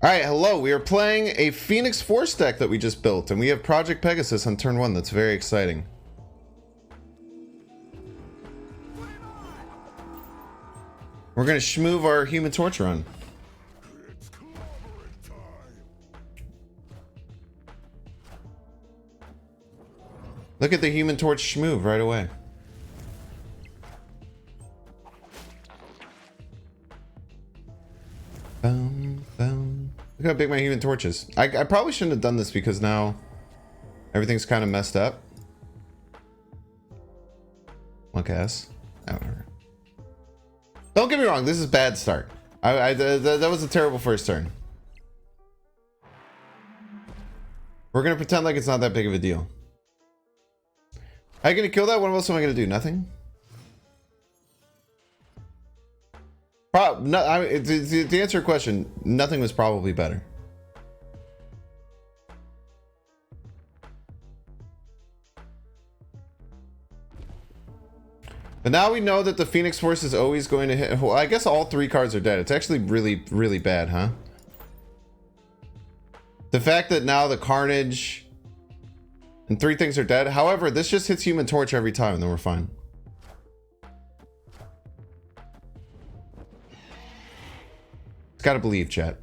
Alright, hello. We are playing a Phoenix Force deck that we just built, and we have Project Pegasus on turn 1. That's very exciting. We're going to schmoove our Human Torch run. Look at the Human Torch schmoove right away. Boom, boom. Look how big my Human Torch is. I probably shouldn't have done this because now everything's kind of messed up. Look ass. Whatever. Don't get me wrong, this is a bad start. That was a terrible first turn. We're gonna pretend like it's not that big of a deal. How are you gonna kill that? What else am I gonna do? Nothing? To answer your question, nothing was probably better. But now we know that the Phoenix Force is always going to hit. Well, I guess all 3 cards are dead. It's actually really, really bad, huh? The fact that now the Carnage and 3 things are dead. However, this just hits Human Torch every time, and then we're fine. Gotta believe, chat.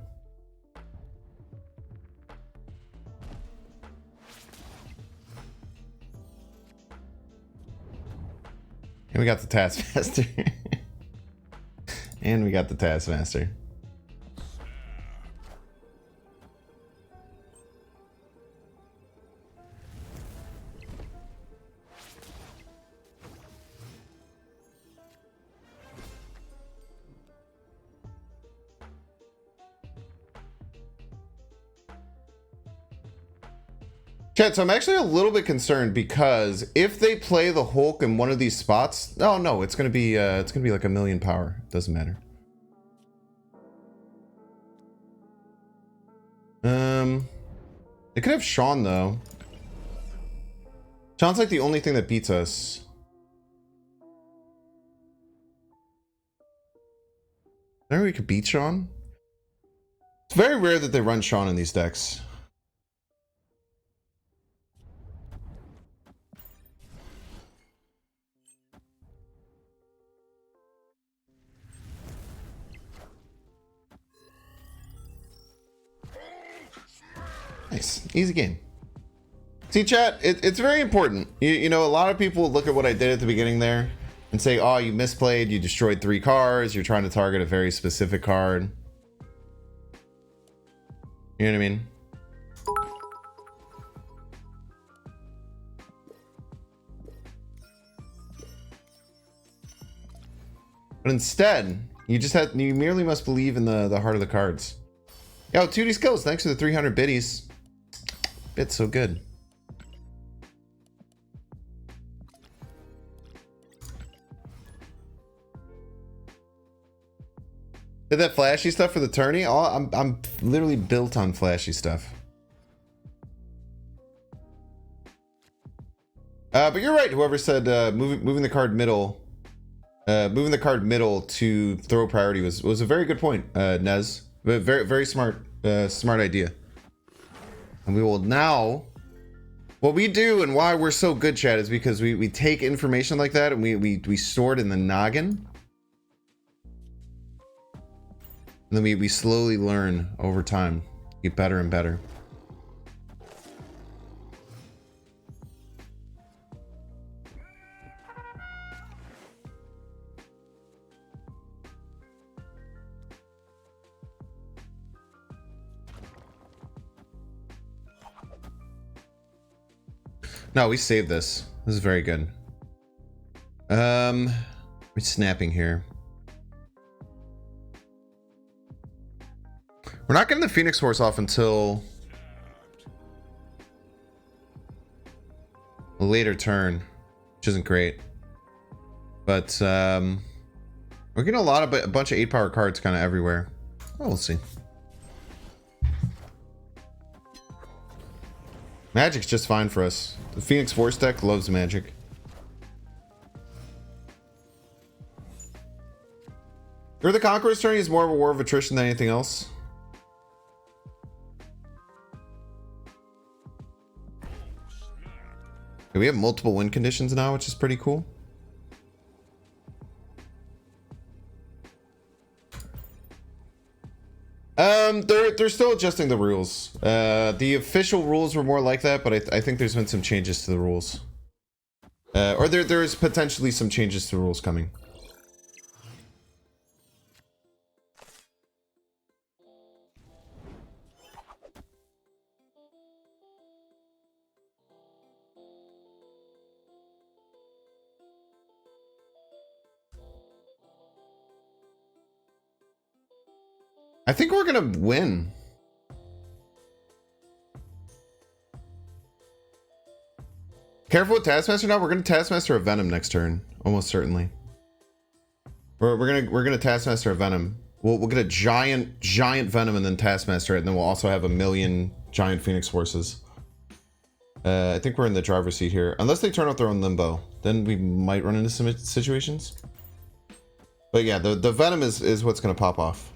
And we got the Taskmaster. And we got the Taskmaster. Chat, so I'm actually a little bit concerned because if they play the Hulk in one of these spots, oh no, it's gonna be like 1,000,000 power. Doesn't matter. They could have Sean though. Sean's like the only thing that beats us. Maybe we could beat Sean. It's very rare that they run Sean in these decks. Nice. Easy game. See, chat, it's very important. You know, a lot of people look at what I did at the beginning there and say, oh, you misplayed, you destroyed 3 cards, you're trying to target a very specific card. You know what I mean? But instead, you merely must believe in the heart of the cards. Yo, 2D Skills, thanks for the 300 biddies. It's so good. Did that flashy stuff for the tourney? Oh, I'm literally built on flashy stuff. But you're right. Whoever said moving the card middle, to throw priority was a very good point, Nez. Very very smart idea. And we will now. What we do and why we're so good, chat, is because we take information like that and we store it in the noggin. And then we slowly learn over time, get better and better. No, we saved this. This is very good. We're snapping here. We're not getting the Phoenix Force off until a later turn, which isn't great. But we're getting a bunch of 8-power cards kind of everywhere. Oh, we'll see. Magic's just fine for us. The Phoenix Force deck loves magic. Or the Conquerors tourney is more of a war of attrition than anything else. We have multiple win conditions now, which is pretty cool. They're still adjusting the rules. The official rules were more like that, but I think there's been some changes to the rules. Or there's potentially some changes to the rules coming. I think we're gonna win. Careful with Taskmaster now. We're gonna Taskmaster a Venom next turn, almost certainly. We're gonna Taskmaster a Venom. We'll get a giant Venom and then Taskmaster it, and then we'll also have a million giant Phoenix Forces. I think we're in the driver's seat here, unless they turn off their own limbo. Then we might run into some situations. But yeah, the Venom is what's gonna pop off.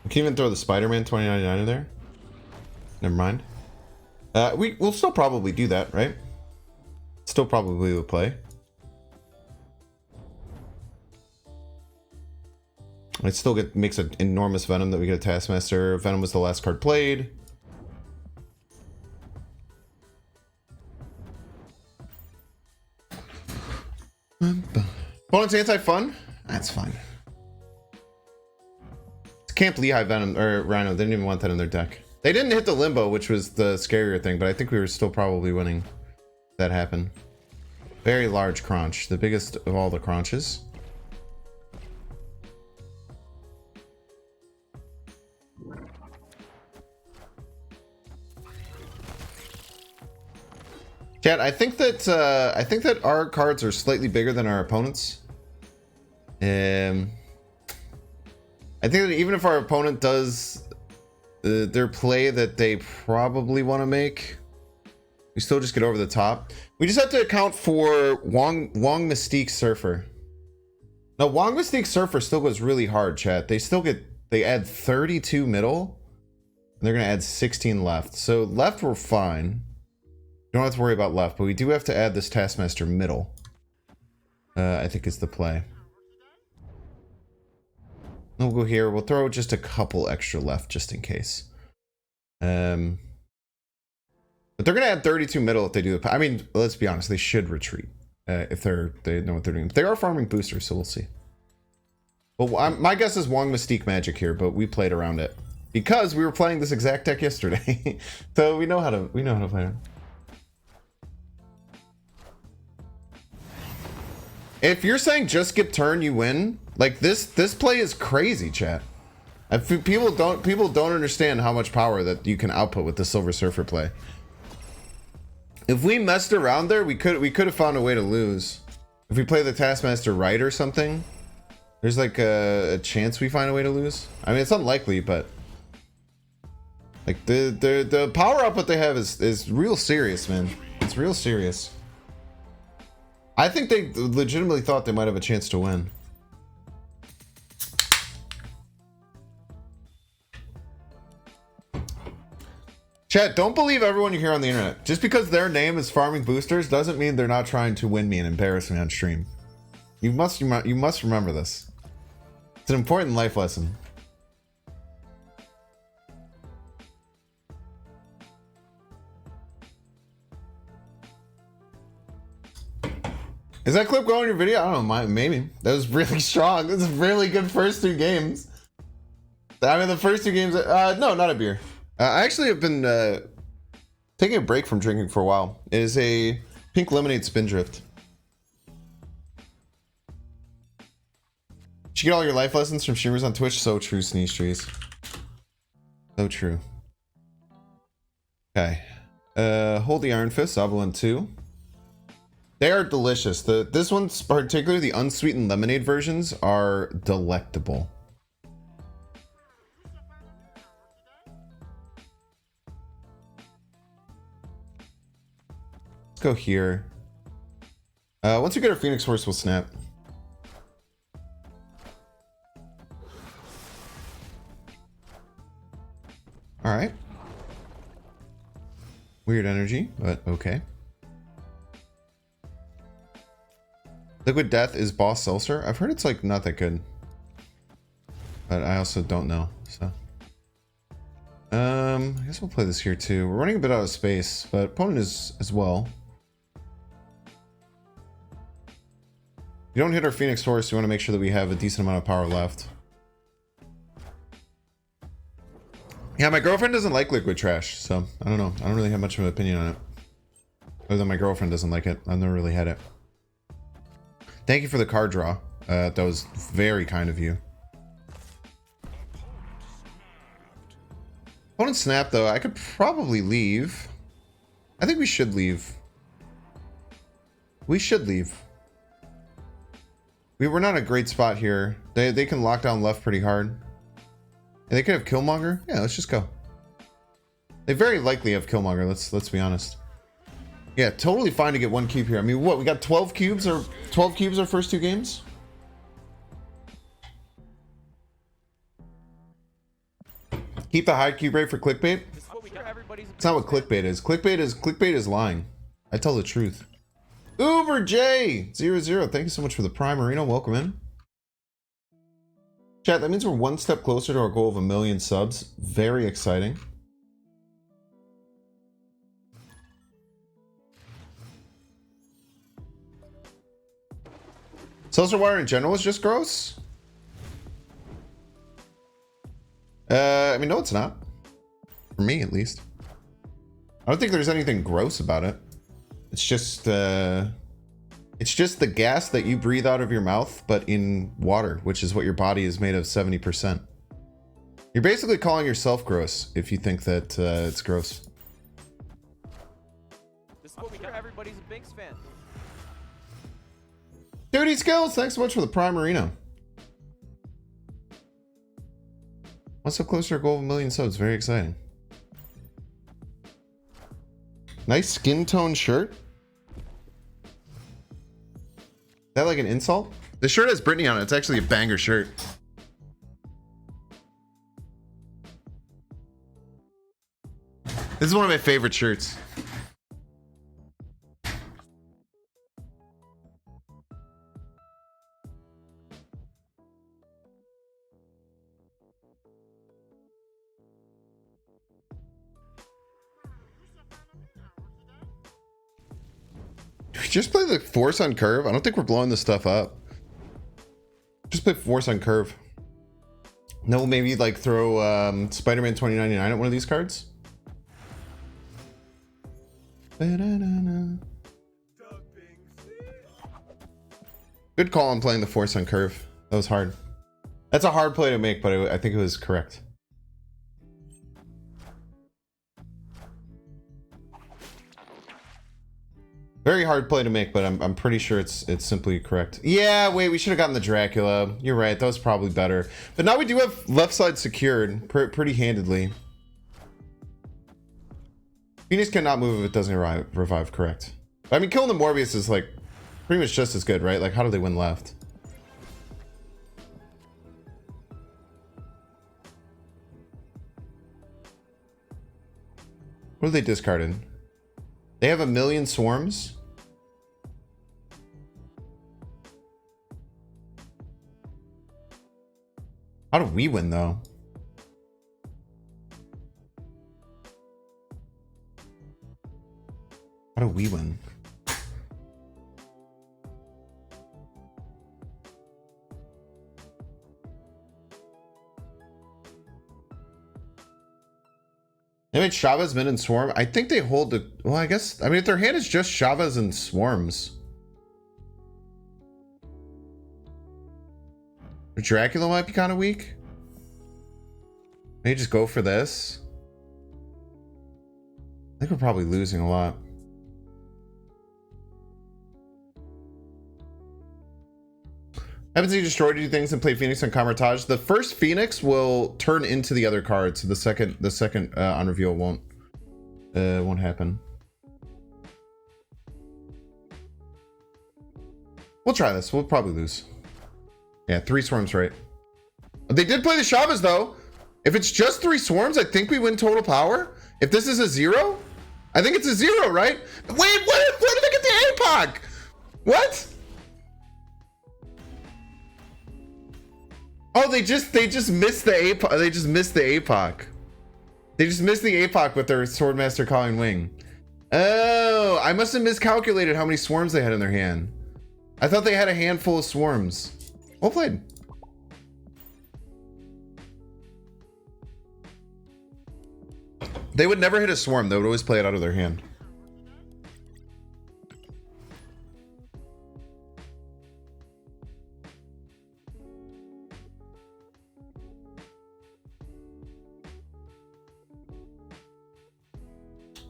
We can even throw the Spider-Man 2099 in there. Never mind. We'll still probably do that, right? Still probably will play. It still makes an enormous Venom that we get a Taskmaster. Venom was the last card played. Opponent's anti-fun? That's fine. Camp Lehigh Venom or Rhino, they didn't even want that in their deck. They didn't hit the limbo, which was the scarier thing, but I think we were still probably winning. That happened. Very large crunch, the biggest of all the crunches. Chat, I think that our cards are slightly bigger than our opponents. I think that even if our opponent does their play that they probably want to make, we still just get over the top. We just have to account for Wong Mystique Surfer. Now, Wong Mystique Surfer still goes really hard, chat. They add 32 middle, and they're going to add 16 left. So left, we're fine. We don't have to worry about left, but we do have to add this Taskmaster middle. I think is the play. We'll go here. We'll throw just a couple extra left just in case. But they're going to add 32 middle if they do the... I mean, let's be honest. They should retreat if they know what they're doing. They are farming boosters, so we'll see. Well, my guess is Wong Mystique Magic here, but we played around it. Because we were playing this exact deck yesterday. So we know how to play it. If you're saying just skip turn, you win. Like this play is crazy, chat. People don't understand how much power that you can output with the Silver Surfer play. If we messed around there, we could have found a way to lose. If we play the Taskmaster right or something, there's like a chance we find a way to lose. I mean, it's unlikely, but like the power output they have is real serious, man. It's real serious. I think they legitimately thought they might have a chance to win. Chat, don't believe everyone you hear on the internet. Just because their name is farming boosters doesn't mean they're not trying to win me and embarrass me on stream. You must remember this. It's an important life lesson. Is that clip going in your video? I don't know, maybe. That was really strong. This is really good first two games. I mean, the first two games... no, not a beer. I actually have been taking a break from drinking for a while. It is a pink lemonade Spindrift. Did you get all your life lessons from streamers on Twitch? So true, Sneeze Trees. So true. Okay. Hold the Iron Fist, Zabu on 2. They are delicious. This one's particularly the unsweetened lemonade versions are delectable. Let's go here. Once we get our Phoenix Force, we'll snap. All right. Weird energy, but okay. Liquid Death is boss seltzer. I've heard it's like not that good, but I also don't know. So, I guess we'll play this here too. We're running a bit out of space, but opponent is as well. If you don't hit our Phoenix Force, we want to make sure that we have a decent amount of power left. Yeah, my girlfriend doesn't like liquid trash, so I don't know. I don't really have much of an opinion on it. Other than my girlfriend doesn't like it. I've never really had it. Thank you for the card draw. That was very kind of you. Opponent snap, though. I could probably leave. I think we should leave. We should leave. We're not in a great spot here. They can lock down left pretty hard. And they could have Killmonger. Yeah, let's just go. They very likely have Killmonger. Let's be honest. Yeah, totally fine to get one cube here. I mean, what, we got 12 cubes or 12 cubes our first 2 games? Keep the high cube rate for clickbait. It's not what clickbait is. Clickbait is lying. I tell the truth. Uber J00, thank you so much for the Prime Marino. Welcome in. Chat, that means we're one step closer to our goal of 1 million subs. Very exciting. Seltzer water in general is just gross? I mean, no, it's not. For me, at least. I don't think there's anything gross about it. It's just the gas that you breathe out of your mouth, but in water, which is what your body is made of 70%. You're basically calling yourself gross if you think that it's gross. This is what we do. Everybody's a Binks fan. Duty Skills, thanks so much for the Prime Marino. One step closer to our goal of 1 million subs. Very exciting. Nice skin tone shirt. Is that like an insult? The shirt has Britney on it. It's actually a banger shirt. This is one of my favorite shirts. Just play the force on curve. I don't think we're blowing this stuff up. Just play force on curve. No, maybe like throw Spider-Man 2099 at one of these cards. Good call on playing the force on curve. That was hard. That's a hard play to make, but I think it was correct. Very hard play to make, but I'm pretty sure it's simply correct. Yeah, wait, we should have gotten the Dracula. You're right, that was probably better. But now we do have left side secured pretty handedly. Phoenix cannot move if it doesn't revive, correct. I mean, killing the Morbius is like pretty much just as good, right? Like, how do they win left? What are they discarding? They have 1 million swarms. How do we win though? How do we win? They made Chavez, Min, and Swarm. I think they hold the... Well, I guess... I mean, if their hand is just Chavez and Swarms. Dracula might be kind of weak. Maybe just go for this. I think we're probably losing a lot. Happens he destroyed two things and played Phoenix on Camartage. The first Phoenix will turn into the other card, so the second on reveal won't happen. We'll try this. We'll probably lose. Yeah, 3 swarms, right? They did play the Shavas, though. If it's just 3 swarms, I think we win total power. If this is a 0, I think it's a 0, right? Wait, where did they get the APOC? What? Oh, they just missed the APOC. They just missed the APOC. They just missed the APOC with their Swordmaster calling wing. Oh, I must have miscalculated how many swarms they had in their hand. I thought they had a handful of swarms. Well played. They would never hit a swarm. They would always play it out of their hand.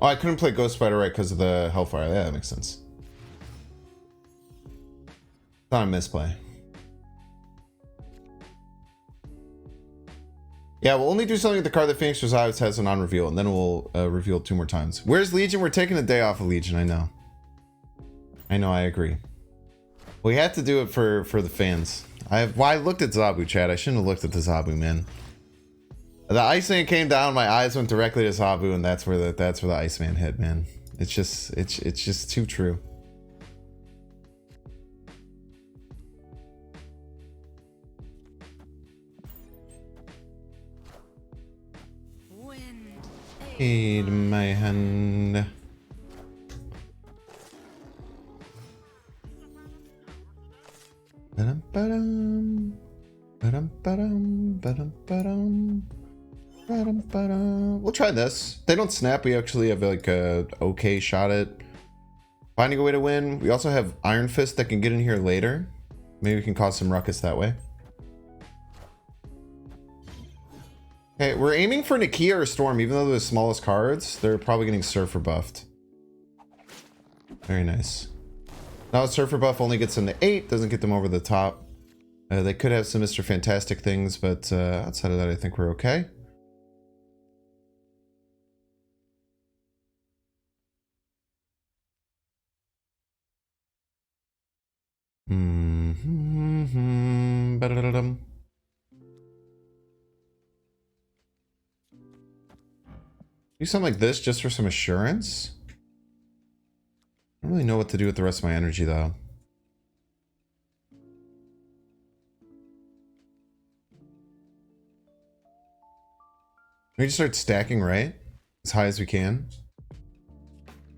Oh, I couldn't play Ghost Spider right because of the Hellfire. Yeah, that makes sense. It's not a misplay. Yeah, we'll only do something with the card that Phoenix Resides has a non-reveal, and then we'll reveal it 2 more times. Where's Legion? We're taking a day off of Legion, I know. I agree. We have to do it for the fans. I looked at Zabu, chat. I shouldn't have looked at the Zabu, man. The Iceman came down, my eyes went directly to Zabu, and that's where the Iceman hit, man. It's just too true. Aid my hand. Ba-dum, ba-dum, ba-dum, ba-dum, ba-dum, ba-dum, ba-dum. We'll try this. They don't snap. We actually have like a okay shot at finding a way to win. We also have Iron Fist that can get in here later. Maybe we can cause some ruckus that way. Okay, we're aiming for Nakia or Storm, even though they're the smallest cards. They're probably getting Surfer buffed. Very nice. Now Surfer buff only gets them to 8, doesn't get them over the top. They could have some Mr. Fantastic things, but outside of that, I think we're okay. Ba-da-da-dum. Do something like this just for some assurance. I don't really know what to do with the rest of my energy though. We just start stacking right as high as we can.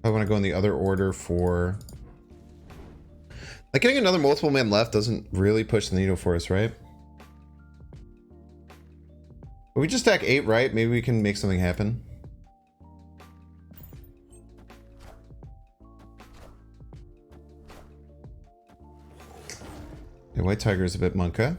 I want to go in the other order for like getting another multiple man left doesn't really push the needle for us, right? But we just stack 8 right, maybe we can make something happen. Yeah, White Tiger is a bit monka.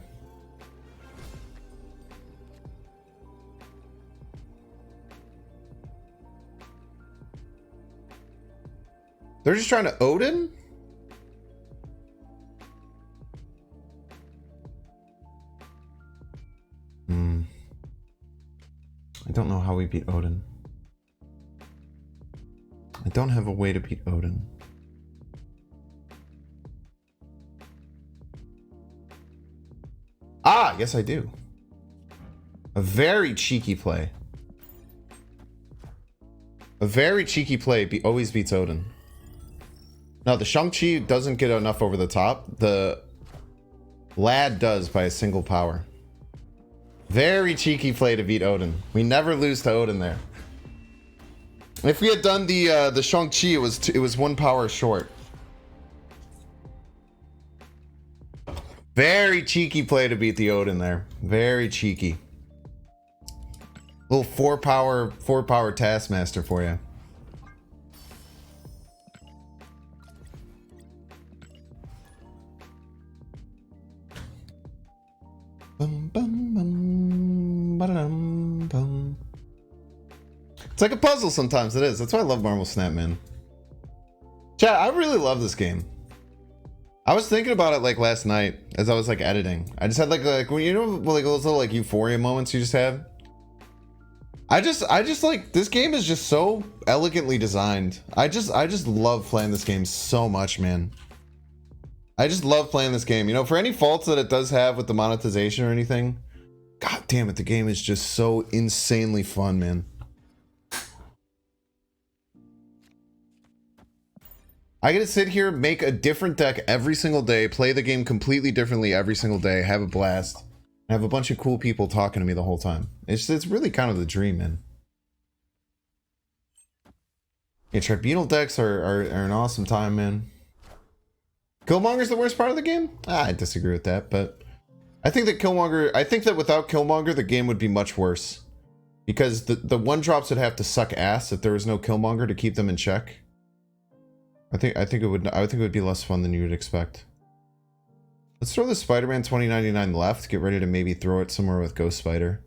They're just trying to Odin? I don't know how we beat Odin. I don't have a way to beat Odin. Ah, yes I do. A very cheeky play. A very cheeky play always beats Odin. Now the Shang Chi doesn't get enough over the top. The Lad does by a single power. Very cheeky play to beat Odin. We never lose to Odin there. If we had done the Shang Chi, it was 1 power short. Very cheeky play to beat the Odin there. Very cheeky. Little 4 power Taskmaster for you. Bum, bum, bum, ba-da-dum, bum. It's like a puzzle sometimes, it is. That's why I love Marvel Snap, man. Chat, I really love this game. I was thinking about it like last night as I was like editing. I just had like you know like those little like euphoria moments you just have. I just like this game is just so elegantly designed. I just love playing this game so much, man. I just love playing this game. You know, for any faults that it does have with the monetization or anything, god damn it, the game is just so insanely fun, man. I get to sit here, make a different deck every single day, play the game completely differently every single day, have a blast, and have a bunch of cool people talking to me the whole time. It's really kind of the dream, man. Yeah, tribunal decks are an awesome time, man. Killmonger's the worst part of the game? I disagree with that, but I think that without Killmonger, the game would be much worse. Because the one drops would have to suck ass if there was no Killmonger to keep them in check. I think it would be less fun than you would expect. Let's throw the Spider-Man 2099 left. Get ready to maybe throw it somewhere with Ghost Spider.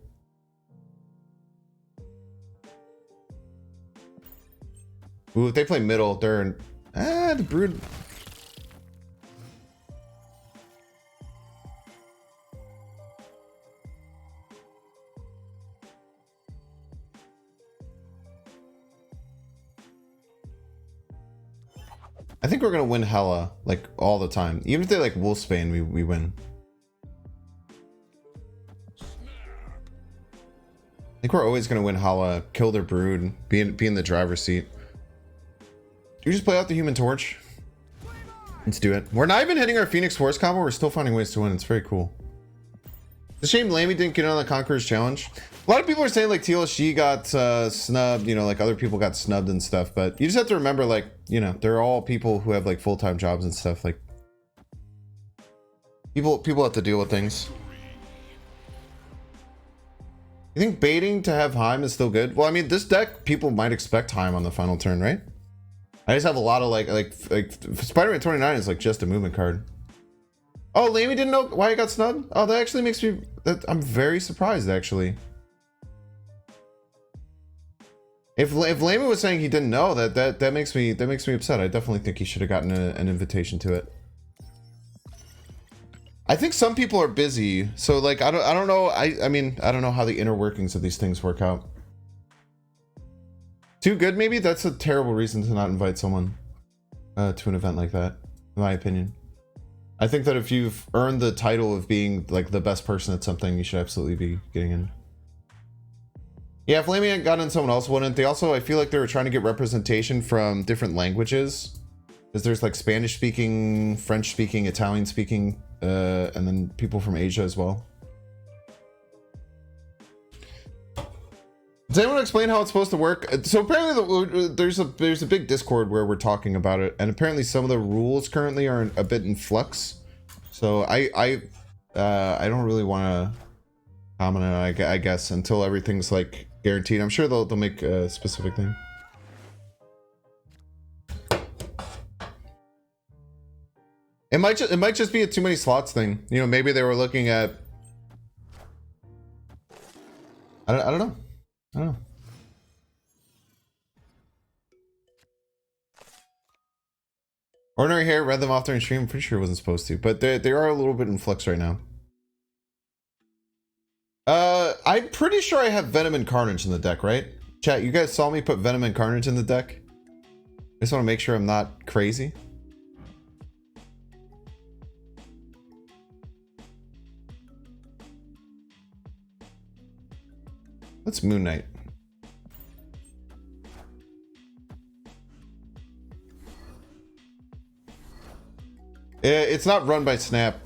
Ooh, if they play middle, they're in... the Brood... I think we're gonna win hella, like, all the time. Even if they like Wolfsbane, we win. I think we're always gonna win hella, kill their Brood, be in the driver's seat. Do we just play out the Human Torch? Let's do it. We're not even hitting our Phoenix Force combo, we're still finding ways to win. It's very cool. It's a shame Lamy didn't get on the Conquerors challenge. A lot of people are saying like TLSG got snubbed, you know, like other people got snubbed and stuff, but you just have to remember, like, you know, they're all people who have like full-time jobs and stuff. Like, people have to deal with things. You think baiting to have Heim is still good? Well, I mean, this deck, people might expect Heim on the final turn, right? I just have a lot of like Spider-Man 29 is like just a movement card. Oh, Lamy didn't know why he got snubbed? Oh, that actually makes me... I'm very surprised, actually. If Lamy was saying he didn't know, that makes me upset. I definitely think he should have gotten an invitation to it. I think some people are busy, so like I don't know. I mean, I don't know how the inner workings of these things work out. Too good, maybe? That's a terrible reason to not invite someone to an event like that, in my opinion. I think that if you've earned the title of being like the best person at something, you should absolutely be getting in. Yeah, if Lamy had gotten someone else wouldn't. They also, I feel like they were trying to get representation from different languages. Because there's like Spanish speaking, French speaking, Italian speaking, and then people from Asia as well. Does anyone explain how it's supposed to work? So apparently there's a big Discord where we're talking about it, and apparently some of the rules currently are a bit in flux. So I don't really want to comment on it, I guess, until everything's like guaranteed. I'm sure they'll make a specific thing. It might just be a too many slots thing. You know, maybe they were looking at. I don't know. I don't know. Ordinary Hair read them off during stream. I'm pretty sure it wasn't supposed to, but they are a little bit in flux right now. I'm pretty sure I have Venom and Carnage in the deck, right? Chat, you guys saw me put Venom and Carnage in the deck? I just want to make sure I'm not crazy. What's Moon Knight? It's not run by Snap.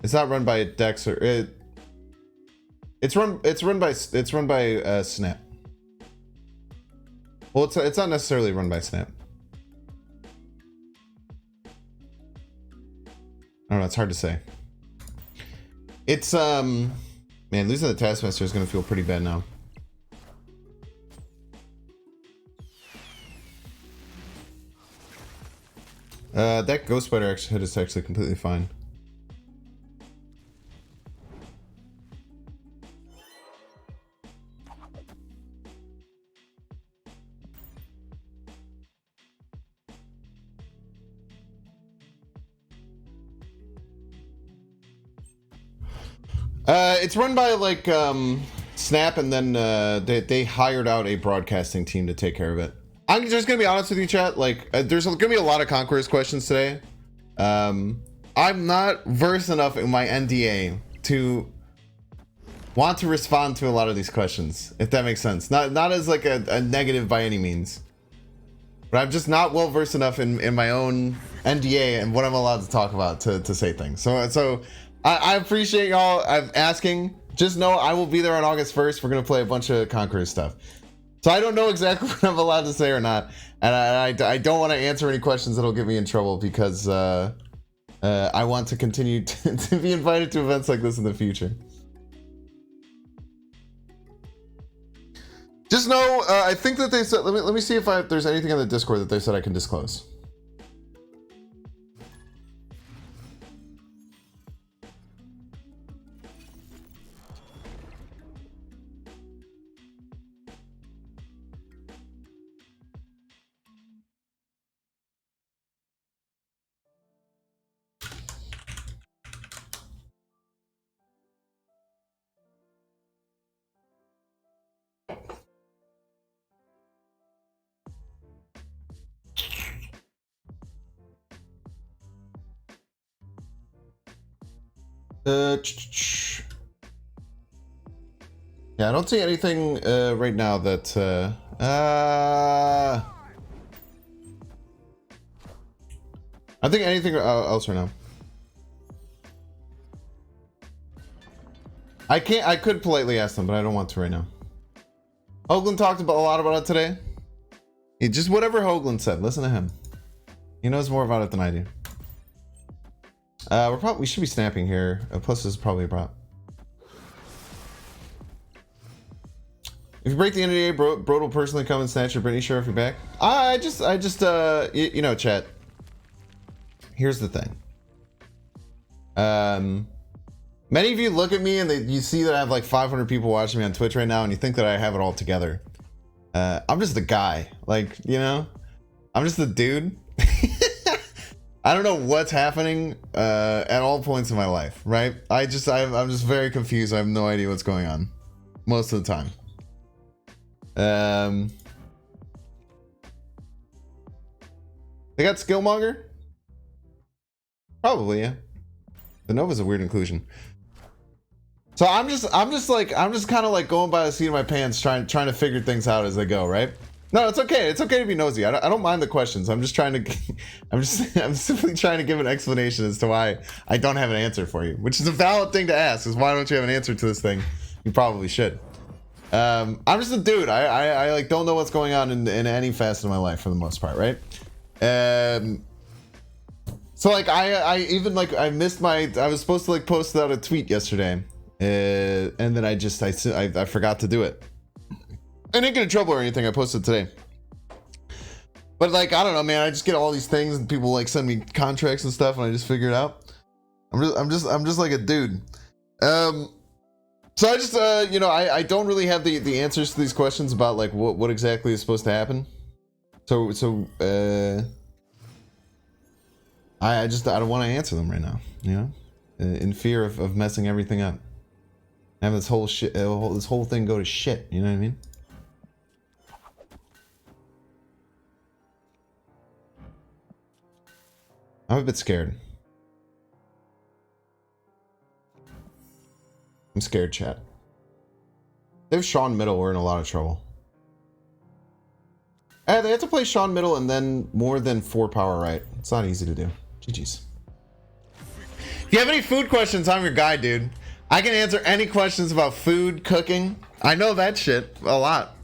It's not run by Dex or it's run by Snap. Well, it's not necessarily run by Snap. I don't know. It's hard to say. It's man, losing the Taskmaster is gonna feel pretty bad now. That Ghost Spider hit is actually completely fine. It's run by like Snap, and then they hired out a broadcasting team to take care of it. I'm just gonna be honest with you, chat. Like, there's gonna be a lot of Conquerors questions today. I'm not versed enough in my NDA to want to respond to a lot of these questions, if that makes sense. Not as like a negative by any means, but I'm just not well versed enough in my own NDA and what I'm allowed to talk about to say things. So I appreciate y'all asking. Just know I will be there on August 1st. We're gonna play a bunch of Conquerors stuff. So I don't know exactly what I'm allowed to say or not, and I don't want to answer any questions that'll get me in trouble because I want to continue to be invited to events like this in the future. Just know, I think that they said. Let me see if there's anything on the Discord that they said I can disclose. Yeah, I don't see anything right now that I think anything else right now. I could politely ask them, but I don't want to right now. Hoagland talked about a lot about it today. Just whatever Hoagland said, listen to him. He knows more about it than I do. We should be snapping here. Plus, this is probably a prop. If you break the NDA, Bro will personally come and snatch your Britney shirt if you're back. I just, you know, chat. Here's the thing. Many of you look at me and you see that I have like 500 people watching me on Twitch right now, and you think that I have it all together. I'm just a guy, like, you know, I'm just a dude. I don't know what's happening at all points in my life, right? I'm just very confused. I have no idea what's going on most of the time. They got Skillmonger? Probably, yeah. The Nova's a weird inclusion. So I'm just kind of like going by the seat of my pants, trying to figure things out as I go, right? No, it's okay. It's okay to be nosy. I don't mind the questions. I'm simply trying to give an explanation as to why I don't have an answer for you, which is a valid thing to ask. Is why don't you have an answer to this thing? You probably should. I'm just a dude. I like don't know what's going on in any facet of my life for the most part, right? So like I even like I missed my. I was supposed to like post out a tweet yesterday, and then I forgot to do it. I didn't get in trouble or anything. I posted today. But like, I don't know, man. I just get all these things and people like send me contracts and stuff and I just figure it out. I'm just like a dude. So I just, you know, I don't really have the answers to these questions about like what exactly is supposed to happen. So I don't want to answer them right now, you know, in fear of messing everything up. Having this whole shit, this whole thing go to shit. You know what I mean? I'm a bit scared. I'm scared, chat. They have Sean Middle, we're in a lot of trouble. They have to play Sean Middle and then more than 4 power right. It's not easy to do. GG's. If you have any food questions, I'm your guy, dude. I can answer any questions about food, cooking. I know that shit a lot.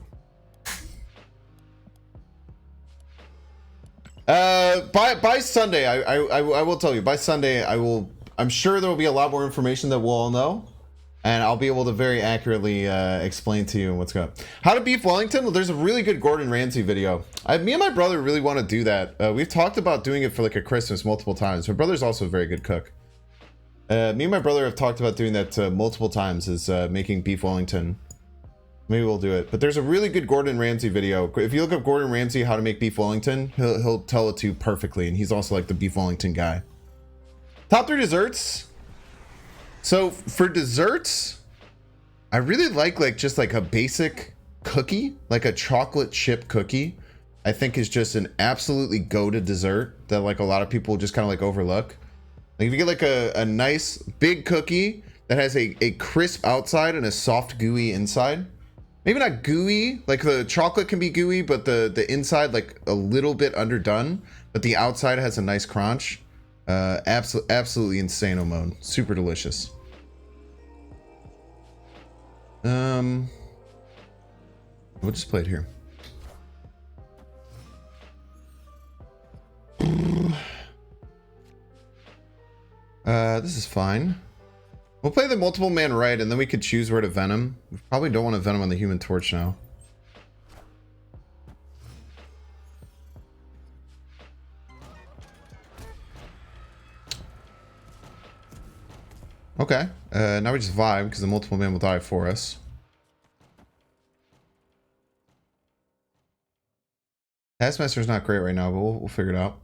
By Sunday, I will tell you. By Sunday, I'm sure there will be a lot more information that we'll all know, and I'll be able to very accurately explain to you what's going on. How to beef Wellington? Well, there's a really good Gordon Ramsay video. Me and my brother really want to do that. We've talked about doing it for like a Christmas multiple times. My brother's also a very good cook. Me and my brother have talked about doing that multiple times, is making beef Wellington. Maybe we'll do it. But there's a really good Gordon Ramsay video. If you look up Gordon Ramsay how to make beef Wellington, he'll tell it to you perfectly, and he's also like the beef Wellington guy. Top 3 desserts. So for desserts, I really like just like a basic cookie, like a chocolate chip cookie. I think is just an absolutely go-to dessert that like a lot of people just kind of like overlook. Like if you get like a nice big cookie that has a crisp outside and a soft gooey inside. Maybe not gooey, like the chocolate can be gooey, but the inside like a little bit underdone, but the outside has a nice crunch. Absolutely insane mode. Super delicious. We'll just play it here. This is fine. We'll play the multiple man right, and then we could choose where to venom. We probably don't want to venom on the human torch now. Okay, now we just vibe because the multiple man will die for us. Taskmaster's not great right now, but we'll figure it out.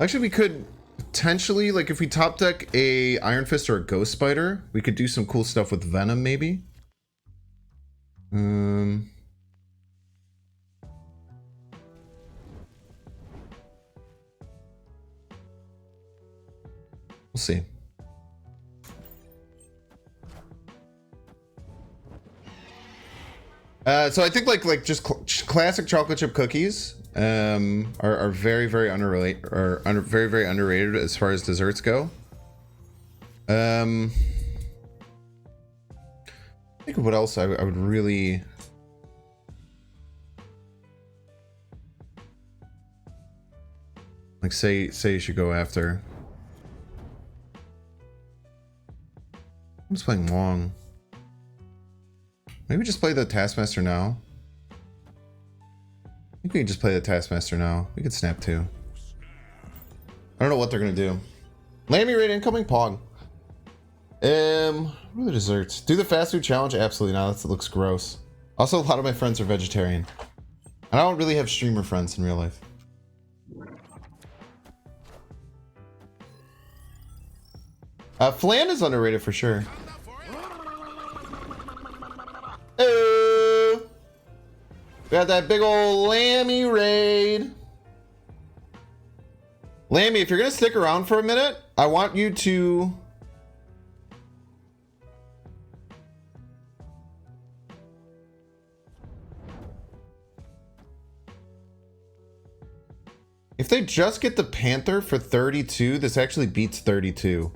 Actually, we could potentially, like if we top deck a Iron Fist or a Ghost Spider, we could do some cool stuff with Venom maybe. We'll see. So I think like just classic chocolate chip cookies are very underrated, or very underrated as far as desserts go. I think what else I would really like say you should go after. I'm just playing Wong. Maybe just play the Taskmaster now. I think we can just play the Taskmaster now. We could snap too. I don't know what they're gonna do. Lammy raid incoming Pog. What are the desserts? Do the fast food challenge? Absolutely not. That looks gross. Also, a lot of my friends are vegetarian. And I don't really have streamer friends in real life. Flan is underrated for sure. We got that big old Lammy raid. Lammy, if you're gonna stick around for a minute, I want you to if they just get the Panther for 32, this actually beats 32.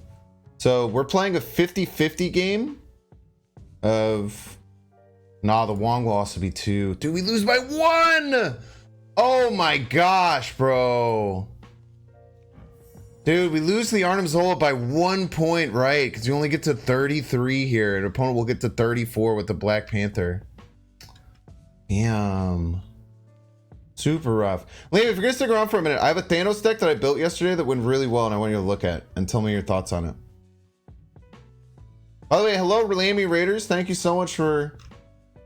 So we're playing a 50-50 game of... Nah, the Wong will also be 2. Dude, we lose by 1! Oh my gosh, bro. Dude, we lose the Arnim Zola by 1 point, right? Because you only get to 33 here. An opponent will get to 34 with the Black Panther. Damn. Super rough. Liam, if you're going to stick around for a minute, I have a Thanos deck that I built yesterday that went really well, and I want you to look at and tell me your thoughts on it. By the way, hello, Lammy Raiders. Thank you so much for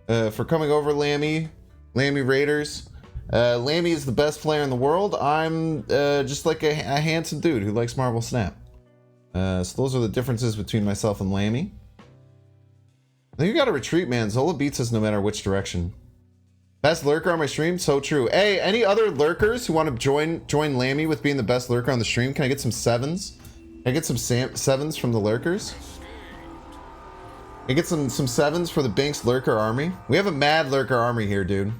coming over, Lammy Raiders. Lammy is the best player in the world. I'm just like a handsome dude who likes Marvel Snap. So those are the differences between myself and Lammy. I think you gotta retreat, man. Zola beats us no matter which direction. Best lurker on my stream? So true. Hey, any other lurkers who want to join Lammy with being the best lurker on the stream? Can I get some 7s? Can I get some 7s from the lurkers? Can I get some 7s for the Binks lurker army? We have a mad lurker army here, dude.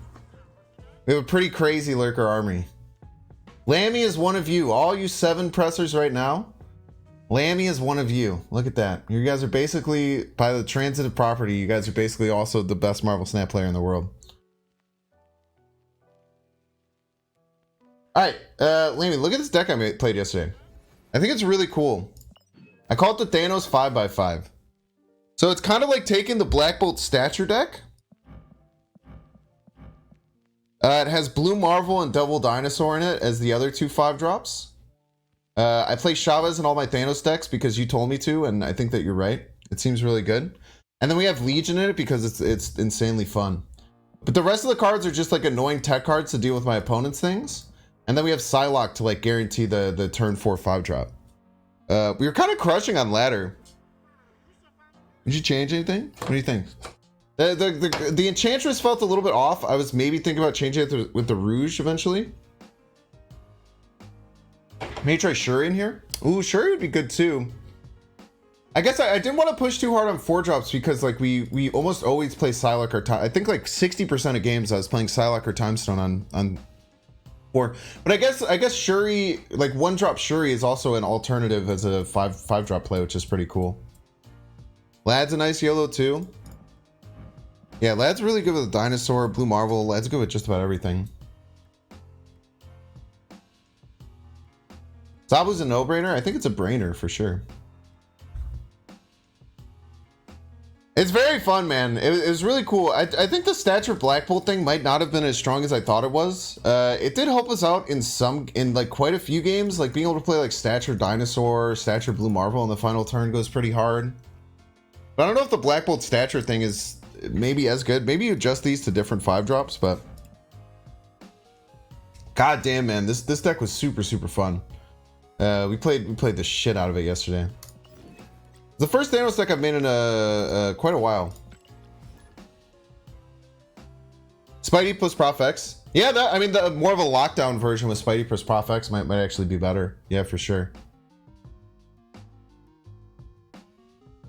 We have a pretty crazy lurker army. Lammy is one of you. All you 7 pressers right now. Lammy is one of you. Look at that. You guys are basically, by the transitive property, you guys are basically also the best Marvel Snap player in the world. Alright, Lammy, look at this deck I played yesterday. I think it's really cool. I call it the Thanos 5x5. So it's kind of like taking the Black Bolt stature deck. It has Blue Marvel and Double Dinosaur in it as the other 2 5-drops. I play Chavez in all my Thanos decks because you told me to, and I think that you're right. It seems really good. And then we have Legion in it because it's insanely fun. But the rest of the cards are just like annoying tech cards to deal with my opponent's things. And then we have Psylocke to like guarantee the turn 4 5-drop. We were kind of crushing on ladder. Did you change anything? What do you think? The Enchantress felt a little bit off. I was maybe thinking about changing it with the Rouge eventually. Maybe try Shuri in here. Ooh, Shuri would be good too. I guess I didn't want to push too hard on 4-drops because like we almost always play Psylocke or Time. I think like 60% of games I was playing Psylocke or Timestone on 4. But I guess Shuri, like 1-drop Shuri is also an alternative as a 5-drop play, which is pretty cool. Lad's a nice YOLO too. Yeah, Lad's really good with a dinosaur, Blue Marvel. Lad's good with just about everything. Zabu's a no-brainer. I think it's a brainer for sure. It's very fun, man. It was really cool. I think the Stature Black Bolt thing might not have been as strong as I thought it was. It did help us out in like quite a few games. Like being able to play like Stature Dinosaur, Stature Blue Marvel on the final turn goes pretty hard. But I don't know if the Black Bolt Stature thing is maybe as good. Maybe you adjust these to different 5-drops, but god damn, man, this deck was super fun. We played the shit out of it yesterday. The first Thanos deck I've made in quite a while. Spidey plus Prof X. Yeah, I mean, the more of a lockdown version with Spidey plus Prof X might actually be better. Yeah, for sure.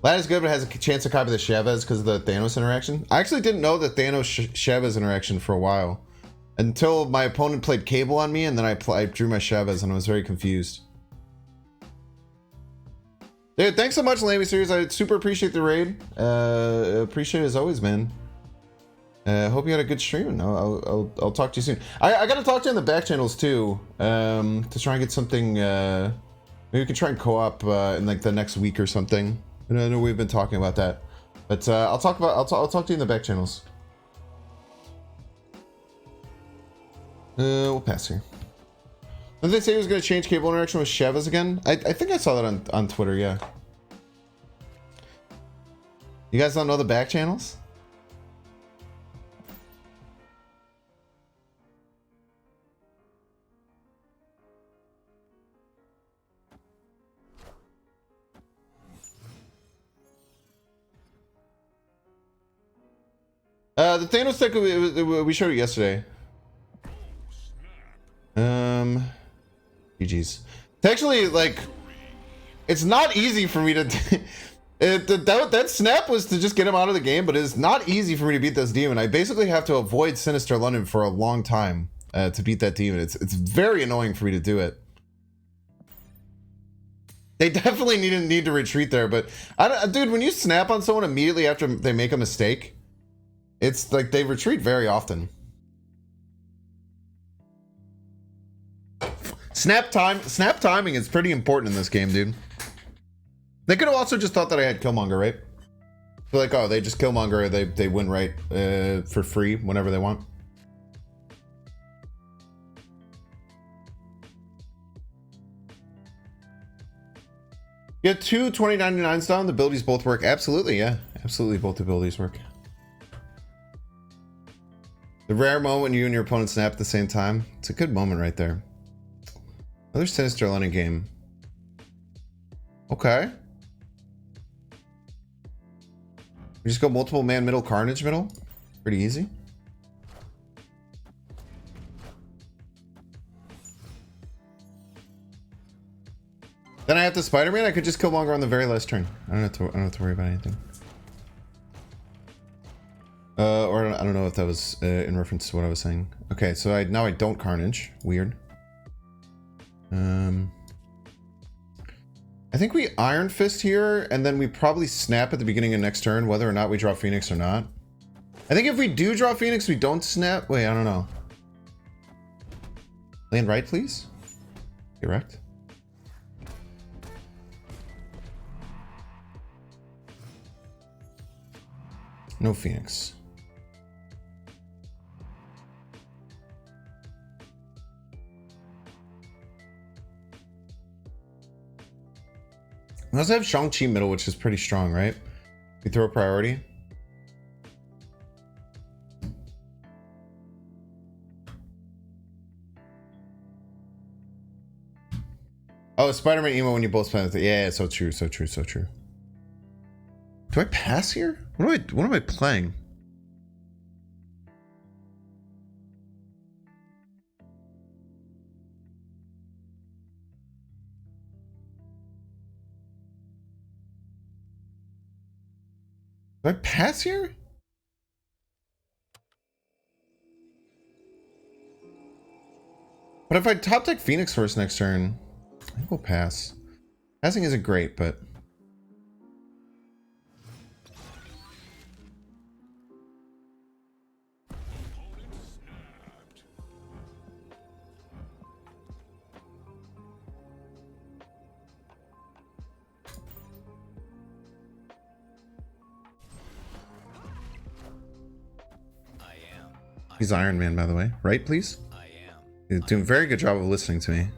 Lad is good, but has a chance to copy the Chavez because of the Thanos interaction. I actually didn't know the Thanos Chavez interaction for a while until my opponent played Cable on me, and then I drew my Chavez and I was very confused. Dude, thanks so much, Lamy Series. I super appreciate the raid. Appreciate it as always, man. Hope you had a good stream, and I'll talk to you soon. I gotta talk to you in the back channels too, to try and get something. Maybe we can try and co-op in like the next week or something. I know we've been talking about that, but I'll talk to you in the back channels. We'll pass here. Did they say he was going to change cable interaction with Chavez again? I think I saw that on Twitter, yeah. You guys don't know the back channels? The Thanos deck we showed it yesterday. GG's. It's actually like, it's not easy for me to. That snap was to just get him out of the game, but it's not easy for me to beat this demon. I basically have to avoid Sinister London for a long time to beat that demon. It's very annoying for me to do it. They definitely need to retreat there, but dude, when you snap on someone immediately after they make a mistake, it's like they retreat very often. Snap timing is pretty important in this game, dude. They could have also just thought that I had Killmonger, right? So like, oh, they just Killmonger, they win right for free whenever they want. You have two 2099s down, the abilities both work. Absolutely, yeah. Absolutely, both abilities work. The rare moment when you and your opponent snap at the same time. It's a good moment right there. Another Sinister London game. Okay. We just go multiple man middle, Carnage middle. Pretty easy. Then I have the Spider-Man. I could just kill Killmonger on the very last turn. I don't have to worry about anything. Or I don't know if that was in reference to what I was saying. Okay, so now I don't Carnage. Weird. I think we Iron Fist here, and then we probably snap at the beginning of next turn, whether or not we draw Phoenix or not. I think if we do draw Phoenix, we don't snap. Wait, I don't know. Land right, please. Correct. No Phoenix. We also have Shang Chi middle, which is pretty strong, right? We throw a priority. Oh, Spider-Man emo when you both play with it. Yeah, so true, so true, so true. Do I pass here? What am I playing? Do I pass here? But if I top deck Phoenix Force next turn, I think we'll pass. Passing isn't great, but... He's Iron Man, by the way. Right, please? He's doing a very good job of listening to me.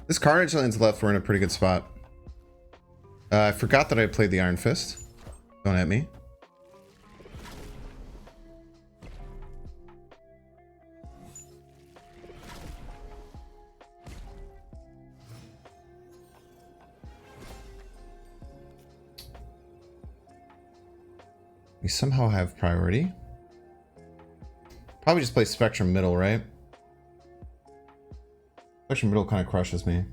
This Carnage lane's left, we're in a pretty good spot. I forgot that I played the Iron Fist. Don't at me. We somehow have priority. Probably just play Spectrum middle, right? Spectrum middle kind of crushes me.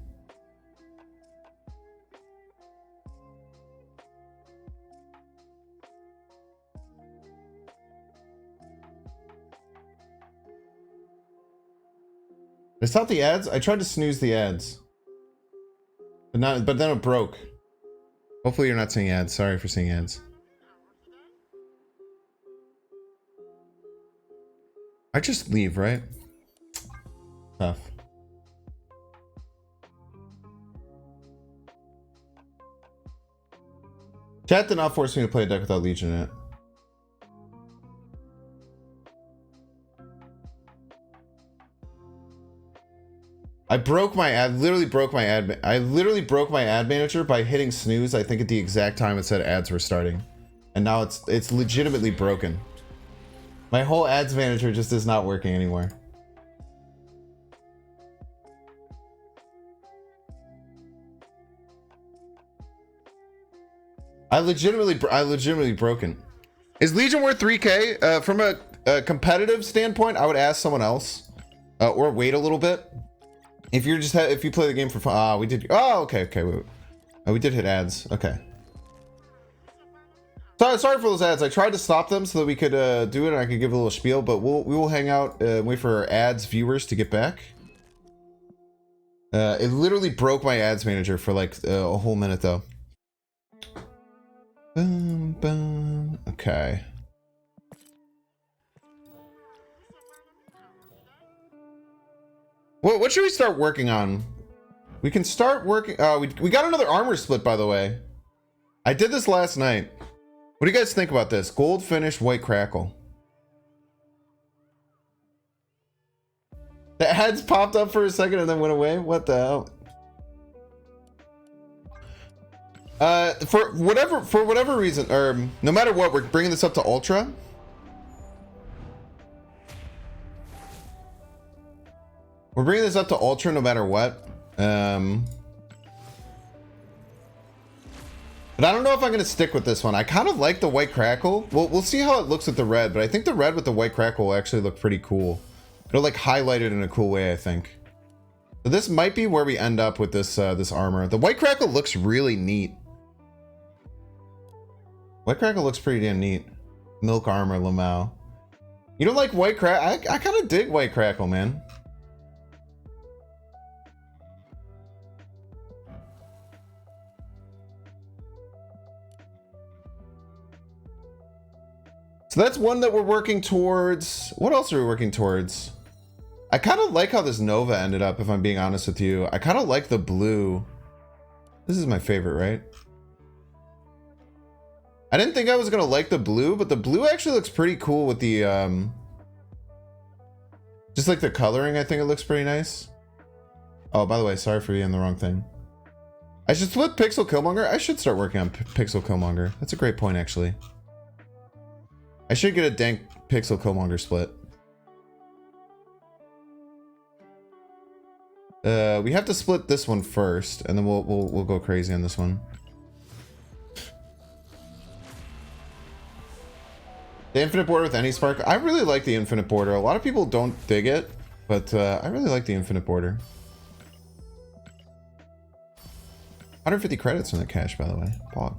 I stopped the ads. I tried to snooze the ads, but then it broke. Hopefully you're not seeing ads. Sorry for seeing ads. I just leave, right? Tough. Chat did not force me to play a deck without Legion in it. I literally broke my ad manager by hitting snooze, I think at the exact time it said ads were starting. And now it's legitimately broken. My whole ads manager just is not working anymore. I legitimately broken. Is Legion worth 3K? From a competitive standpoint, I would ask someone else, or wait a little bit. If you're just if you play the game for fun, we did. Oh, okay, wait. We did hit ads. Okay. Sorry for those ads. I tried to stop them so that we could do it and I could give a little spiel, but we will hang out and wait for our ads viewers to get back. It literally broke my ads manager for like a whole minute though. Boom, boom. Okay. What should we start working on? We can start working. We got another armor split, by the way. I did this last night. What do you guys think about this? Gold finish, white crackle. The ads popped up for a second and then went away. What the hell? For whatever reason, or no matter what, we're bringing this up to Ultra. We're bringing this up to Ultra no matter what. But I don't know if I'm going to stick with this one. I kind of like the white crackle. We'll see how it looks with the red, but I think the red with the white crackle will actually look pretty cool. It'll like highlight it in a cool way, I think. So this might be where we end up with this this armor. The white crackle looks really neat. White crackle looks pretty damn neat. Milk armor, Lamau. You don't like white crackle? I kind of dig white crackle, man. So that's one that we're working towards. What else are we working towards? I kind of like how this Nova ended up, if I'm being honest with you. I kind of like the blue. This is my favorite, right? I didn't think I was going to like the blue, but the blue actually looks pretty cool with the... just like the coloring, I think it looks pretty nice. Oh, by the way, sorry for being the wrong thing. I should split Pixel Killmonger. I should start working on Pixel Killmonger. That's a great point, actually. I should get a dank Pixel Killmonger split. We have to split this one first, and then we'll go crazy on this one. The infinite border with any spark. I really like the infinite border. A lot of people don't dig it, but I really like the infinite border. 150 credits in the cash, by the way. Pog.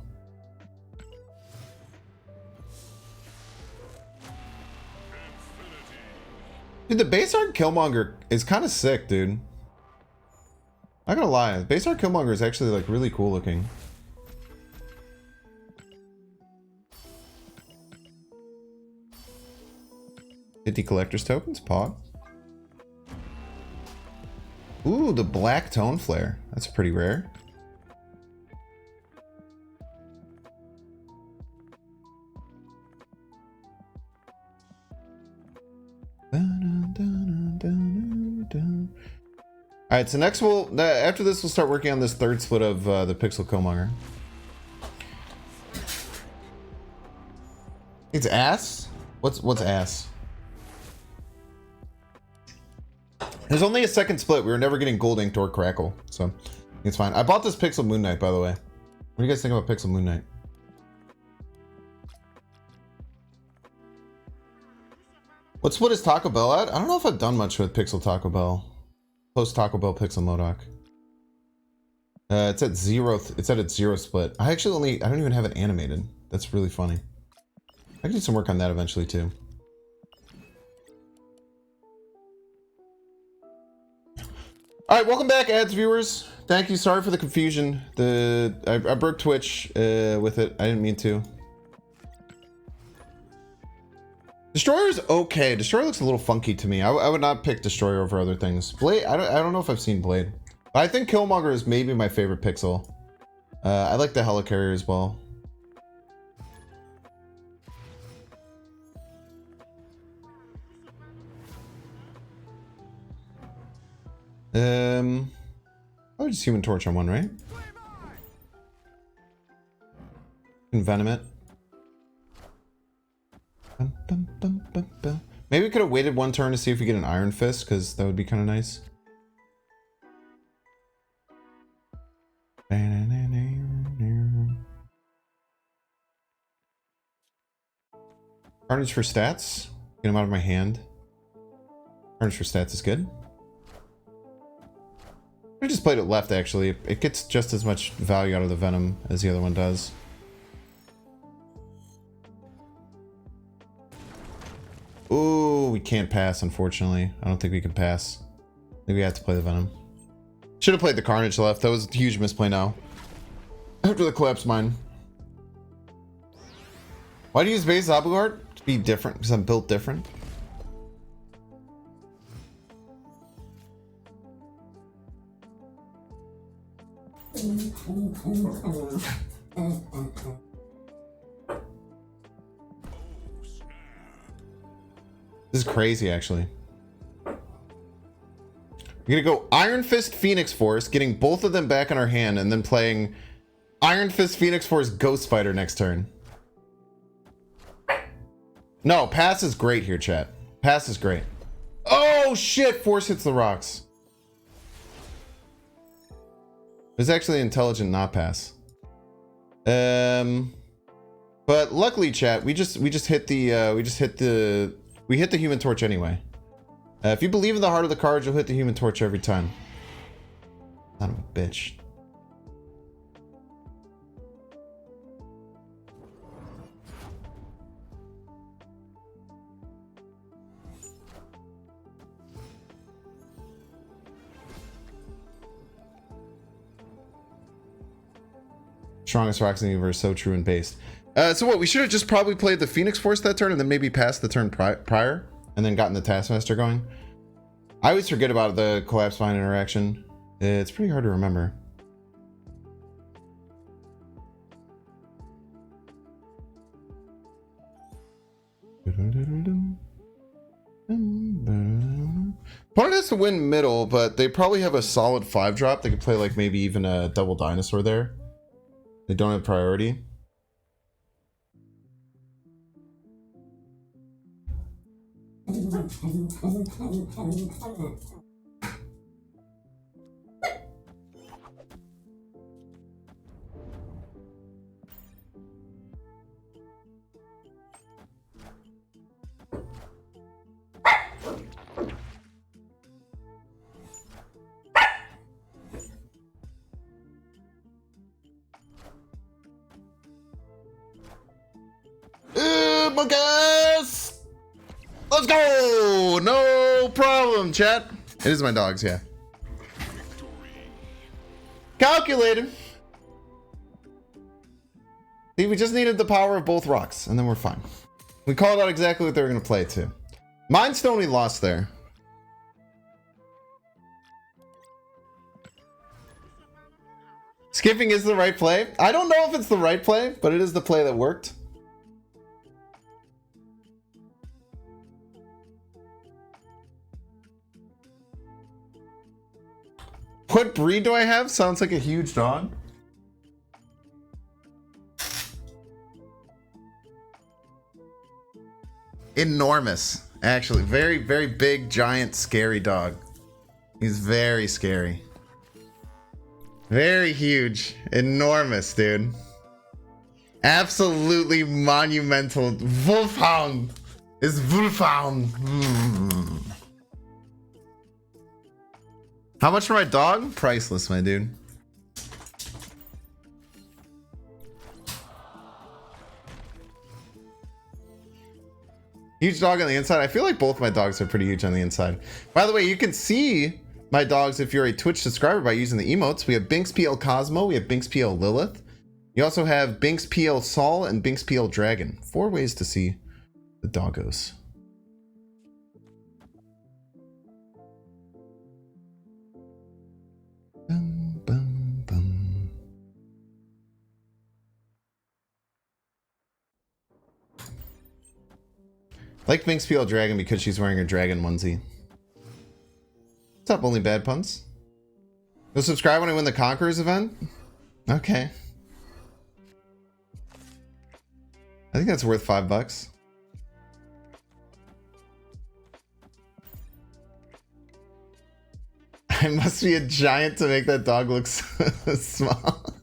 Dude, the base art Killmonger is kind of sick, dude. Not gonna lie, the base art Killmonger is actually like really cool looking. $50 collector's tokens, pog. Ooh, the black tone flare. That's pretty rare. Alright, so next after this we'll start working on this third split of the Pixel Killmonger. It's ass? What's ass? There's only a second split. We were never getting gold inked or crackle, so it's fine. I bought this Pixel Moon Knight, by the way. What do you guys think about Pixel Moon Knight? What split is Taco Bell at? I don't know if I've done much with Pixel Taco Bell. Post Taco Bell Pixel Modoc. It's at 0. It's at its 0 split. I don't even have it animated. That's really funny. I can do some work on that eventually too. All right, welcome back, ads viewers. Thank you. Sorry for the confusion. I broke Twitch with it. I didn't mean to. Destroyer's okay. Destroyer looks a little funky to me. I would not pick Destroyer over other things. Blade, I don't know if I've seen Blade. But I think Killmonger is maybe my favorite Pixel. I like the Helicarrier as well. Oh, just Human Torch on one, right? Envenom it. Maybe we could have waited one turn to see if we get an Iron Fist, because that would be kind of nice. Carnage for stats. Get him out of my hand. Carnage for stats is good. I just played it left, actually. It gets just as much value out of the Venom as the other one does. Ooh, we can't pass, unfortunately. I don't think we can pass. Maybe we have to play the Venom. Should have played the Carnage left. That was a huge misplay now. After the collapse mine. Why do you use base Zabu art? To be different, because I'm built different. This is crazy, actually. We're gonna go Iron Fist Phoenix Force, getting both of them back in our hand, and then playing Iron Fist Phoenix Force Ghost Fighter next turn. No, pass is great here, chat. Pass is great. Oh shit! Force hits the rocks. It's actually intelligent not pass. But luckily, chat, we hit the Human Torch anyway. If you believe in the heart of the cards, you'll hit the Human Torch every time. Son of a bitch. Strongest rocks in the universe, so true and based. So what, we should have just probably played the Phoenix Force that turn and then maybe passed the turn prior and then gotten the Taskmaster going. I always forget about the Collapse Mine interaction. It's pretty hard to remember. Opponent has to win middle, but they probably have a solid 5-drop. They could play like maybe even a double dinosaur there. They don't have priority. Bunkers! Let's go! No problem, chat? It is my dogs, yeah. Calculated. See, we just needed the power of both rocks, and then we're fine. We called out exactly what they were going to play, too. Mind Stone we lost there. Skipping is the right play. I don't know if it's the right play, but it is the play that worked. What breed do I have? Sounds like a huge dog. Enormous. Actually, very, very big, giant, scary dog. He's very scary. Very huge. Enormous, dude. Absolutely monumental. Wolfhound. Is Wolfhound. How much for my dog? Priceless, my dude. Huge dog on the inside. I feel like both my dogs are pretty huge on the inside. By the way, you can see my dogs if you're a Twitch subscriber by using the emotes. We have Binks PL Cosmo, we have Binks PL Lilith. You also have Binks PL Saul and Binks PL Dragon. 4 ways to see the doggos. Bum, bum, bum. I like Binks PL Dragon because she's wearing a dragon onesie. What's up, Only Bad Puns? You'll subscribe when I win the Conquerors event? Okay. I think that's worth $5. I must be a giant to make that dog look so small.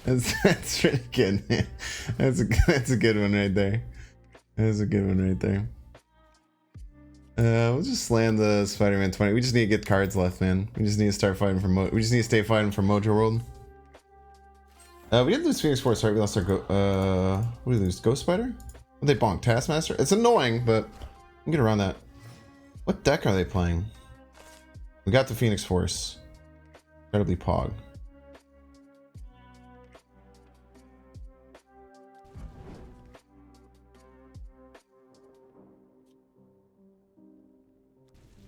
That's pretty good, man. That's a good one right there. That's a good one right there. We'll just land the Spider-Man 20. We just need to get cards left, man. We just need to start fighting for we just need to stay fighting for Mojo World. We didn't lose Phoenix Force, right? We lost our what did we lose? Ghost Spider? What they bonk? Taskmaster? It's annoying, but we can get around that. What deck are they playing? We got the Phoenix Force. Incredibly Pog.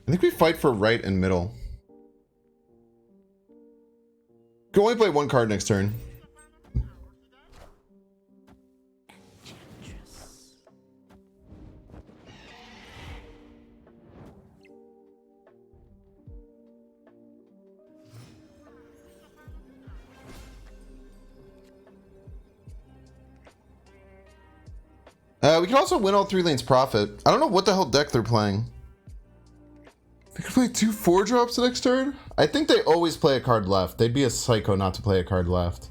I think we fight for right and middle. Can only play 1 card next turn. We can also win all 3 lanes profit. I don't know what the hell deck they're playing. They could play 2 4-drops next turn? I think they always play a card left. They'd be a psycho not to play a card left.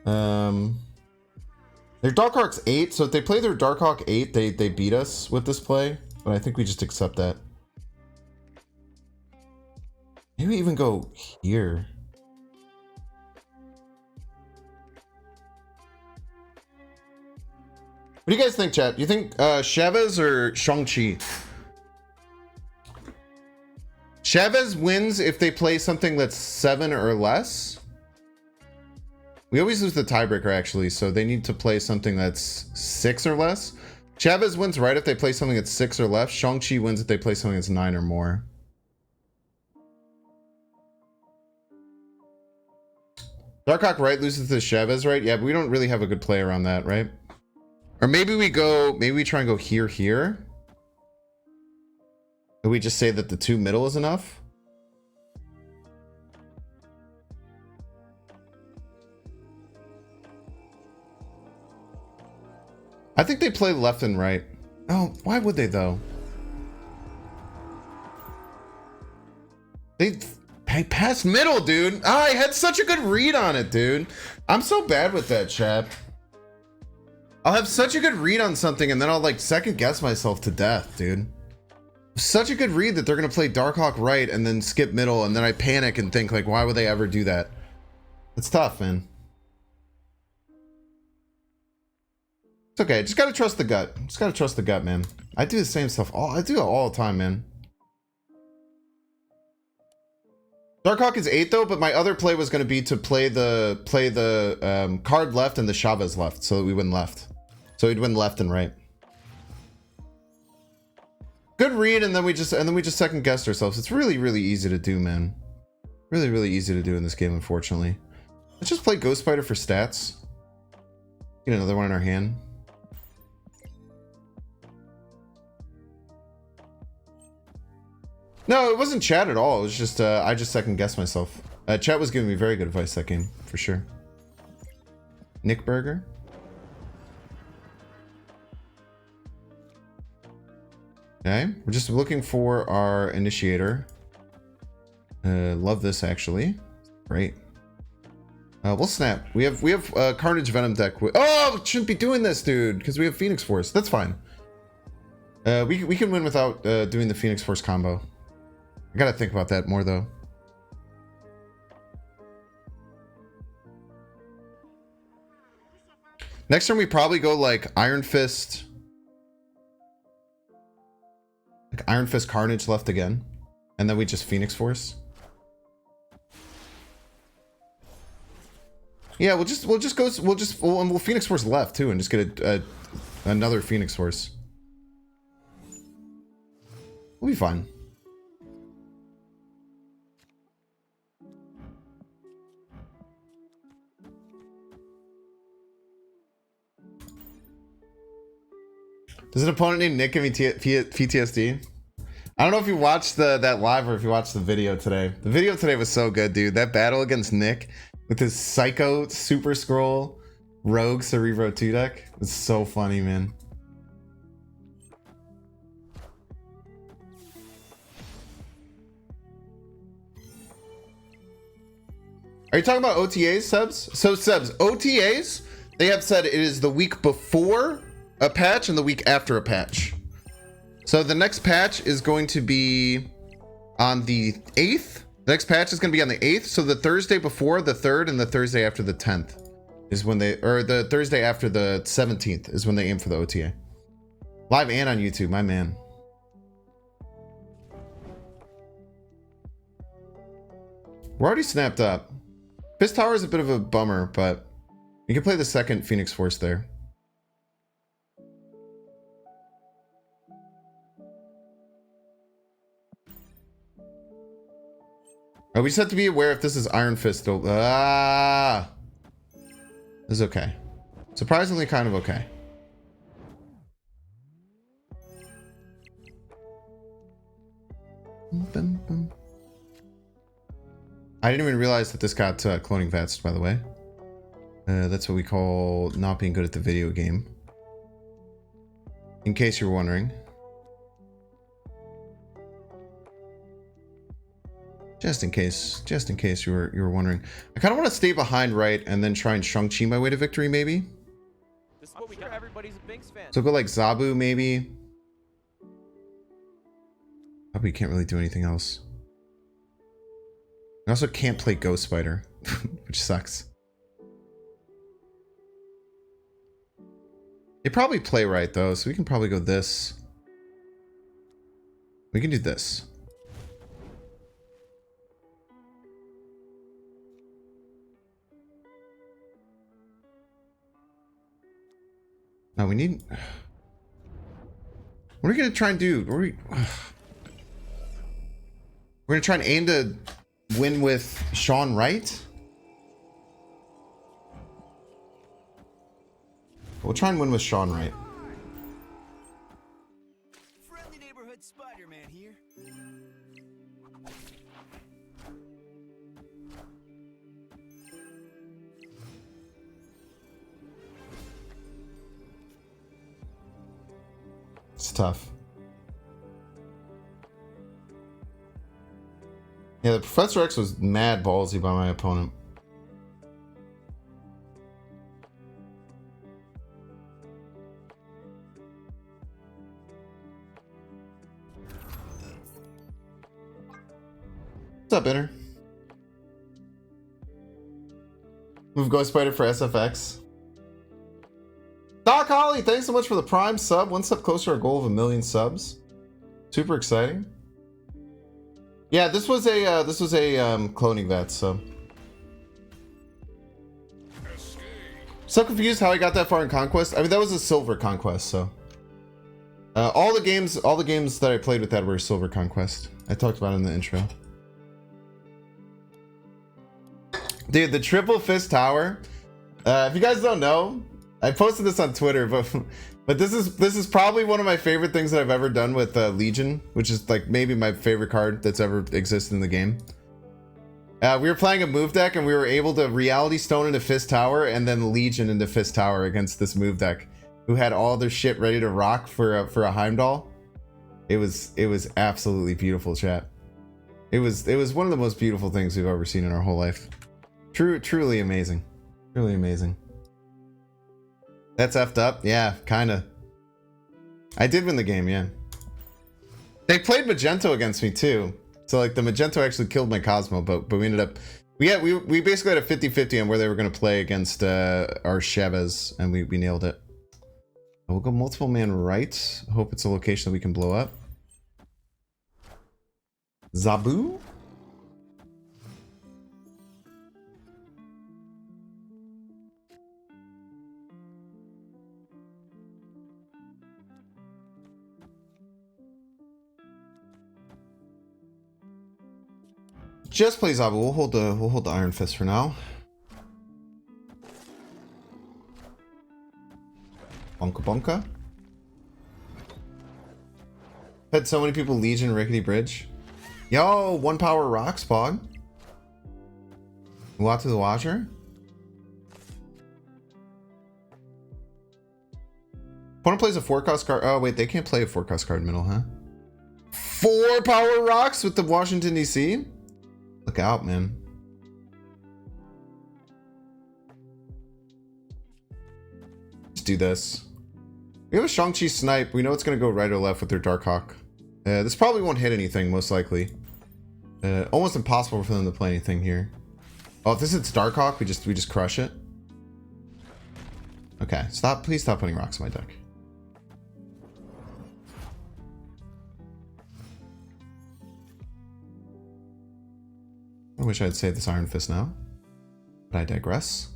Their Darkhawk's 8, so if they play their Darkhawk 8, they beat us with this play. But I think we just accept that. Maybe even go here. What do you guys think, chat? You think Chavez or Shang Chi? Chavez wins if they play something that's 7 or less. We always lose the tiebreaker, actually, so they need to play something that's 6 or less. Chavez wins right if they play something that's 6 or less. Shang Chi wins if they play something that's 9 or more. Darkhawk right loses to Chavez right? Yeah, but we don't really have a good play around that, right? Or maybe we try and go here. And we just say that the 2 middle is enough? I think they play left and right. Oh, why would they though? They passed middle, dude. Oh, I had such a good read on it, dude. I'm so bad with that, chat. I'll have such a good read on something and then I'll like second guess myself to death, dude. Such a good read that they're gonna play Darkhawk right and then skip middle, and then I panic and think like, why would they ever do that? It's tough, man. It's okay. Just gotta trust the gut. Just gotta trust the gut, man. I do the same stuff. I do it all the time, man. Darkhawk is 8 though, but my other play was going to be to play the card left and the Chavez left, so that we win left. So we'd win left and right. Good read, and then we just second guessed ourselves. It's really, really easy to do, man. Really, really easy to do in this game, unfortunately. Let's just play Ghost Spider for stats. Get another one in our hand. No, it wasn't chat at all. It was just I just second guessed myself. Chat was giving me very good advice that game, for sure. Nick Burger. Okay, we're just looking for our initiator. Love this actually. Great. We'll snap. We have Carnage Venom deck. Oh, shouldn't be doing this, dude, because we have Phoenix Force. That's fine. We can win without doing the Phoenix Force combo. I gotta think about that more though. Next turn we probably go like Iron Fist. Like Iron Fist Carnage left again. And then we just Phoenix Force. Yeah, we'll Phoenix Force left too and just get another Phoenix Force. We'll be fine. Does an opponent named Nick give me PTSD? I don't know if you watched that live or if you watched the video today. The video today was so good, dude. That battle against Nick with his Psycho Super Scroll Rogue Cerebro 2 deck was so funny, man. Are you talking about OTAs, Subs? So, Subs, OTAs, they have said it is the week before a patch and the week after a patch. So the next patch is going to be on the 8th. The next patch is going to be on the 8th. So the Thursday before the 3rd and the Thursday after the 10th is when they, or the Thursday after the 17th is when they aim for the OTA. Live and on YouTube, my man. We're already snapped up. Fist Tower is a bit of a bummer, but you can play the second Phoenix Force there. Oh, we just have to be aware if this is Iron Fist. This is okay. Surprisingly kind of okay. I didn't even realize that this got cloning vats, by the way. That's what we call not being good at the video game. In case you're wondering. Just in case you were wondering. I kind of want to stay behind right and then try and Shang Chi my way to victory, maybe. This is what we got. Everybody's a Binks fan. So go like Zabu, maybe. Probably can't really do anything else. I also can't play Ghost Spider, which sucks. They probably play right though, so we can probably go this. We can do this. Now we need... What are we going to try and do? We're going to try and aim to win with Sean Wright? We'll try and win with Sean Wright. Friendly neighborhood Spider-Man here. It's tough. Yeah, the Professor X was mad ballsy by my opponent. What's up, Inner? Move Ghost Spider for SFX. Doc Holly, thanks so much for the prime sub. One step closer to our goal of 1 million subs. Super exciting. Yeah, this was a cloning vet, so. So confused how I got that far in Conquest. I mean, that was a silver Conquest, so. All the games that I played with that were silver Conquest. I talked about it in the intro. Dude, the triple fist tower. If you guys don't know, I posted this on Twitter, but this is probably one of my favorite things that I've ever done with Legion, which is like maybe my favorite card that's ever existed in the game. We were playing a move deck and we were able to Reality Stone into Fist Tower and then Legion into Fist Tower against this move deck, who had all their shit ready to rock for a Heimdall. It was absolutely beautiful, chat. It was one of the most beautiful things we've ever seen in our whole life. Truly amazing. Truly amazing. That's effed up. Yeah, kinda. I did win the game, yeah. They played Magento against me too. So like the Magento actually killed my Cosmo, but we ended up we basically had a 50-50 on where they were gonna play against our Chavez, and we nailed it. We'll go multiple man right. Hope it's a location that we can blow up. Zabu? Just play Zabu. We'll hold the Iron Fist for now. Bonka bonka. Had so many people Legion Rickety Bridge. Yo, 1 power rocks, Pog. Go out to the Watcher. Opponent plays a 4-cost card. Oh wait, they can't play a 4-cost card middle, huh? 4 power rocks with the Washington DC. Look out, man. Let's do this. We have a Shang Chi snipe. We know it's going to go right or left with their darkhawk. This probably won't hit anything, most likely. Almost impossible for them to play anything here. Oh, if this is darkhawk, we just crush it. Okay, stop. Please stop putting rocks in my deck. I wish I'd save this Iron Fist now, but I digress.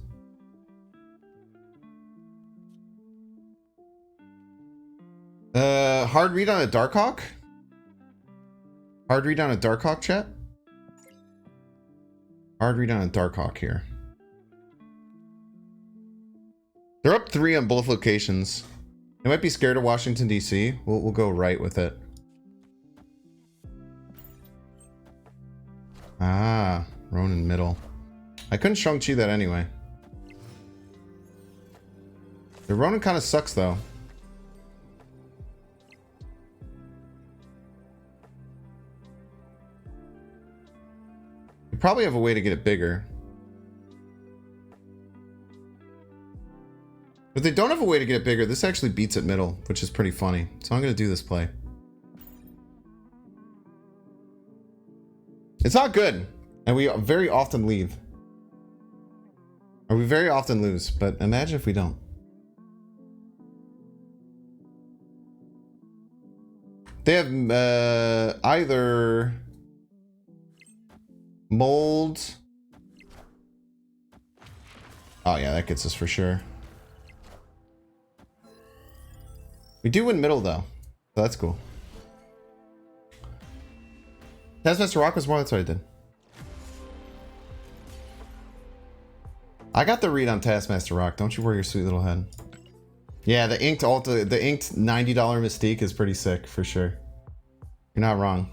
Hard read on a Darkhawk? Hard read on a Darkhawk, chat? Hard read on a Darkhawk here. They're up 3 on both locations. They might be scared of Washington, D.C. We'll go right with it. Ah, Ronin middle. I couldn't Shang Chi that anyway. The Ronin kind of sucks though. You probably have a way to get it bigger. But they don't have a way to get it bigger. This actually beats it middle, which is pretty funny. So I'm going to do this play. It's not good, and we very often leave. Or we very often lose, but imagine if we don't. They have either mold. Oh yeah, that gets us for sure. We do win middle though, so that's cool. Taskmaster Rock was more, that's what I did. I got the read on Taskmaster Rock, don't you worry your sweet little head. Yeah, the inked $90 Mystique is pretty sick, for sure. You're not wrong.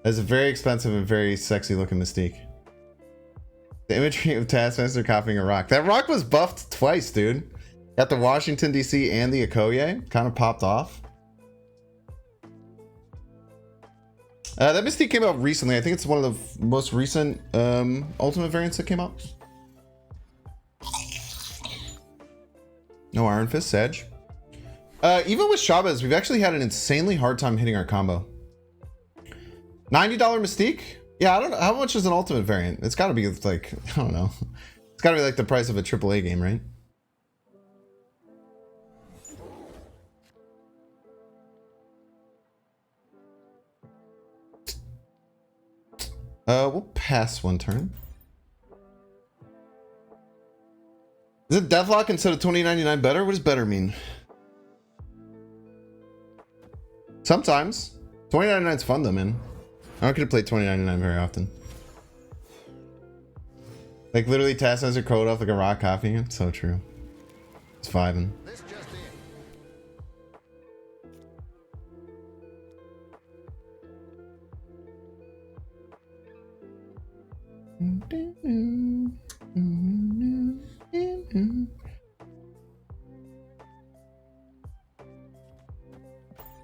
That's a very expensive and very sexy looking Mystique. The imagery of Taskmaster copying a rock. That rock was buffed twice, dude. Got the Washington, D.C. and the Okoye. Kind of popped off. That Mystique came out recently. I think it's one of the most recent Ultimate variants that came out. No Iron Fist, Sedge. Even with Chavez, we've actually had an insanely hard time hitting our combo. $90 Mystique? Yeah, I don't know. How much is an Ultimate variant? It's got to be like, I don't know. It's got to be like the price of a AAA game, right? We'll pass one turn. Is it Deathlock instead of 2099 better? What does better mean? Sometimes. 2099 is fun though, man. I'm not gonna play 2099 very often. Like literally Taskmaster code off like a rock coffee. It's so true. It's vibing.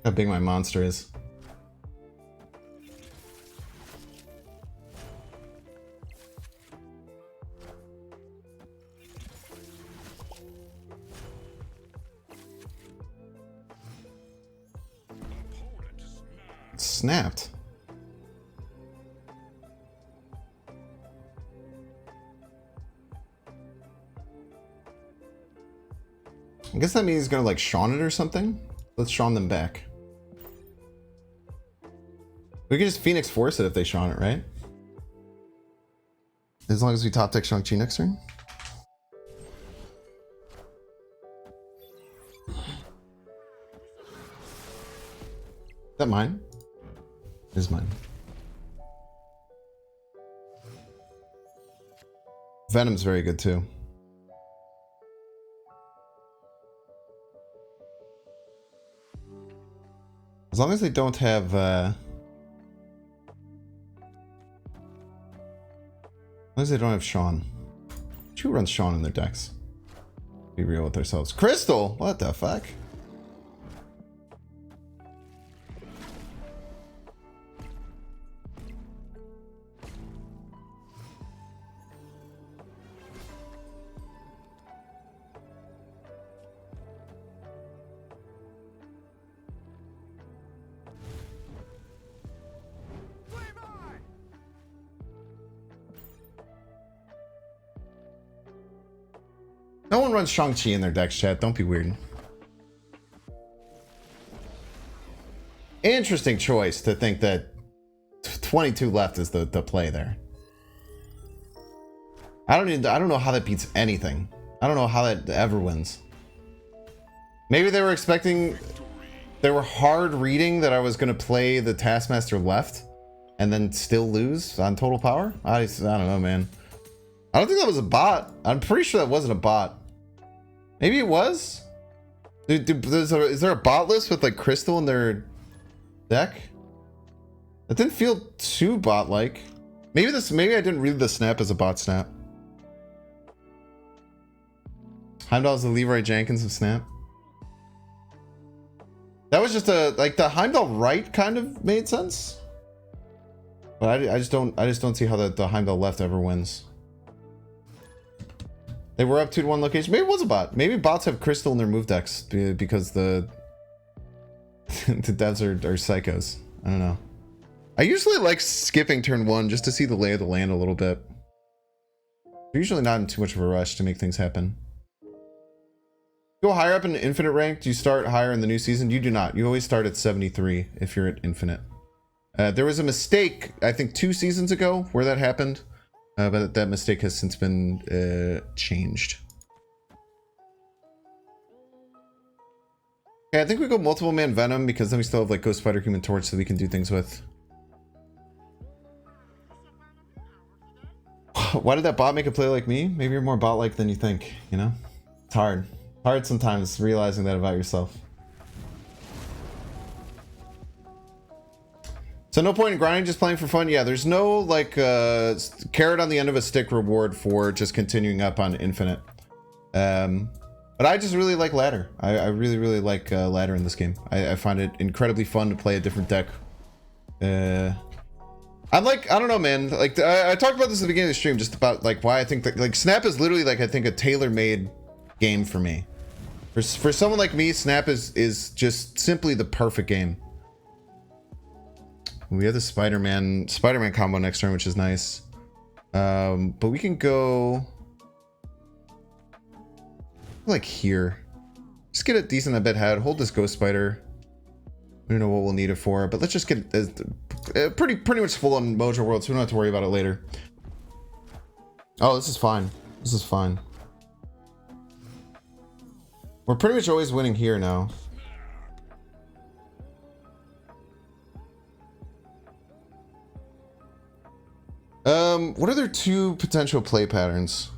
How big my monster is. Snapped. I guess that means he's gonna like Shawn it or something. Let's Shawn them back. We can just Phoenix Force it if they Shawn it, right? As long as we top deck Shang Chi next turn. Is that mine? It is mine. Venom's very good too. As long as they don't have as long as they don't have Shawn. Who runs Shawn in their decks? Be real with ourselves. Crystal! What the fuck? No one runs Shang Chi in their decks, chat. Don't be weird. Interesting choice to think that 22 left is the play there. I don't know how that beats anything. I don't know how that ever wins. Maybe they were expecting, they were hard reading that I was going to play the Taskmaster left and then still lose on total power. I don't know, man. I don't think that was a bot. I'm pretty sure that wasn't a bot. Maybe it was. Is there a bot list with like Crystal in their deck? That didn't feel too bot-like. Maybe I didn't read the snap as a bot snap. Heimdall's the Leroy Jenkins of snap. That was just a like the Heimdall right kind of made sense. But I just don't see how the Heimdall left ever wins. They were up 2-1 location. Maybe it was a bot. Maybe bots have Crystal in their move decks because the the devs are psychos. I don't know. I usually like skipping turn 1 just to see the lay of the land a little bit. They're usually not in too much of a rush to make things happen. Go higher up in infinite rank. Do you start higher in the new season? You do not. You always start at 73 if you're at infinite. There was a mistake, I think 2 seasons ago where that happened. But that mistake has since been changed. Okay, I think we go multiple man Venom because then we still have like Ghost Spider, Human Torch that we can do things with. Why did that bot make a play like me? Maybe you're more bot-like than you think, you know? It's hard. Hard sometimes realizing that about yourself. So no point in grinding, just playing for fun. Yeah, there's no like carrot on the end of a stick reward for just continuing up on infinite. But I just really like ladder. I really like ladder in this game. I find it incredibly fun to play a different deck. I'm like, I don't know, man. Like I talked about this at the beginning of the stream, just about like why I think that like Snap is literally like I think a tailor-made game for me. For someone like me, Snap is just simply the perfect game. We have the Spider-Man combo next turn, which is nice. But we can go like here. Just get a decent bit head. Hold this Ghost Spider. We don't know what we'll need it for, but let's just get pretty much full on Mojo World, so we don't have to worry about it later. Oh, this is fine. This is fine. We're pretty much always winning here now. What are their two potential play patterns?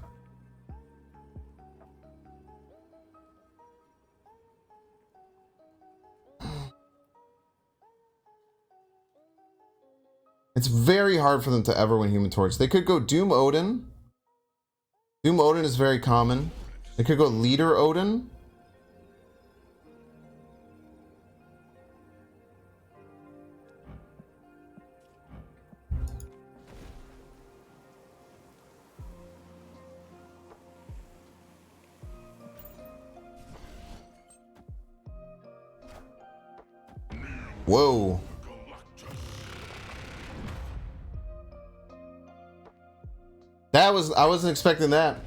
It's very hard for them to ever win Human Torch. They could go Doom Odin. Doom Odin is very common. They could go Leader Odin. Whoa. That was, I wasn't expecting that.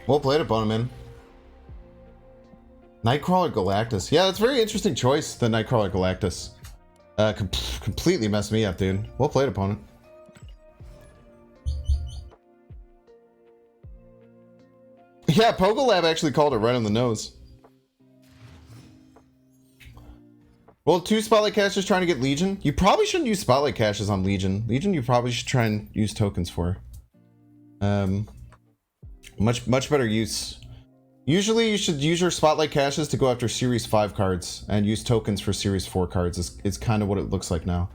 Well played, opponent, man. Nightcrawler Galactus. Yeah, that's a very interesting choice, the Nightcrawler Galactus. Completely messed me up, dude. Well played, opponent. Yeah, Pogolab actually called it right on the nose. Well, 2 Spotlight Caches trying to get Legion. You probably shouldn't use Spotlight Caches on Legion. Legion you probably should try and use tokens for. Much better use. Usually you should use your Spotlight Caches to go after Series 5 cards and use tokens for Series 4 cards. It's kind of what it looks like now.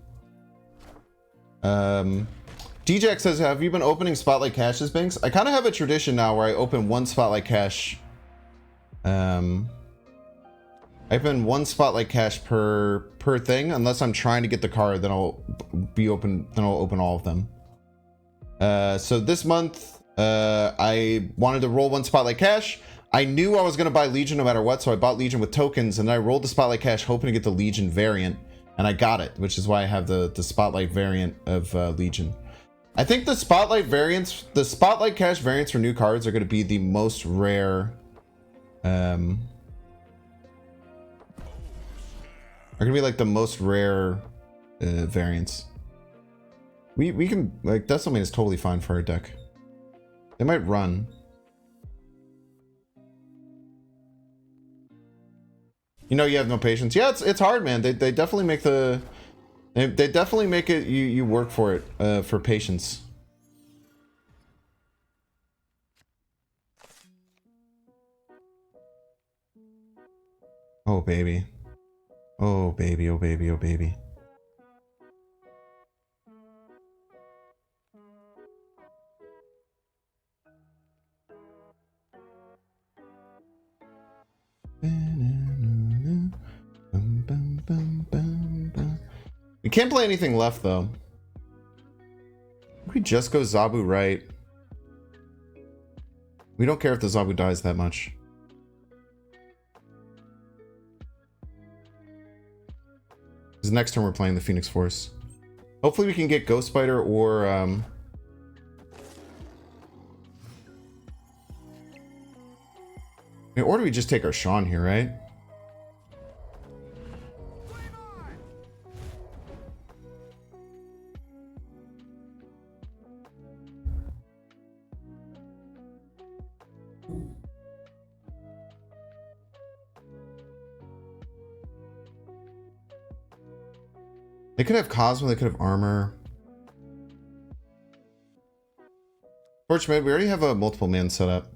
DJack says, have you been opening Spotlight Caches, Binks? I kind of have a tradition now where I open 1 Spotlight Cache. I open 1 Spotlight Cache per thing, unless I'm trying to get the card, then I'll open all of them. So this month, I wanted to roll 1 Spotlight Cache. I knew I was going to buy Legion no matter what, so I bought Legion with tokens, and I rolled the Spotlight Cache hoping to get the Legion variant, and I got it, which is why I have the Spotlight variant of Legion. I think the Spotlight variants, the Spotlight Cache variants for new cards are going to be the most rare, are going to be like the most rare variants. We can, like, that's something that's totally fine for our deck. They might run. You know you have no patience. Yeah, it's hard, man. They definitely make the they definitely make it you work for it for patience. Oh baby. Oh baby, oh baby, oh baby. We can't play anything left though. We just go Zabu right. We don't care if the Zabu dies that much. Because next turn we're playing the Phoenix Force. Hopefully we can get Ghost Spider or or do we just take our Sean here, right? They could have Cosmo, they could have armor. Fortunately, we already have a multiple man set up.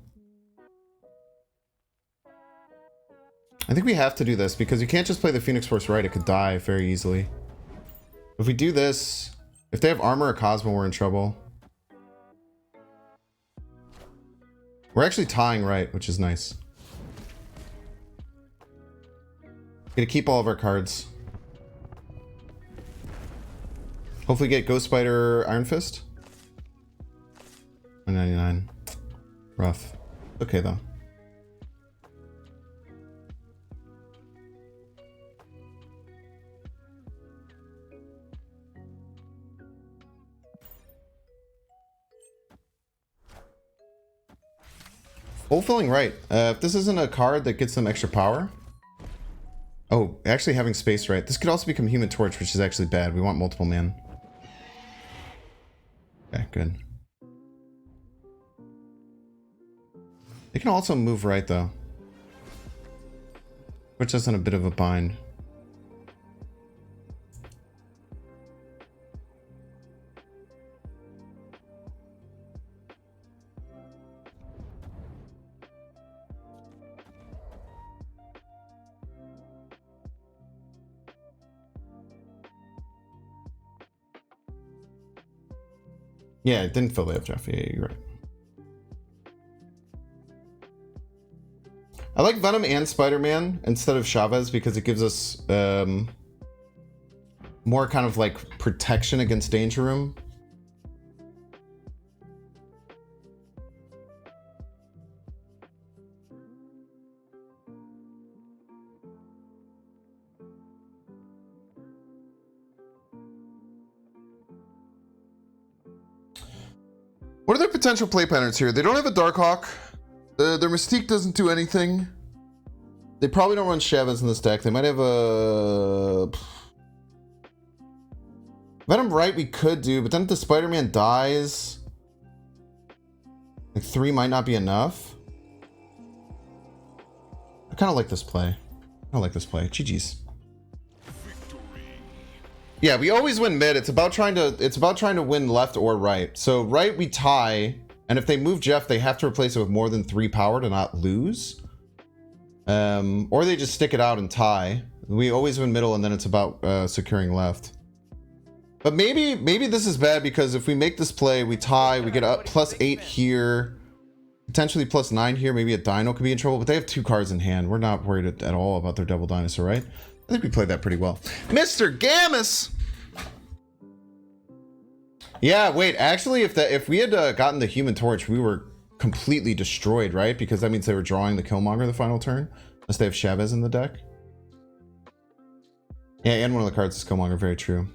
I think we have to do this because you can't just play the Phoenix Force right, it could die very easily. If we do this, if they have armor or Cosmo, we're in trouble. We're actually tying right, which is nice. Gonna keep all of our cards. Hopefully get Ghost Spider, Iron Fist. 199. Rough. Okay though. Fulfilling right. If this isn't a card that gets them extra power. Oh, actually having space right. This could also become Human Torch, which is actually bad. We want multiple man. Okay, good. They can also move right though. Puts us in a bit of a bind. Yeah, it didn't fill the up, Jeff. Yeah, you're right. I like Venom and Spider-Man instead of Chavez because it gives us more kind of like protection against Danger Room. What are their potential play patterns here? They don't have a Darkhawk. Their Mystique doesn't do anything. They probably don't run Chavez in this deck. They might have a... Venom right we could do, but then if the Spider-Man dies... Like 3 might not be enough. I kind of like this play. GG's. Yeah, we always win mid. It's about trying to win left or right. So right we tie, and if they move Jeff, they have to replace it with more than 3 power to not lose. Or they just stick it out and tie. We always win middle, and then it's about securing left. But maybe this is bad because if we make this play, we tie, we get up +8 here, potentially +9 here. Maybe a Dino could be in trouble, but they have 2 cards in hand. We're not worried at all about their double dinosaur, right? I think we played that pretty well. Mr. Gammus! Yeah, wait, actually, if we had gotten the Human Torch, we were completely destroyed, right? Because that means they were drawing the Killmonger the final turn, unless they have Chavez in the deck. Yeah, and one of the cards is Killmonger, very true.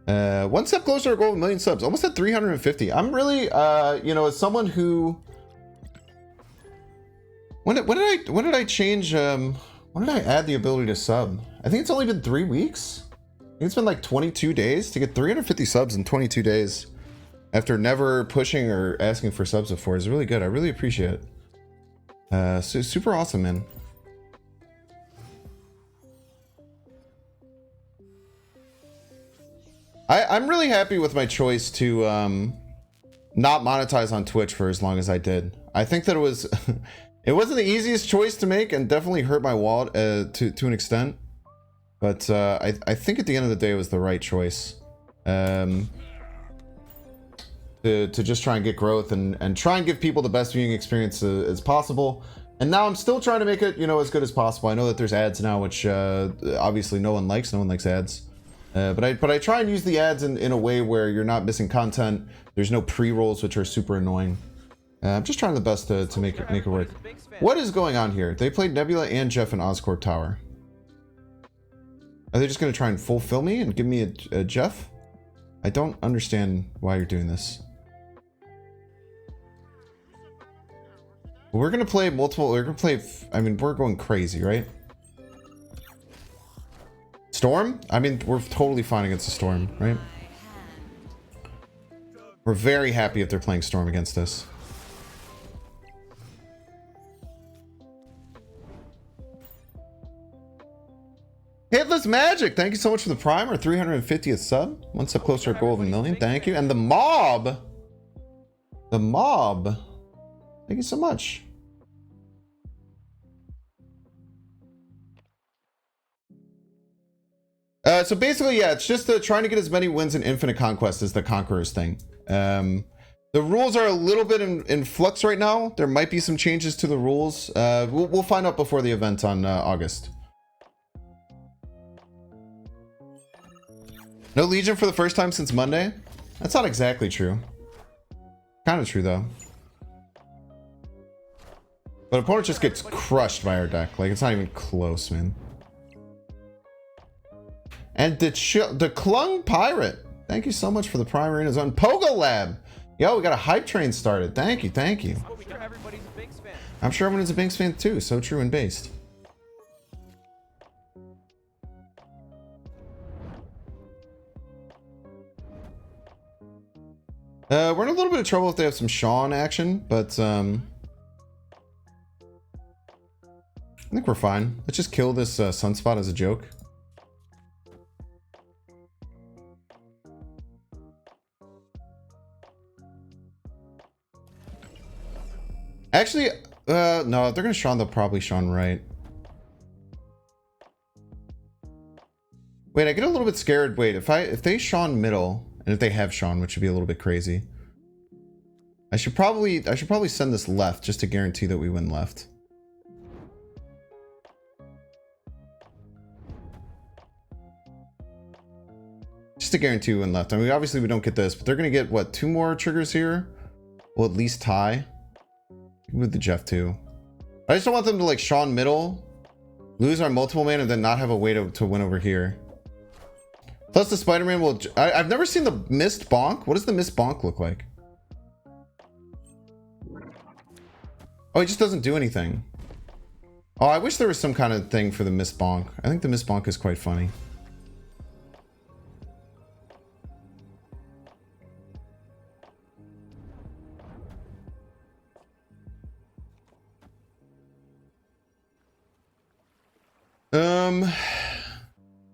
1 step closer to our goal of 1 million subs, almost at 350. I'm really, you know, as someone who... When did I change, when did I add the ability to sub? I think it's only been 3 weeks. I think it's been like 22 days to get 350 subs in 22 days after never pushing or asking for subs before is really good. I really appreciate it. So super awesome, man. I'm really happy with my choice to not monetize on Twitch for as long as I did. I think that it was it wasn't the easiest choice to make and definitely hurt my wallet to an extent. But I think at the end of the day it was the right choice. To just try and get growth and try and give people the best viewing experience as possible. And now I'm still trying to make it, you know, as good as possible. I know that there's ads now, which obviously no one likes. No one likes ads. But I try and use the ads in a way where you're not missing content. There's no pre-rolls, which are super annoying. I'm just trying the best to make it work. What is going on here? They played Nebula and Jeff in Oscorp Tower. Are they just going to try and fulfill me and give me a Jeff? I don't understand why you're doing this. We're going to play multiple... We're going to play... I mean, we're going crazy, right? Storm? I mean, we're totally fine against the Storm, right? We're very happy if they're playing Storm against us. Hitless Magic, thank you so much for the primer. 350th sub. 1 step closer to goal of 1 million. Thank you. And the mob. The mob. Thank you so much. So basically, yeah, it's just trying to get as many wins in Infinite Conquest as the Conquerors thing. The rules are a little bit in flux right now. There might be some changes to the rules. We'll find out before the event on August. No Legion for the first time since Monday? That's not exactly true. Kind of true, though. But opponent just gets crushed by our deck. Like, it's not even close, man. And the Clung Pirate. Thank you so much for the primary in his own. Pogo Lab. Yo, we got a hype train started. Thank you, thank you. Well, we sure everybody's a Binks fan. I'm sure everyone's a Binks fan too. So true and based. We're in a little bit of trouble if they have some Shaw in action, but I think we're fine. Let's just kill this Sunspot as a joke. Actually, no, if they're gonna Sean, they'll probably Sean right. Wait, I get a little bit scared. Wait, if they Sean middle, and if they have Sean, which would be a little bit crazy, I should probably send this left just to guarantee that we win left. Just to guarantee we win left. I mean, obviously we don't get this, but they're gonna get what, 2 more triggers here? We'll at least tie. With the Jeff too. I just don't want them to like Sean middle, lose our multiple man, and then not have a way to win over here. Plus the Spider-Man will... I've never seen the missed bonk. What does the missed bonk look like? Oh, he just doesn't do anything. Oh, I wish there was some kind of thing for the missed bonk. I think the missed bonk is quite funny.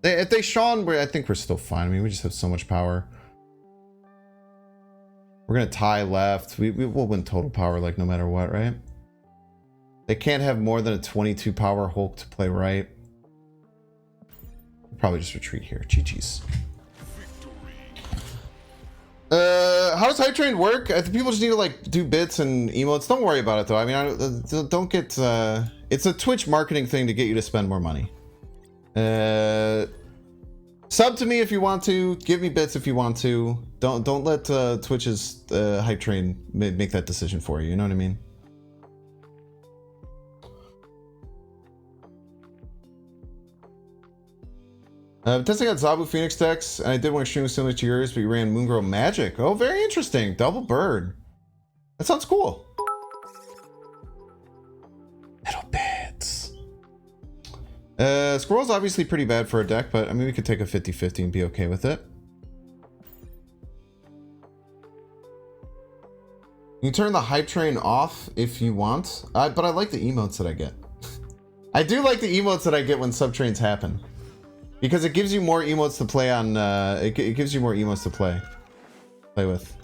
If they Sean, I think we're still fine. I mean, we just have so much power. We're gonna tie left. We will win total power, like, no matter what, right? They can't have more than a 22 power Hulk to play right. We'll probably just retreat here. GG's. How does Hype Train work? I think people just need to like do bits and emotes. Don't worry about it though. I mean, don't get. It's a Twitch marketing thing to get you to spend more money. Sub to me if you want to. Give me bits if you want to. Don't let Twitch's Hype Train make that decision for you. You know what I mean? Testing out Zabu Phoenix decks, and I did one extremely similar to yours, but you ran Moongirl Magic. Oh, very interesting. Double bird. That sounds cool. Little bits. Squirrel's obviously pretty bad for a deck, but I mean, we could take a 50-50 and be okay with it. You can turn the Hype Train off if you want, but I like the emotes that I get. I do like the emotes that I get when subtrains happen. Because it gives you more emotes to play on, it gives you more emotes to play with.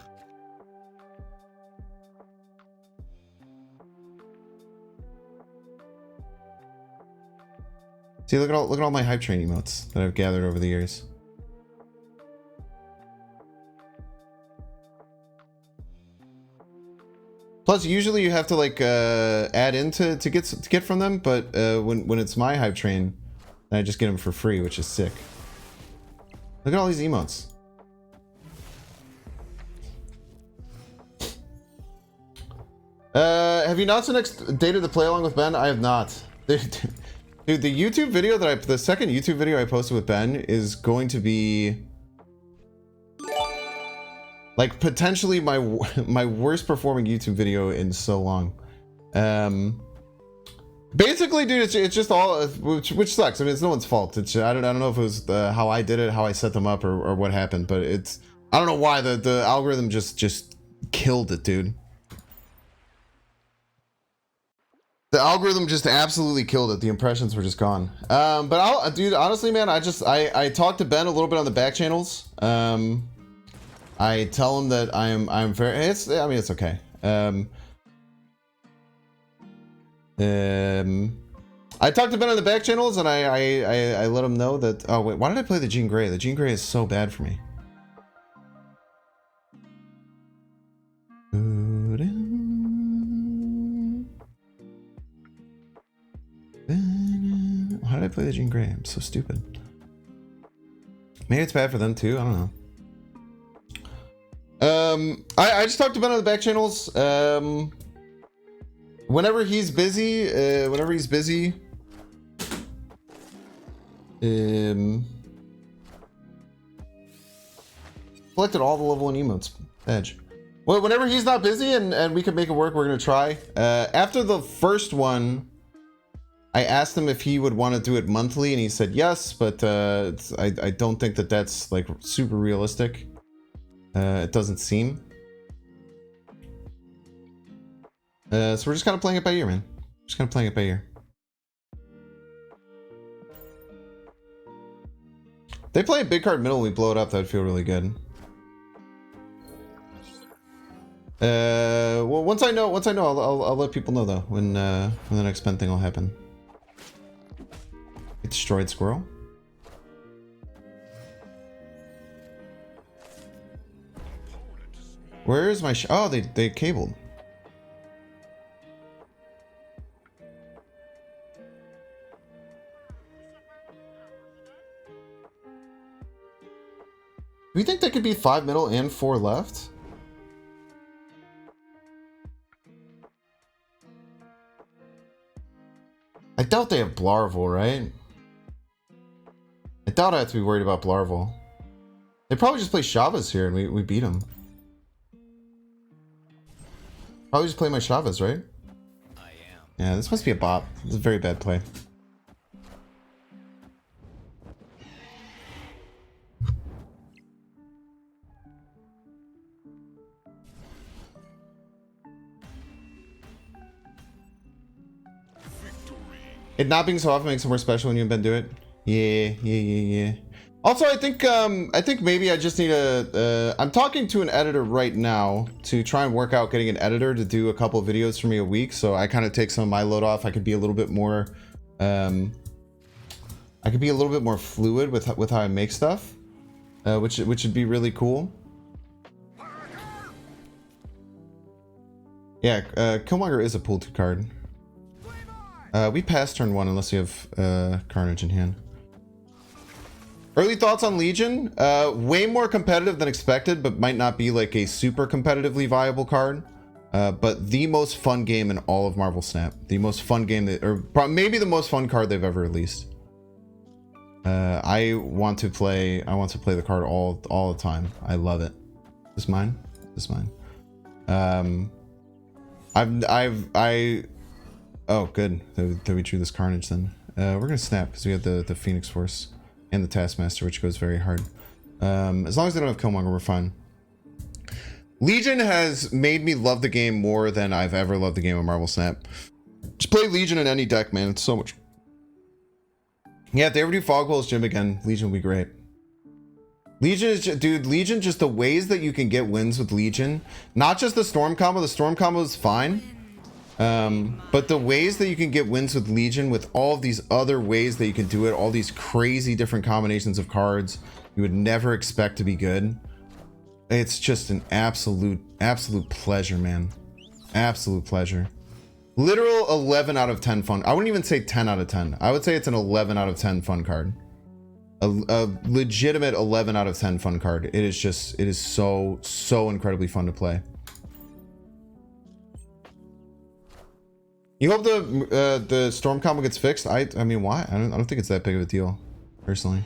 See, look at all my Hype Train emotes that I've gathered over the years. Plus, usually you have to like add in to get from them, but when it's my Hype Train, I just get them for free, which is sick. Look at all these emotes. Have you announced the next date of the play along with Ben? I have not. Dude, the YouTube video the second YouTube video I posted with Ben is going to be like potentially my worst performing YouTube video in so long. Basically, dude, it's just all, which sucks. I mean, it's no one's fault. It's I don't know if it was how I did it, how I set them up, or what happened, but it's I don't know why the algorithm just killed it, dude. The algorithm just absolutely killed it. The impressions were just gone. But dude, honestly, man, I talked to Ben a little bit on the back channels. I tell him that I'm very. I mean, it's okay. I talked to Ben on the back channels, and I let him know that. Oh wait, why did I play the Jean Grey? The Jean Grey is so bad for me. Why did I play the Jean Grey? I'm so stupid. Maybe it's bad for them too. I don't know. I just talked to Ben on the back channels. Whenever he's busy, collected all the level 1 emotes. Edge. Well, whenever he's not busy and we can make it work, we're gonna try. After the first one, I asked him if he would want to do it monthly, and he said yes, but I don't think that that's like super realistic. It doesn't seem. So we're just kind of playing it by ear, man. Just kind of playing it by ear. They play a big card middle, we blow it up, that would feel really good. Well, once I know, I'll let people know though when the next pen thing will happen. It destroyed squirrel. Where is my oh, they cabled. Do you think they could be 5 middle and 4 left? I doubt they have Blarvel, right? I doubt I have to be worried about Blarvel. They probably just play Shavas here and we beat them. Probably just play my Shavas, right? I am. Yeah, this must be a bot. This is a very bad play. It not being so often makes it more special when you and Ben do it. Yeah. Also, I think maybe I just need a. I'm talking to an editor right now to try and work out getting an editor to do a couple of videos for me a week, so I kind of take some of my load off. I could be a little bit more, I could be a little bit more fluid with how I make stuff, which would be really cool. Yeah, Killmonger is a pull to card. We pass turn 1 unless you have Carnage in hand. Early thoughts on Legion? Way more competitive than expected, but might not be like a super competitively viable card. But the most fun game in all of Marvel Snap. The most fun game that, or maybe the most fun card they've ever released. I want to play the card all the time. I love it. Is this mine? This is mine. Oh, good. That we drew this Carnage then. We're gonna snap because we have the Phoenix Force and the Taskmaster, which goes very hard. As long as they don't have Killmonger, we're fine. Legion has made me love the game more than I've ever loved the game of Marvel Snap. Just play Legion in any deck, man. It's so much. Yeah, if they ever do Foghole's Gym again, Legion will be great. Legion is just, dude, Legion, just the ways that you can get wins with Legion. Not just the Storm combo. The Storm combo is fine. But the ways that you can get wins with Legion, with all of these other ways that you can do it, all these crazy different combinations of cards you would never expect to be good. It's just an absolute pleasure, man. Absolute pleasure. Literal 11 out of 10 fun. I wouldn't even say 10 out of 10. I would say it's an 11 out of 10 fun card. A legitimate 11 out of 10 fun card. It is so incredibly fun to play. You hope the Storm combo gets fixed? I mean, why? I don't think it's that big of a deal, personally.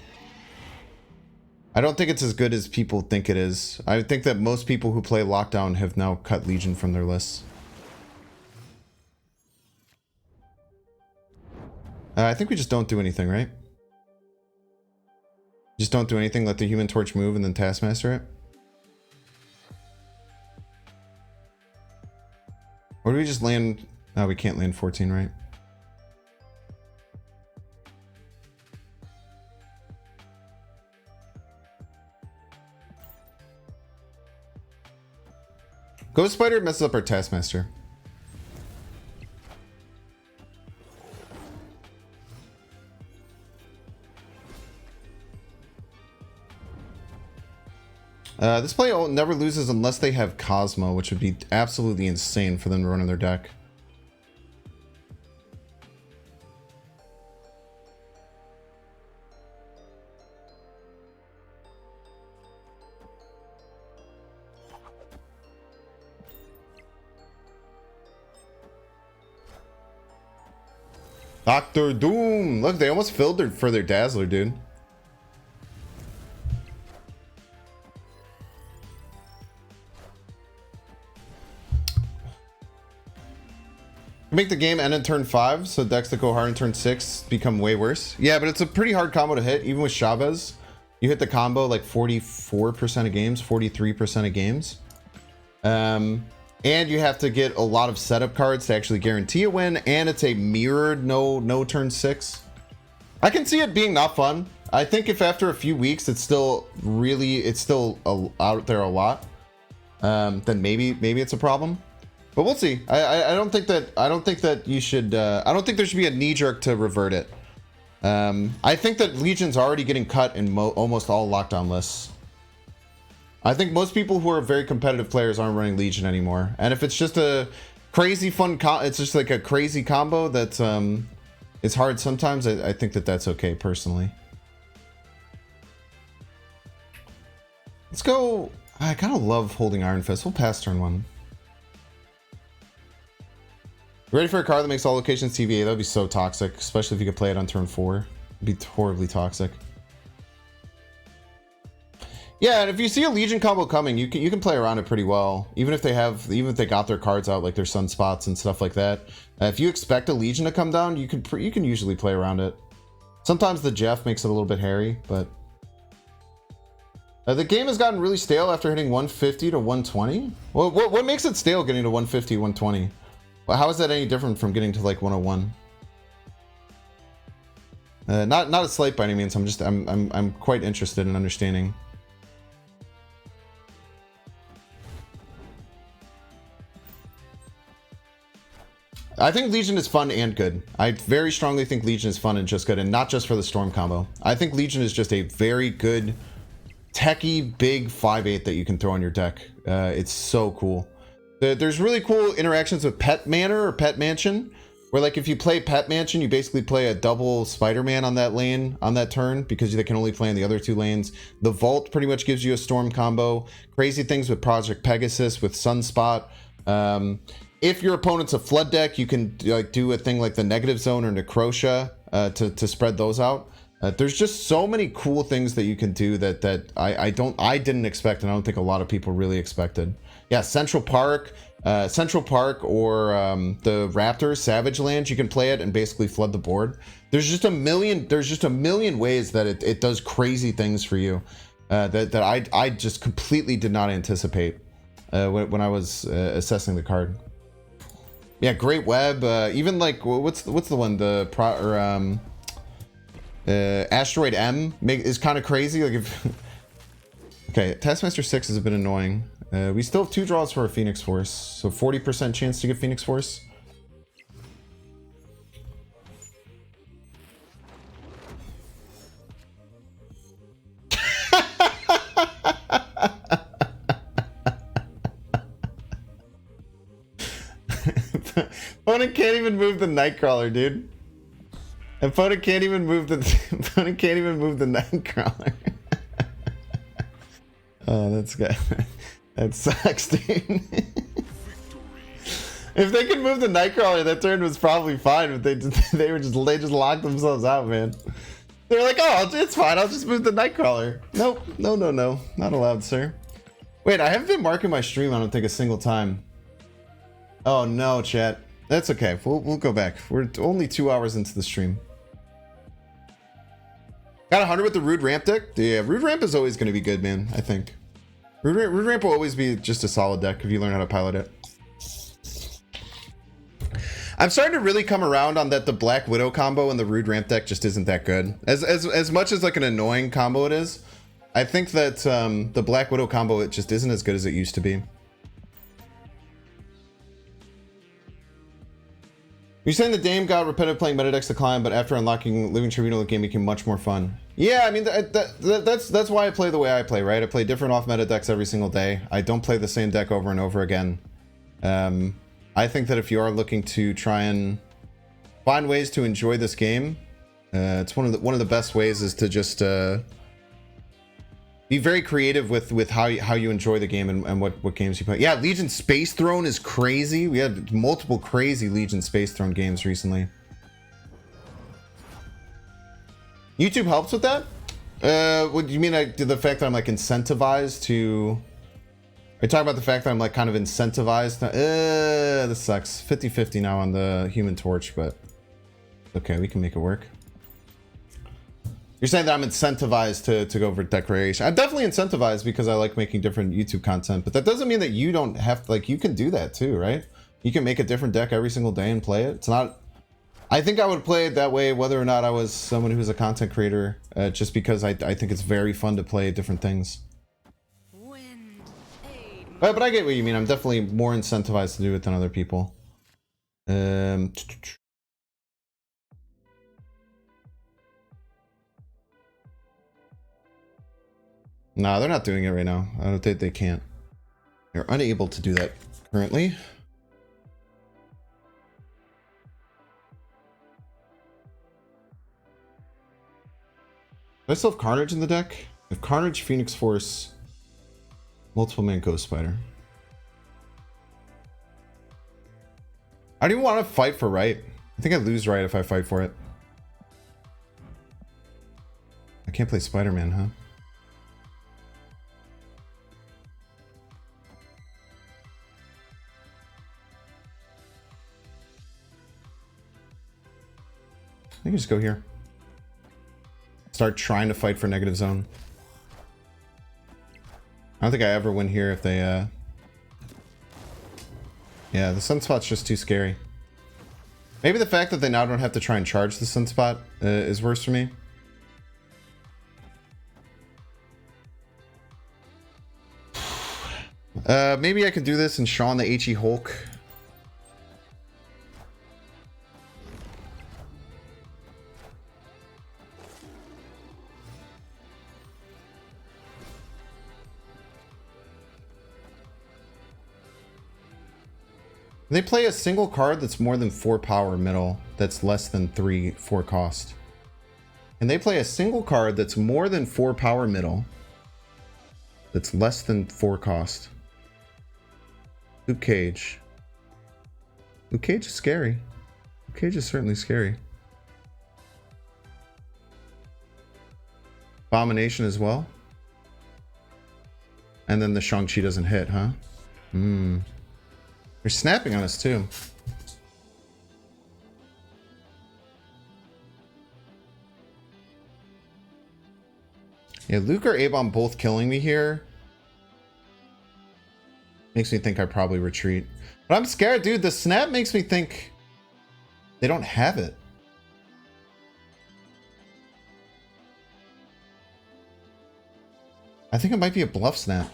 I don't think it's as good as people think it is. I think that most people who play Lockdown have now cut Legion from their lists. I think we just don't do anything, right? Just don't do anything, let the Human Torch move and then Taskmaster it? Or do we just land... No, we can't land 14, right? Ghost Spider messes up our Taskmaster. This play never loses unless they have Cosmo, which would be absolutely insane for them to run in their deck. Dr. Doom! Look, they almost filled for their Dazzler, dude. Make the game end in turn 5, so decks that go hard in turn 6 become way worse. Yeah, but it's a pretty hard combo to hit, even with Chavez. You hit the combo like 44% of games, 43% of games. And you have to get a lot of setup cards to actually guarantee a win, and it's a mirrored no turn 6. I can see it being not fun. I think if after a few weeks it's still out there a lot, then maybe it's a problem. But we'll see. I don't think that you should. I don't think there should be a knee jerk to revert it. I think that Legion's already getting cut in almost all lockdown lists. I think most people who are very competitive players aren't running Legion anymore. And if it's just a crazy fun, it's just like a crazy combo that's it's hard sometimes. I think that that's okay personally. Let's go. I kind of love holding Iron Fist. We'll pass turn 1. Ready for a card that makes all locations TVA? That would be so toxic, especially if you could play it on turn 4. It'd be horribly toxic. Yeah, and if you see a Legion combo coming, you can play around it pretty well. Even if they got their cards out, like their sunspots and stuff like that. If you expect a Legion to come down, you can usually play around it. Sometimes the Jeff makes it a little bit hairy, but the game has gotten really stale after hitting 150 to 120. Well, what makes it stale getting to 150, 120? Well, how is that any different from getting to like 101? Not a slight by any means. I'm quite interested in understanding. I think Legion is fun and good. I very strongly think Legion is fun and just good, and not just for the Storm combo. I think Legion is just a very good, techie, big 5/8 that you can throw on your deck. It's so cool. There's really cool interactions with Pet Manor or Pet Mansion, where like if you play Pet Mansion, you basically play a double Spider-Man on that lane, on that turn, because they can only play in the other 2 lanes. The Vault pretty much gives you a Storm combo. Crazy things with Project Pegasus, with Sunspot. If your opponent's a Flood deck, you can like do a thing like the Negative Zone or Necrotia to spread those out. There's just so many cool things that you can do that I didn't expect, and I don't think a lot of people really expected. Yeah, Central Park or the Raptors Savage Lands, you can play it and basically flood the board. There's just a million ways that it does crazy things for you that I just completely did not anticipate when I was assessing the card. Yeah, Great Web, even like what's the one, Asteroid M is kind of crazy. Like if okay, Taskmaster 6 is a bit annoying. We still have 2 draws for a Phoenix Force, so 40% chance to get Phoenix Force. Opponent can't even move the Nightcrawler, dude. Opponent can't even move the Nightcrawler. Oh, that's good. That sucks, dude. If they could move the Nightcrawler, that turn was probably fine. But they just locked themselves out, man. They were like, oh, it's fine. I'll just move the Nightcrawler. Nope, no, not allowed, sir. Wait, I haven't been marking my stream, I don't think, a single time. Oh no, chat. That's okay. We'll go back. We're only 2 hours into the stream. Got 100 with the Rude Ramp deck? Yeah, Rude Ramp is always going to be good, man, I think. Rude Ramp will always be just a solid deck if you learn how to pilot it. I'm starting to really come around on that the Black Widow combo and the Rude Ramp deck just isn't that good. As much as like an annoying combo it is, I think that the Black Widow combo, it just isn't as good as it used to be. You're saying the Dame got repetitive playing meta decks decline, but after unlocking Living Tribunal, the game became much more fun. Yeah, I mean, that's why I play the way I play, right? I play different off-meta decks every single day. I don't play the same deck over and over again. I think that if you are looking to try and find ways to enjoy this game, it's one of the best ways is to just be very creative with how you enjoy the game and what games you play. Yeah, Legion Space Throne is crazy. We had multiple crazy Legion Space Throne games recently. YouTube helps with that? What do you mean? The fact that I'm like incentivized to you talking about the fact that I'm like kind of incentivized? This sucks. 50-50 now on the Human Torch, but okay, we can make it work. You're saying that I'm incentivized to go for deck creation. I'm definitely incentivized because I like making different YouTube content, but that doesn't mean that you don't have to, like, you can do that too, right? You can make a different deck every single day and play it. It's not, I think I would play it that way whether or not I was someone who's a content creator, just because I think it's very fun to play different things. But I get what you mean. I'm definitely more incentivized to do it than other people. No, they're not doing it right now. I don't think they can't. They're unable to do that currently. Do I still have Carnage in the deck? I have Carnage, Phoenix Force, multiple man Ghost Spider. I don't even want to fight for right. I think I lose right if I fight for it. I can't play Spider-Man, huh? I can just go here. Start trying to fight for negative zone. I don't think I ever win here if they, yeah, the Sunspot's just too scary. Maybe the fact that they now don't have to try and charge the Sunspot is worse for me. Maybe I could do this and Shawn the HE Hulk. They play a single card that's more than 4 power middle, that's less than 4 cost. And they play a single card that's more than 4 power middle, that's less than 4 cost. Luke Cage. Luke Cage is scary. Luke Cage is certainly scary. Abomination as well. And then the Shang Chi doesn't hit, huh? They're snapping on us too. Yeah, Luke or A-Bomb both killing me here makes me think I probably retreat. But I'm scared, dude. The snap makes me think they don't have it. I think it might be a bluff snap.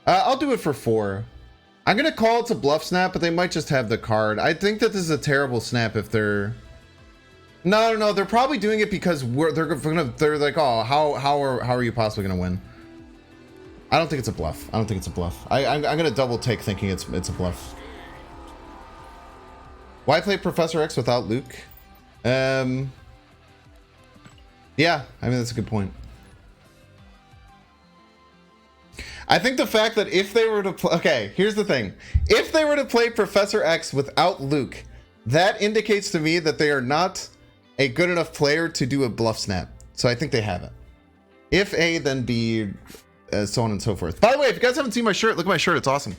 I'll do it for 4. I'm gonna call it a bluff snap, but they might just have the card. I think that this is a terrible snap if they're... No, they're probably doing it because they're like, oh, how are you possibly gonna win? I don't think it's a bluff. I don't think it's a bluff. I'm gonna double take thinking it's a bluff. Why play Professor X without Luke? Yeah, I mean that's a good point. I think the fact that if they were to play... Okay, here's the thing. If they were to play Professor X without Luke, that indicates to me that they are not a good enough player to do a bluff snap. So I think they have it. If A, then B, so on and so forth. By the way, if you guys haven't seen my shirt, look at my shirt. It's awesome.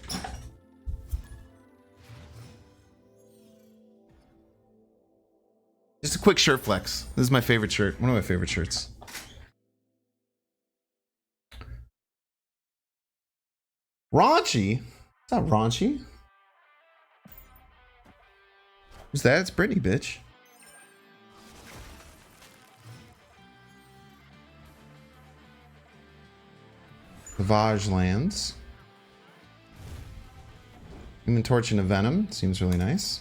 Just a quick shirt flex. This is my favorite shirt. One of my favorite shirts. Raunchy? It's not raunchy. Who's that? It's Brittany, bitch. Savage lands. Human Torch and a Venom. Seems really nice.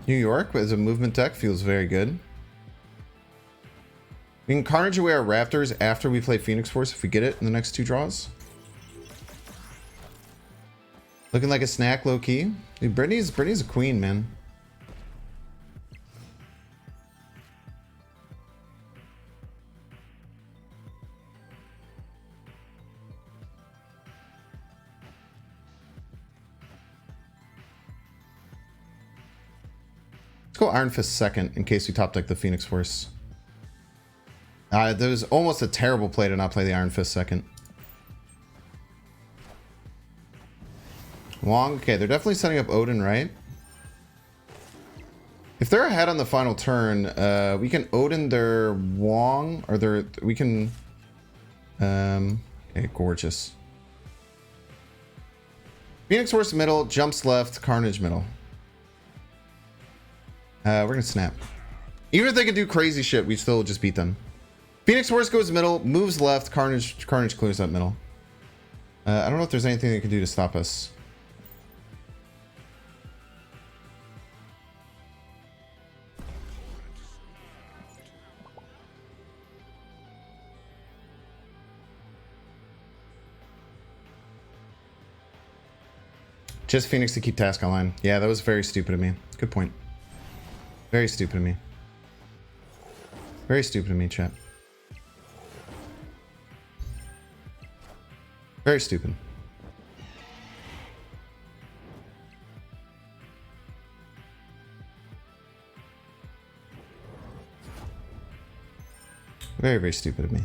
New York as a movement deck feels very good. We can Carnage away our Raptors after we play Phoenix Force if we get it in the next 2 draws. Looking like a snack, low key. Dude, Brittany's a queen, man. Let's go Iron Fist second in case we top deck the Phoenix Force. There was almost a terrible play to not play the Iron Fist second. Wong, okay, they're definitely setting up Odin, right? If they're ahead on the final turn, we can Odin their Wong, or we can, okay, gorgeous. Phoenix Force middle, jumps left, Carnage middle. We're gonna snap. Even if they can do crazy shit, we still just beat them. Phoenix Force goes middle, moves left, Carnage clears up middle. I don't know if there's anything they can do to stop us. Just Phoenix to keep task online. Yeah, that was very stupid of me. Good point. Very stupid of me. Very stupid of me, chat. Very stupid. Very, very stupid of me.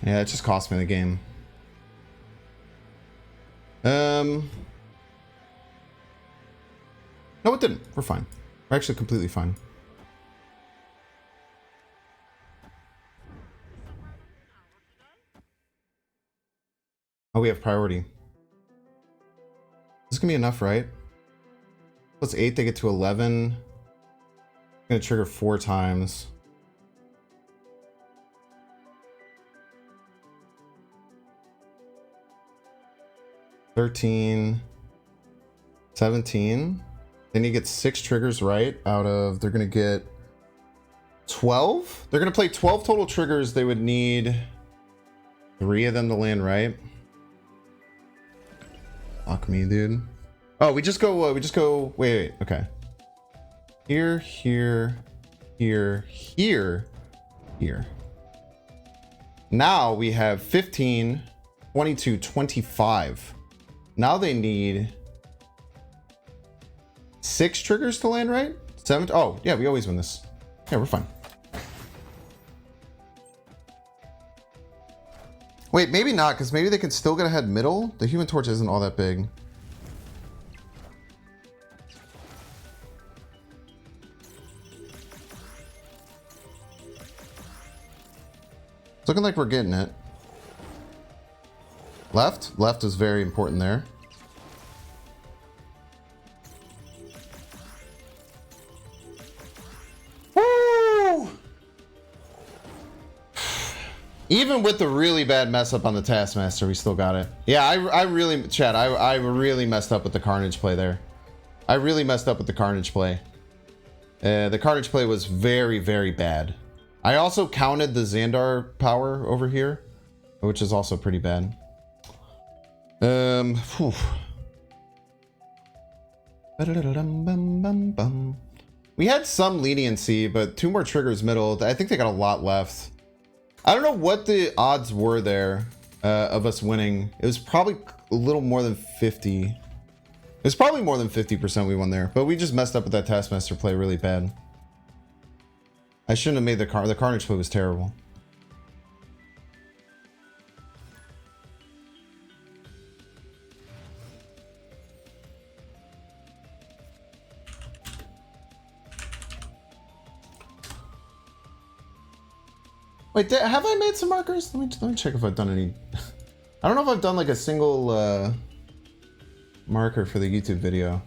Yeah, it just cost me the game. No, it didn't. We're fine. We're actually completely fine. Oh, we have priority. This is gonna be enough, right? Plus 8, they get to 11. Gonna trigger 4 times. $13, $17. Then you get 6 triggers right out of, they're gonna get 12. They're gonna play 12 total triggers. They would need 3 of them to land right. Fuck me, dude. Oh, we just go, wait, okay. Here, here, here, here, here. Now we have 15, 22, 25. Now they need 6 triggers to land right? 7? Oh, yeah, we always win this. Yeah, we're fine. Wait, maybe not, because maybe they can still get ahead middle. The Human Torch isn't all that big. It's looking like we're getting it. Left? Left is very important there. Woo! Even with the really bad mess up on the Taskmaster, we still got it. Yeah, I really, Chad, I really messed up with the Carnage play there. I really messed up with the Carnage play. The Carnage play was very, very bad. I also counted the Xandar power over here, which is also pretty bad. Whew. We had some leniency, but 2 more triggers middle. I think they got a lot left. I don't know what the odds were there of us winning. It was probably a little more than 50. It was probably more than 50% we won there, but we just messed up with that Taskmaster play really bad. I shouldn't have made the Carnage play was terrible. Wait, have I made some markers? Let me check if I've done any. I don't know if I've done like a single marker for the YouTube video.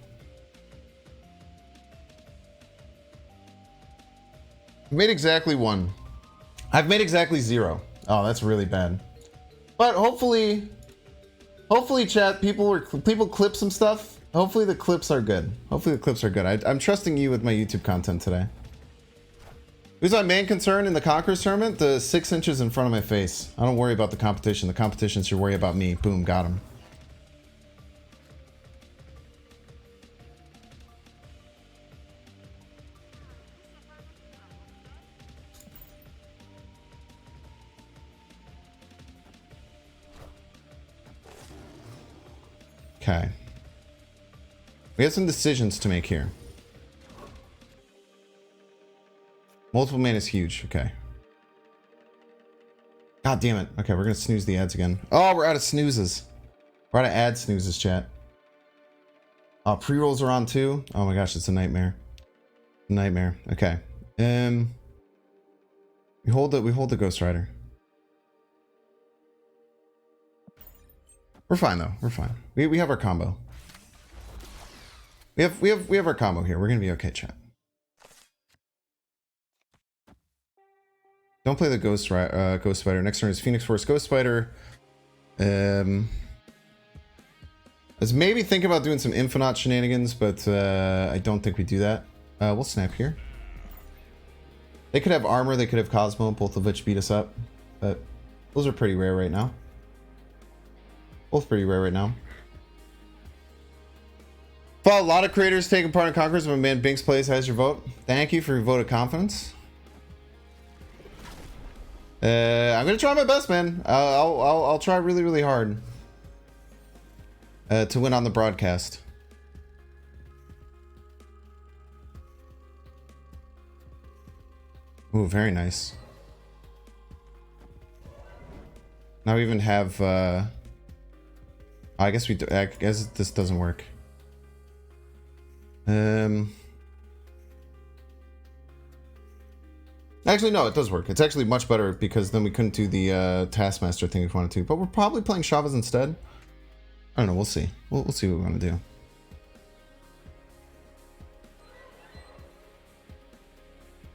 I've made exactly 1. I've made exactly 0. Oh, that's really bad. But hopefully, chat, people clip some stuff. Hopefully the clips are good. Hopefully the clips are good. I'm trusting you with my YouTube content today. Who's my main concern in the Conquerors tournament? The 6 inches in front of my face. I don't worry about the competition. The competition should worry about me. Boom, got him. Okay. We have some decisions to make here. Multiple mana is huge. Okay. God damn it. Okay, we're gonna snooze the ads again. Oh, we're out of snoozes. We're out of ad snoozes, chat. Oh, pre-rolls are on too. Oh my gosh, it's a nightmare. Nightmare. Okay. We hold the Ghost Rider. We're fine though. We're fine. We have our combo. We have our combo here. We're gonna be okay, chat. Don't play the Ghost Spider. Next turn is Phoenix Force Ghost Spider. Let's maybe think about doing some Infinite shenanigans, but I don't think we do that. We'll snap here. They could have armor, they could have Cosmo, both of which beat us up. But those are pretty rare right now. Both pretty rare right now. Well, a lot of creators taking part in Conquerors. My man Binks Plays has your vote. Thank you for your vote of confidence. I'm gonna try my best, man. I'll try really, really hard to win on the broadcast. Ooh, very nice. Now we even have. I guess we do. I guess this doesn't work. Actually, no, it does work. It's actually much better because then we couldn't do the Taskmaster thing if we wanted to. But we're probably playing Shavas instead. I don't know. We'll see. We'll see what we want to do.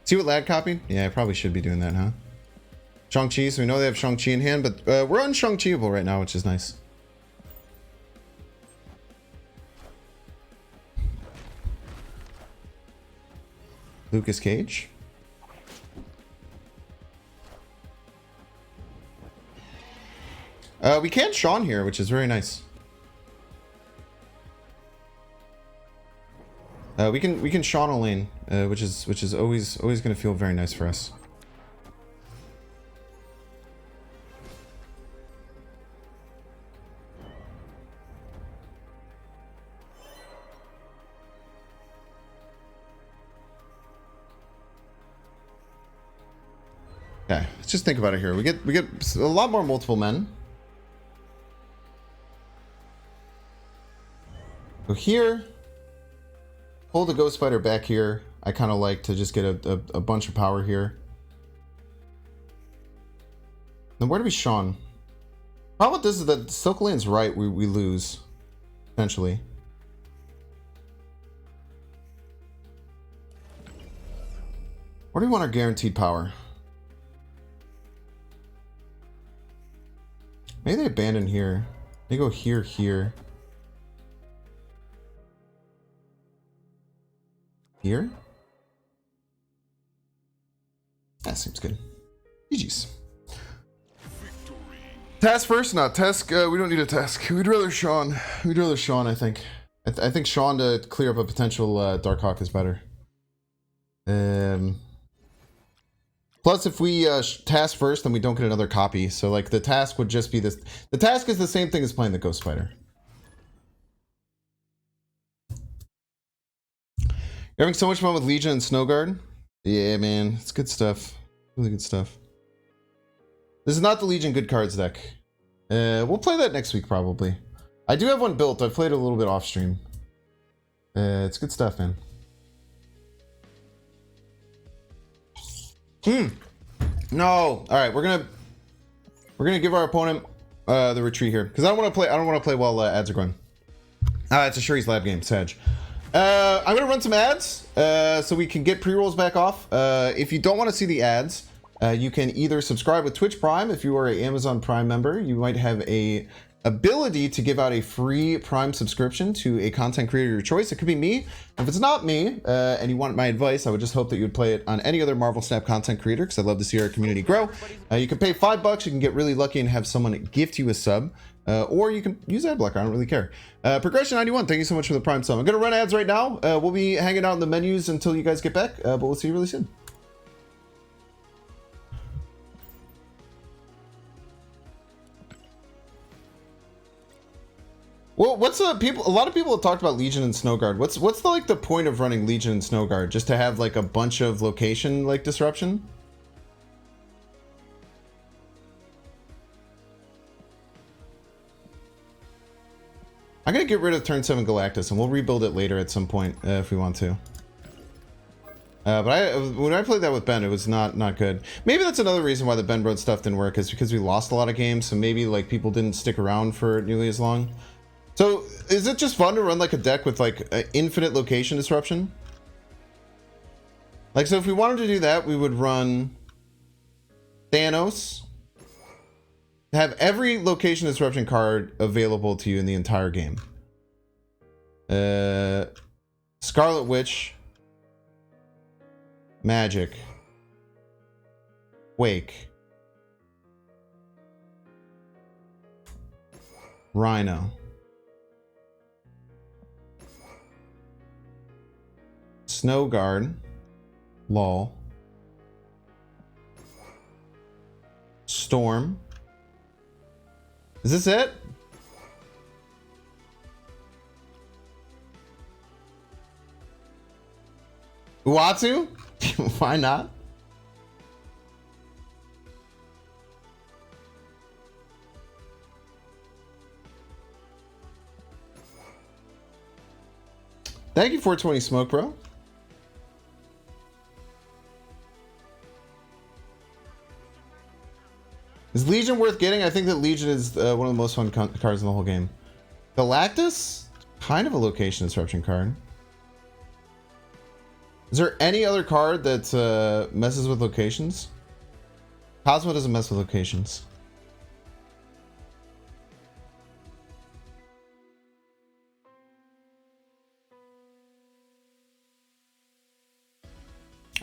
See what Lad copied? Yeah, I probably should be doing that, huh? Shang Chi. So we know they have Shang Chi in hand, but we're on Shang Chi-able right now, which is nice. Lucas Cage. We can Sean here, which is very nice. We can Sean a lane, which is always going to feel very nice for us. Okay, let's just think about it here. We get a lot more multiple men. So here, hold the Ghost Spider back here. I kind of like to just get a bunch of power here. Then where do we Sean? Problem with this is that Silk Lane's right, we lose. Potentially. Where do we want our guaranteed power? Maybe they abandon here. They go here, here. Here? That seems good. GG's. Task first? Not task. We don't need a task. We'd rather Sean. We'd rather Sean, I think. I think Sean to clear up a potential Darkhawk is better. Plus, if we task first, then we don't get another copy. So, like, the task would just be this. The task is the same thing as playing the Ghost Spider. You're having so much fun with Legion and Snowguard? Yeah, man. It's good stuff. Really good stuff. This is not the Legion good cards deck. We'll play that next week, probably. I do have one built. I've played it a little bit off stream. It's good stuff, man. No. All right, we're gonna give our opponent the retreat here because I don't want to play while ads are going. It's a Shuri's Lab game, Sag. I'm gonna run some ads so we can get pre-rolls back off. If you don't want to see the ads, you can either subscribe with Twitch Prime. If you are an Amazon Prime member, you might have a ability to give out a free Prime subscription to a content creator of your choice. It could be me. If it's not me and you want my advice, I would just hope that you would play it on any other Marvel Snap content creator because I'd love to see our community grow. You can pay $5. You can get really lucky and have someone gift you a sub. Or you can use ad blocker. I don't really care. Progression 91, thank you so much for the Prime sub. I'm going to run ads right now. We'll be hanging out in the menus until you guys get back, but we'll see you really soon. Well, what's people? A lot of people have talked about Legion and Snowguard. What's the like the point of running Legion and Snowguard? Just to have like a bunch of location like disruption? I'm gonna get rid of turn 7 Galactus and we'll rebuild it later at some point if we want to. But when I played that with Ben, it was not good. Maybe that's another reason why the Ben Broad stuff didn't work, is because we lost a lot of games, so maybe like people didn't stick around for nearly as long. So is it just fun to run like a deck with like infinite location disruption? Like, so if we wanted to do that, we would run Thanos, have every location disruption card available to you in the entire game. Scarlet Witch, Magic, Wake, Rhino, Snow Guard, lol, Storm. Is this it? Uatu? Why not? Thank you, 420 Smoke, bro. Is Legion worth getting? I think that Legion is one of the most fun cards in the whole game. Galactus? Kind of a location disruption card. Is there any other card that messes with locations? Cosmo doesn't mess with locations.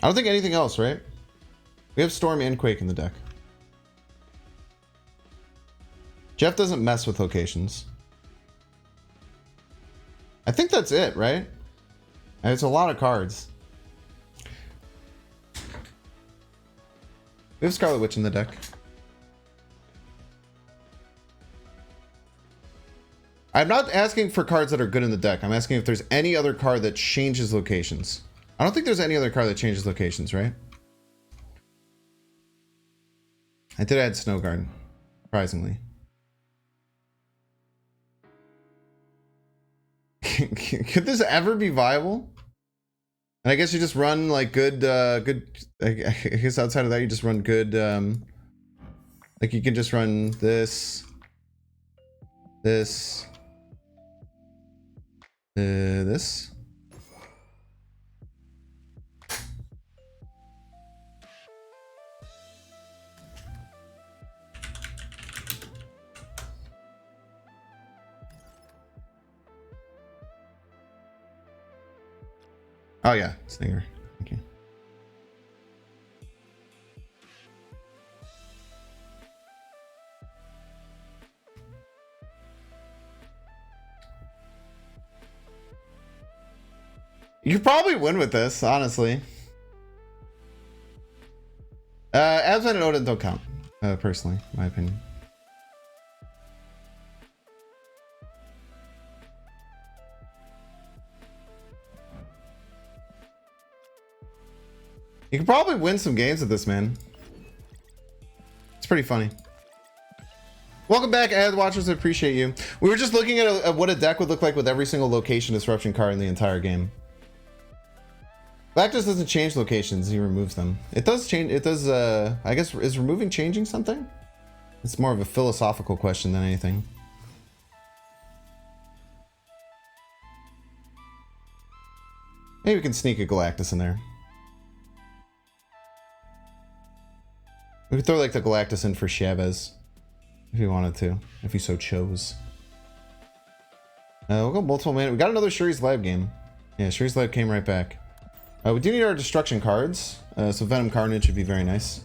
I don't think anything else, right? We have Storm and Quake in the deck. Jeff doesn't mess with locations. I think that's it, right? And it's a lot of cards. We have Scarlet Witch in the deck. I'm not asking for cards that are good in the deck. I'm asking if there's any other card that changes locations. I don't think there's any other card that changes locations, right? I did add Snow Guard, surprisingly. Could this ever be viable? And I guess you just run like good, I guess outside of that you just run good, like you can just run this, this. Oh yeah, Stinger. Thank you. You could probably win with this, honestly. Absent and Odin don't count, personally, in my opinion. You can probably win some games with this, man. It's pretty funny. Welcome back, ad watchers. I appreciate you. We were just looking at what a deck would look like with every single location disruption card in the entire game. Galactus doesn't change locations, he removes them. It does change, it does, I guess, is removing changing something? It's more of a philosophical question than anything. Maybe we can sneak a Galactus in there. We could throw like the Galactus in for Chavez. If you wanted to, if you so chose. We'll go multiple mana. We got another Shuri's Lab game. Yeah, Shuri's Lab came right back. We do need our destruction cards. So Venom Carnage would be very nice.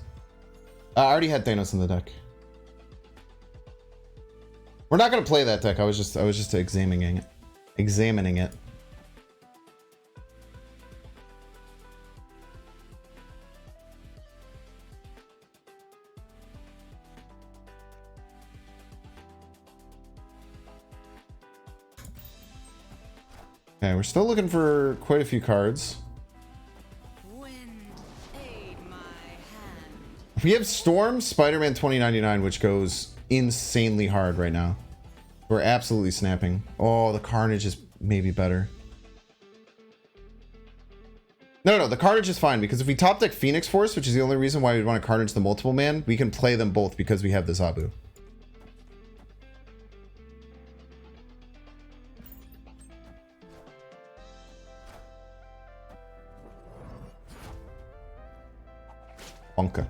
I already had Thanos in the deck. We're not gonna play that deck. I was just examining it. Okay, we're still looking for quite a few cards. Wind, aid my hand. We have Storm, Spider-Man 2099, which goes insanely hard right now. We're absolutely snapping. Oh, the Carnage is maybe better. No, the Carnage is fine, because if we top deck Phoenix Force, which is the only reason why we want to Carnage the multiple man, we can play them both because we have the Zabu. Bonka.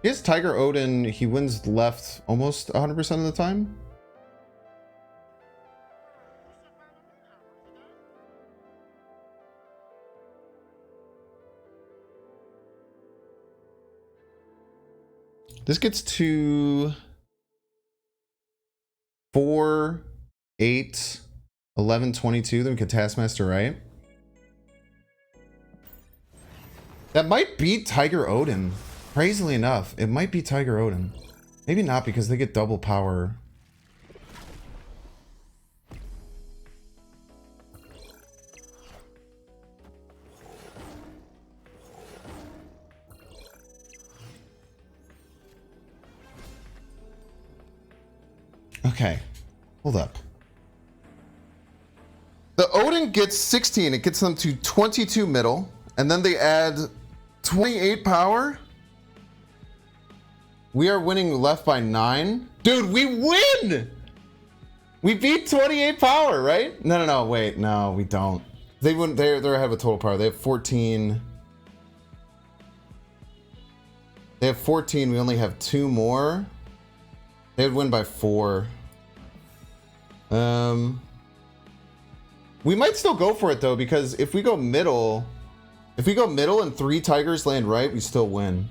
His Tiger Odin, he wins left almost 100% of the time. This gets to 4, 8, 11, 22. Then we can Taskmaster, right? That might beat Tiger Odin. Crazily enough, it might be Tiger Odin. Maybe not, because they get double power. Okay, hold up. The Odin gets 16. It gets them to 22 middle, and then they add 28 power. We are winning left by 9. Dude, we win! We beat 28 power, right? No, wait, no, we don't. They wouldn't. They're ahead with total power. They have 14. They have 14. We only have 2 more. They would win by 4. We might still go for it though, because if we go middle and 3 tigers land right, we still win.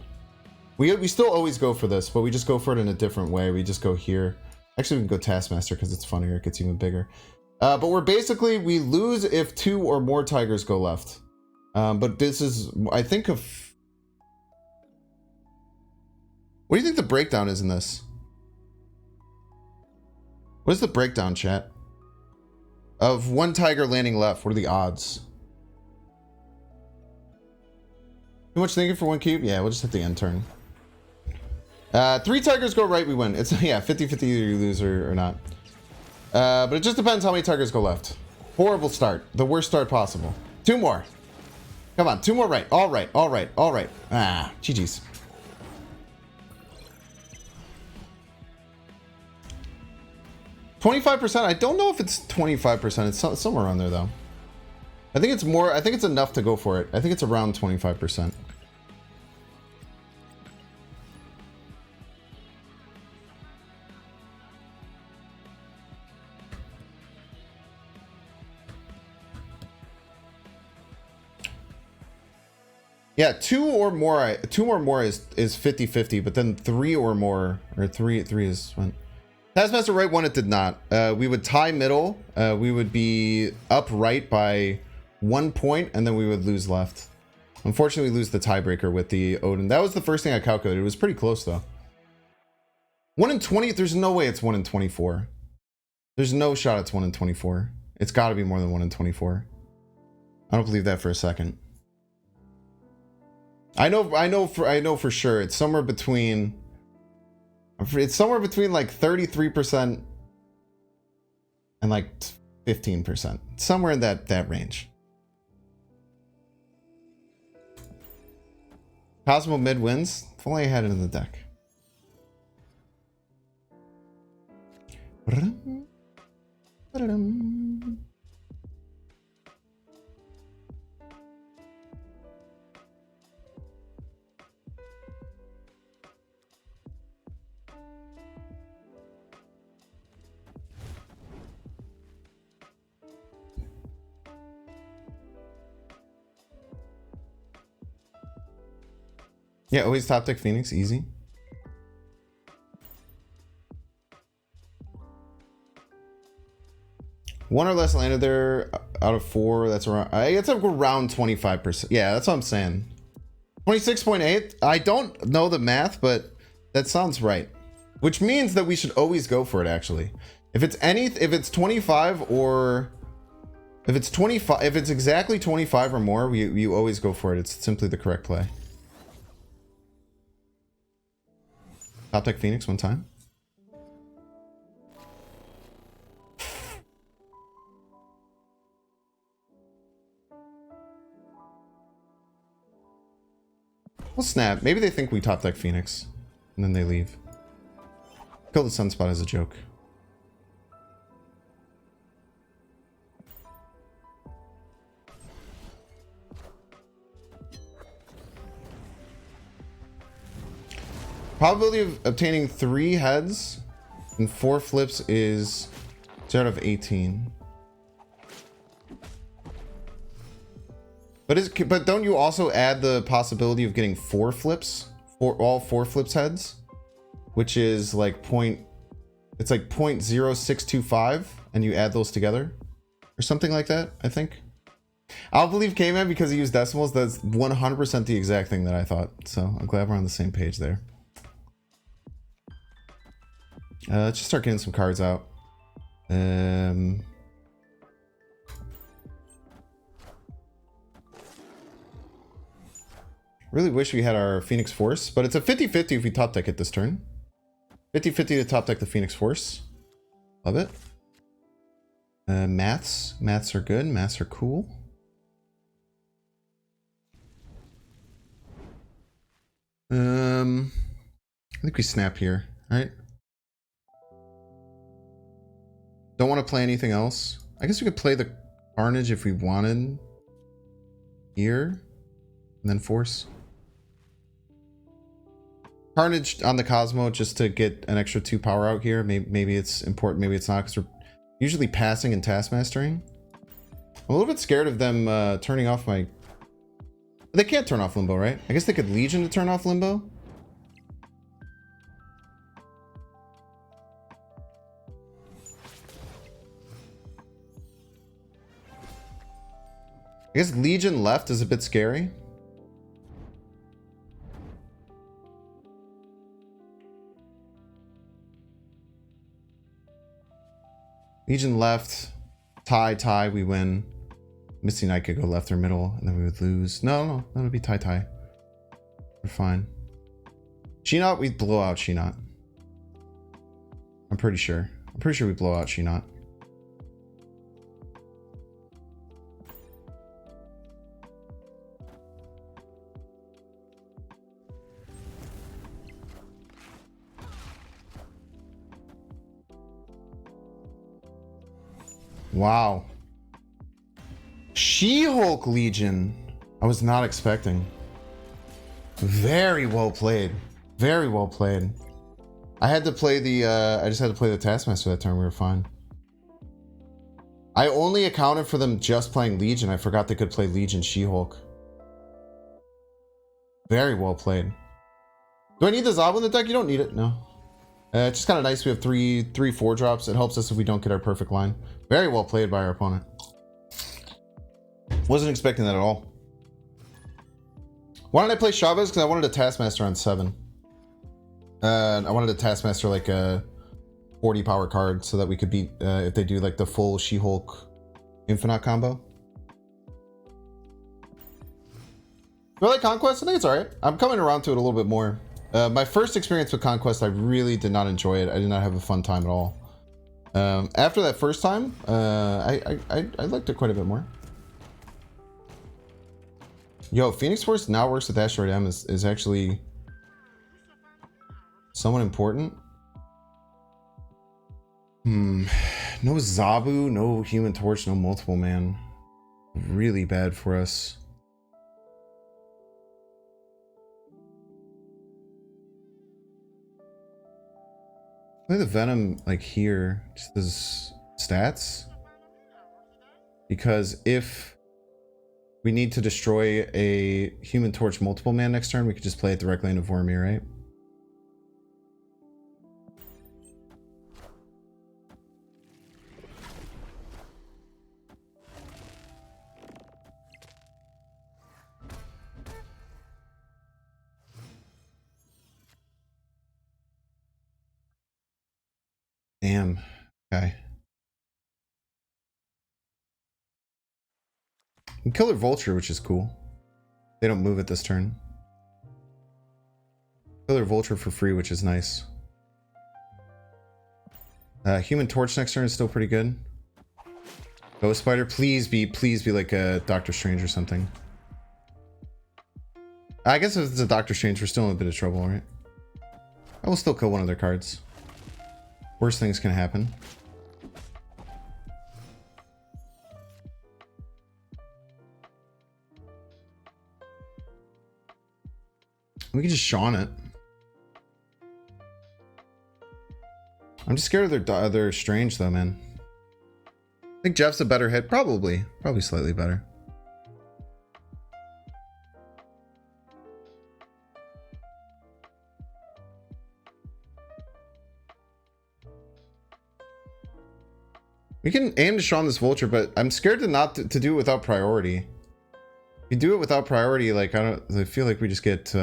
We still always go for this, but we just go for it in a different way. We just go here. Actually, we can go Taskmaster because it's funnier. It gets even bigger. But we're basically, we lose if 2 or more tigers go left. But this is, I think of... What do you think the breakdown is in this? What is the breakdown, chat? Of 1 tiger landing left, what are the odds? Too much thinking for 1 cube? Yeah, we'll just hit the end turn. 3 tigers go right, we win. It's, yeah, 50-50 either you lose or not. But it just depends how many tigers go left. Horrible start. The worst start possible. 2 more. Come on, 2 more right. All right. Ah, GG's. %. I don't know if it's 25%. It's somewhere around there though. I think it's more. I think it's enough to go for it. I think it's around 25%. Yeah, 2 or more. 2 or more is 50-50, but then 3 or more, or 3 is when. Taskmaster right one, it did not. We would tie middle. We would be up right by 1 point, and then we would lose left. Unfortunately, we lose the tiebreaker with the Odin. That was the first thing I calculated. It was pretty close, though. 1 in 20? There's no way it's 1 in 24. There's no shot it's 1 in 24. It's got to be more than 1 in 24. I don't believe that for a second. I know for sure. It's somewhere between... It's somewhere between like 33% and like 15%. Somewhere in that range. Cosmo mid wins. If only I had it in the deck. Yeah, always top deck Phoenix, easy. One or less landed there out of 4. That's around. It's around 25%. Yeah, that's what I'm saying. 26.8. I don't know the math, but that sounds right. Which means that we should always go for it, actually. If it's 25 or if it's 25, if it's exactly 25 or more, you always go for it. It's simply the correct play. Top deck Phoenix one time. Well, snap. Maybe they think we top deck Phoenix and then they leave. Kill the Sunspot as a joke. Probability of obtaining 3 heads and 4 flips is 0 out of 18. But don't you also add the possibility of getting 4 flips? All 4 flips heads? Which is like it's like 0.0625 and you add those together? Or something like that, I think. I'll believe K-Man because he used decimals. That's 100% the exact thing that I thought. So I'm glad we're on the same page there. Let's just start getting some cards out. Really wish we had our Phoenix Force, but it's a 50-50 if we top deck it this turn. 50-50 to top deck the Phoenix Force. Love it. Maths. Maths are good. Maths are cool. I think we snap here, right? Don't want to play anything else. I guess we could play the Carnage if we wanted. Here. And then Force. Carnage on the Cosmo just to get an extra 2 power out here. Maybe it's important, maybe it's not, because we're usually passing and taskmastering. I'm a little bit scared of them turning off my... They can't turn off Limbo, right? I guess they could Legion to turn off Limbo. I guess Legion left is a bit scary. Legion left. Tie, we win. Misty Knight could go left or middle, and then we would lose. No, that would be tie. We're fine. She-Not, we blow out She-Not. I'm pretty sure we blow out She-Not. Wow. She-Hulk Legion. I was not expecting. Very well played. Very well played. I had to play the I just had to play the Taskmaster that turn. We were fine. I only accounted for them just playing Legion. I forgot they could play Legion She-Hulk. Very well played. Do I need the Zabu in the deck? You don't need it. No. It's just kind of nice. We have three 4-drops. It helps us if we don't get our perfect line. Very well played by our opponent. Wasn't expecting that at all. Why did I play Chavez? Because I wanted a Taskmaster on 7. I wanted a Taskmaster like a 40 power card so that we could beat if they do like the full She-Hulk Infinite combo. Do I like Conquest? I think it's alright. I'm coming around to it a little bit more. My first experience with Conquest, I really did not enjoy it. I did not have a fun time at all. After that first time, I liked it quite a bit more. Yo, Phoenix Force now works with Asteroid M is actually somewhat important. No Zabu, no Human Torch, no Multiple Man. Really bad for us. Play the Venom like here, just as stats. Because if we need to destroy a Human Torch Multiple Man next turn, we could just play it directly into Vormir, right? Damn. Okay. You can kill their vulture, which is cool. They don't move it this turn. Kill their vulture for free, which is nice. Human torch next turn is still pretty good. Ghost spider, please be like a Doctor Strange or something. I guess if it's a Doctor Strange, we're still in a bit of trouble, right? I will still kill one of their cards. Worst things can happen. We can just Shawn it. I'm just scared of their Strange though, man. I think Jeff's a better hit. Probably slightly better. We can aim to Shawn this vulture, but I'm scared to do it without priority. If you do it without priority, like I feel like we just get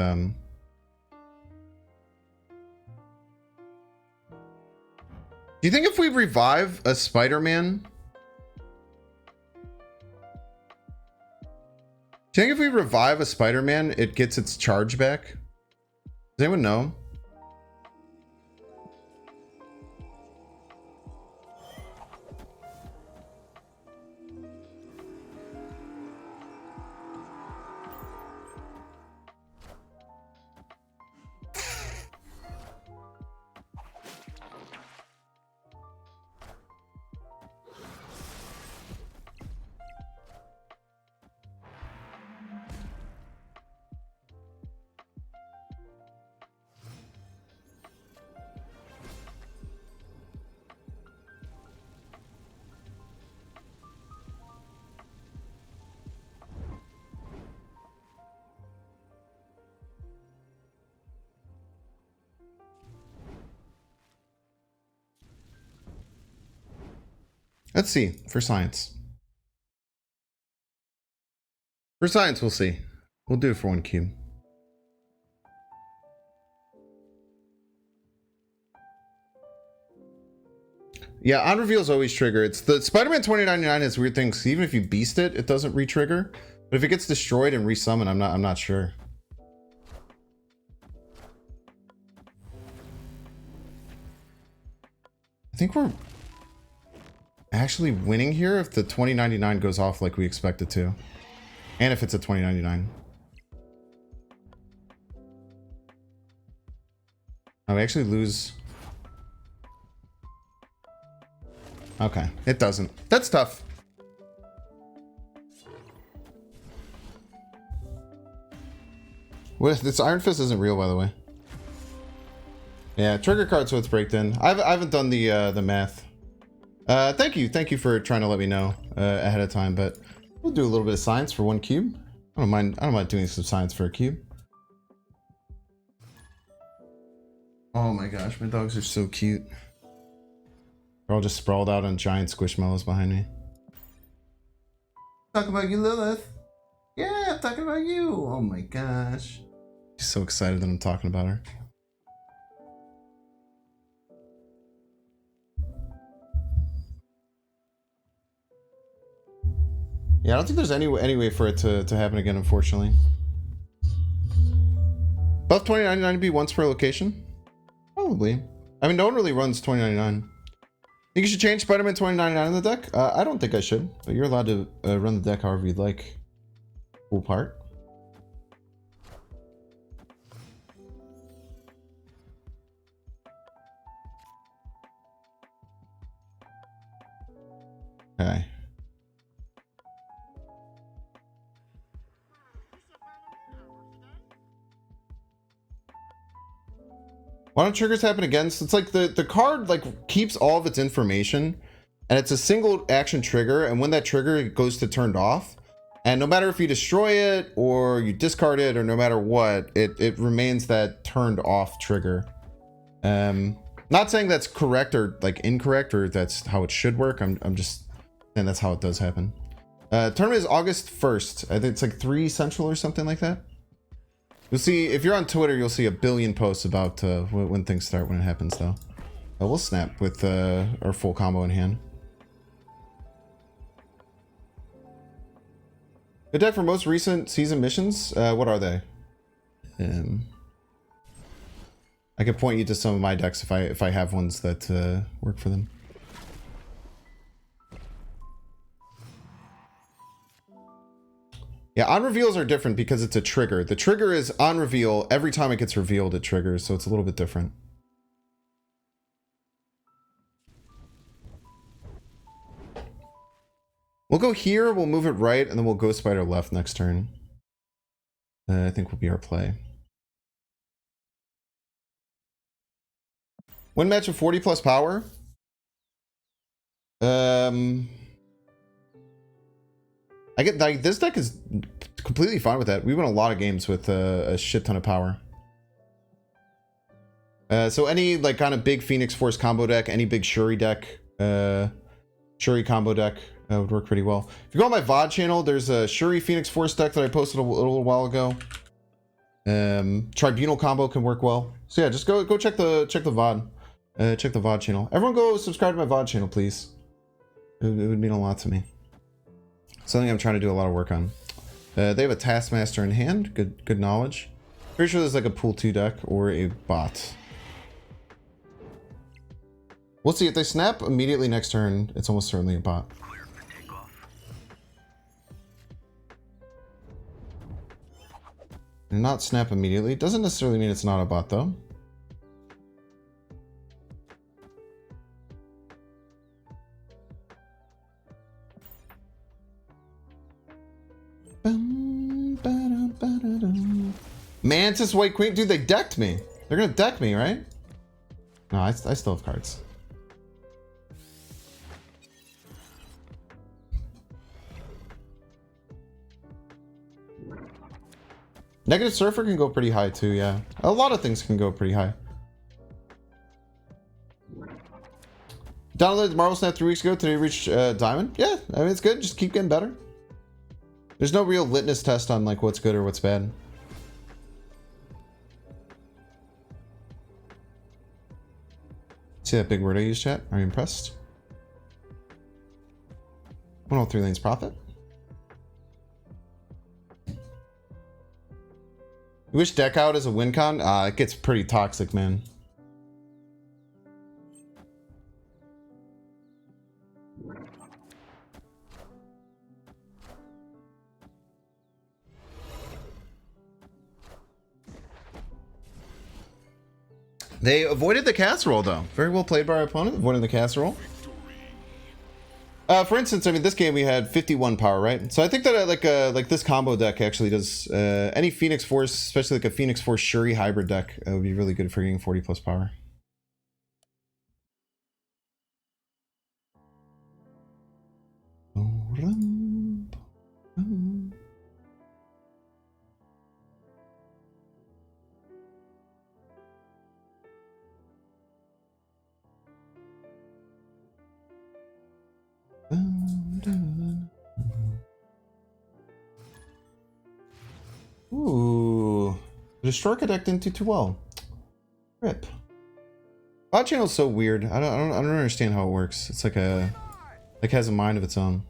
Do you think if we revive a Spider-Man? Do you think if we revive a Spider-Man, it gets its charge back? Does anyone know? Let's see. For science. For science, we'll see. We'll do it for 1 cube. Yeah, on reveals always trigger. It's the Spider-Man 2099 has weird things. Even if you beast it, it doesn't re-trigger. But if it gets destroyed and resummon, I'm not sure. I think we're actually winning here if the 2099 goes off like we expect it to. And if it's a 2099. Oh, we actually lose. Okay, it doesn't. That's tough. What? This Iron Fist isn't real, by the way. Yeah, trigger card, so it's breaked in. I haven't done the math. Thank you for trying to let me know ahead of time, but we'll do a little bit of science for 1 cube. I don't mind doing some science for a cube. Oh my gosh, my dogs are so cute. They're all just sprawled out on giant squishmallows behind me. Talk about you, Lilith. Yeah, I'm talking about you. Oh my gosh. She's so excited that I'm talking about her. Yeah, I don't think there's any way for it to happen again, unfortunately. Buff 2099 to be once per location? Probably. I mean, no one really runs 2099. Think you should change Spider-Man 2099 in the deck? I don't think I should, but you're allowed to run the deck however you'd like. Cool part. Okay. Why don't triggers happen again? So it's like the card like keeps all of its information and it's a single action trigger, and when that trigger goes to turned off, and no matter if you destroy it or you discard it or no matter what, it remains that turned off trigger. Not saying that's correct or like incorrect or that's how it should work. I'm just saying that's how it does happen. Tournament is August 1st. I think it's like 3 Central or something like that. You'll see, if you're on Twitter, you'll see a billion posts about when things start, when it happens, though. We'll snap with our full combo in hand. Good deck for most recent season missions. What are they? I could point you to some of my decks if I have ones that work for them. Yeah, on reveals are different because it's a trigger. The trigger is on reveal. Every time it gets revealed, it triggers, so it's a little bit different. We'll go here, we'll move it right, and then we'll go spider left next turn. I think will be our play. Win match of 40 plus power. I get like this deck is completely fine with that. We win a lot of games with a shit ton of power. So any like kind of big Phoenix Force combo deck, any big Shuri deck, Shuri combo deck would work pretty well. If you go on my VOD channel, there's a Shuri Phoenix Force deck that I posted a little while ago. Tribunal combo can work well. So yeah, just go check the VOD. Check the VOD channel. Everyone go subscribe to my VOD channel, please. It would mean a lot to me. Something I'm trying to do a lot of work on. They have a Taskmaster in hand. Good knowledge. Pretty sure there's like a pool 2 deck or a bot. We'll see. If they snap immediately next turn, it's almost certainly a bot. And not snap immediately. Doesn't necessarily mean it's not a bot though. Mantis White Queen. Dude, they decked me. They're gonna deck me, right? No, I still have cards. Negative Surfer can go pretty high too, yeah. A lot of things can go pretty high. Downloaded Marvel Snap 3 weeks ago. Today reached Diamond. Yeah, I mean, it's good. Just keep getting better. There's no real litmus test on like what's good or what's bad. See that big word I used, chat? Are you impressed? 103 lanes profit. You wish deck out as a win con? It gets pretty toxic, man. They avoided the casserole, though. Very well played by our opponent, avoiding the casserole. For instance, I mean, this game we had 51 power, right? So I think that like this combo deck actually does any Phoenix Force, especially like a Phoenix Force Shuri hybrid deck, would be really good for getting 40 plus power. Ooh, the Destroyer deck didn't do too well. Rip. Bot channel's so weird. I don't understand how it works. It's like has a mind of its own.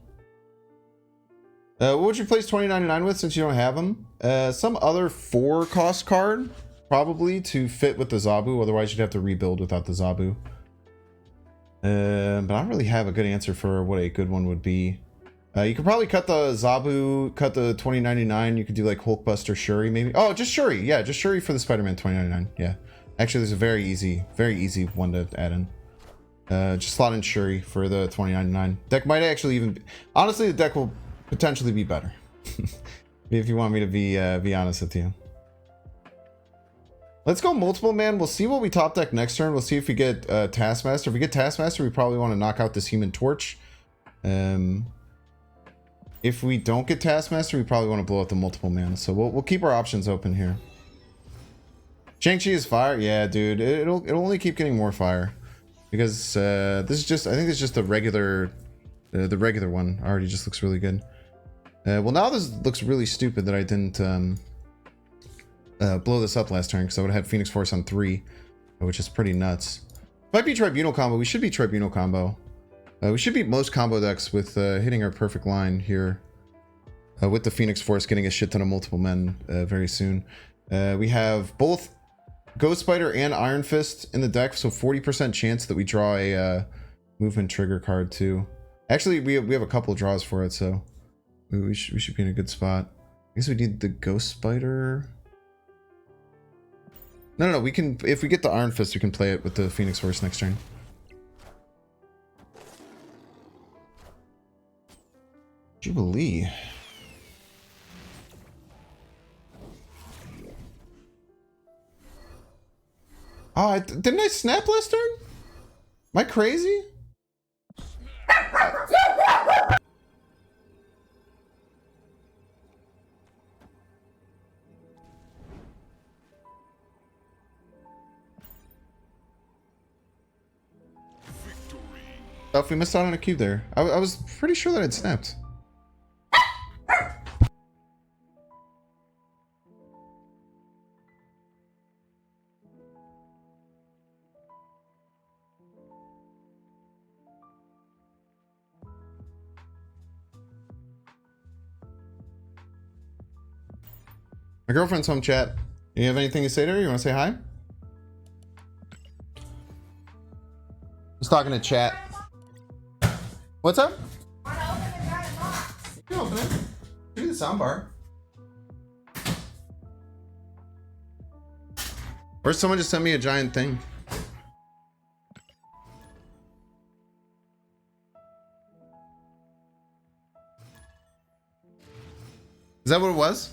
What would you place 2099 with since you don't have them? Some other 4 cost card, probably to fit with the Zabu. Otherwise, you'd have to rebuild without the Zabu. But I don't really have a good answer for what a good one would be. You could probably cut the Zabu, cut the 2099. You could do like Hulkbuster Shuri, maybe. Oh, just Shuri. Yeah, just Shuri for the Spider-Man 2099. Yeah. Actually, there's a very easy one to add in. Just slot in Shuri for the 2099. Deck might actually even... Honestly, the deck will potentially be better. If you want me to be honest with you. Let's go multiple, man. We'll see what we top deck next turn. We'll see if we get Taskmaster. If we get Taskmaster, we probably want to knock out this Human Torch. If we don't get Taskmaster, we probably want to blow out the multiple, man. So we'll keep our options open here. Shang Chi is fire. Yeah, dude. It'll only keep getting more fire. Because this is just... I think it's just the regular one. Already just looks really good. Well, now this looks really stupid that I didn't... blow this up last turn because I would have had Phoenix Force on 3, which is pretty nuts. Might be tribunal combo. We should be tribunal combo. We should beat most combo decks with hitting our perfect line here. With the Phoenix Force getting a shit ton of multiple men very soon. We have both Ghost Spider and Iron Fist in the deck, so 40% chance that we draw a movement trigger card too. Actually, we have a couple of draws for it, so we should be in a good spot. I guess we need the Ghost Spider. No, we can, if we get the Iron Fist, we can play it with the Phoenix Force next turn. Jubilee. Oh, didn't I snap last turn? Am I crazy? Oh, if we missed out on a cube there. I was pretty sure that I'd snapped. My girlfriend's home, chat. You have anything to say to her? You want to say hi? I was talking to chat. What's up? You can open it. Do the soundbar. Or someone just sent me a giant thing. Is that what it was?